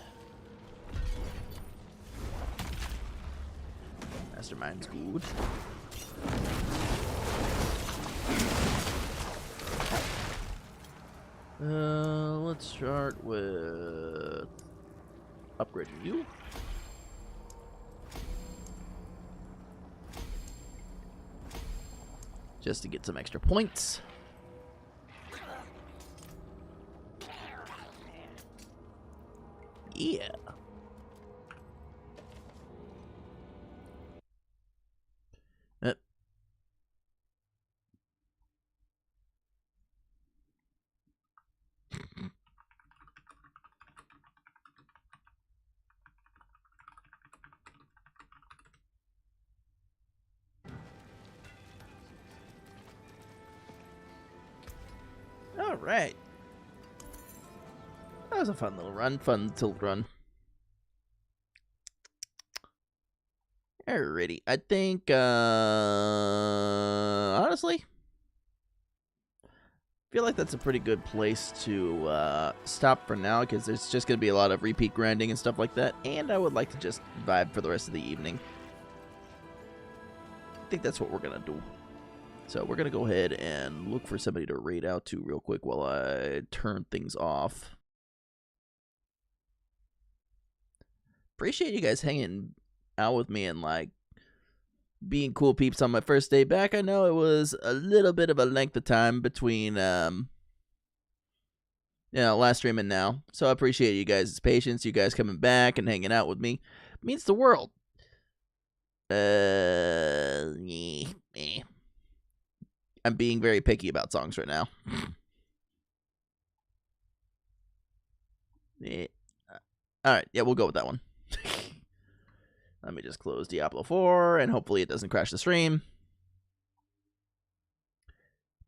Mastermind's good. Let's start with upgrading you. Just to get some extra points. Yeah. All right. That was a fun little run, fun tilt run. Alrighty, I think, honestly, I feel like that's a pretty good place to stop for now, because there's just going to be a lot of repeat grinding and stuff like that, and I would like to just vibe for the rest of the evening. I think that's what we're going to do. So we're going to go ahead and look for somebody to raid out to real quick while I turn things off. Appreciate you guys hanging out with me and like being cool peeps on my first day back. I know it was a little bit of a length of time between you know, last stream and now, so I appreciate you guys' patience, you guys coming back and hanging out with me. It means the world. I'm being very picky about songs right now. Alright, yeah, we'll go with that one. Let me just close Diablo 4, and hopefully it doesn't crash the stream.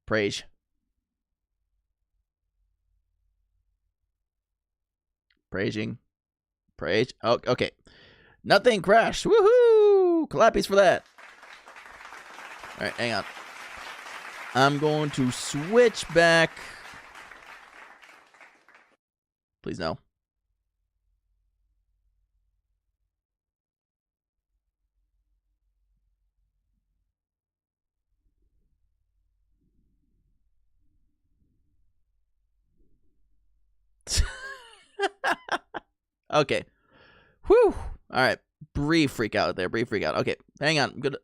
Praise. Praising. Praise. Oh, okay. Nothing crashed. Woohoo! Clappies for that. All right, hang on. I'm going to switch back. Please no. Okay. Whew. All right. Brief freak out there. Brief freak out. Okay. Hang on. I'm gonna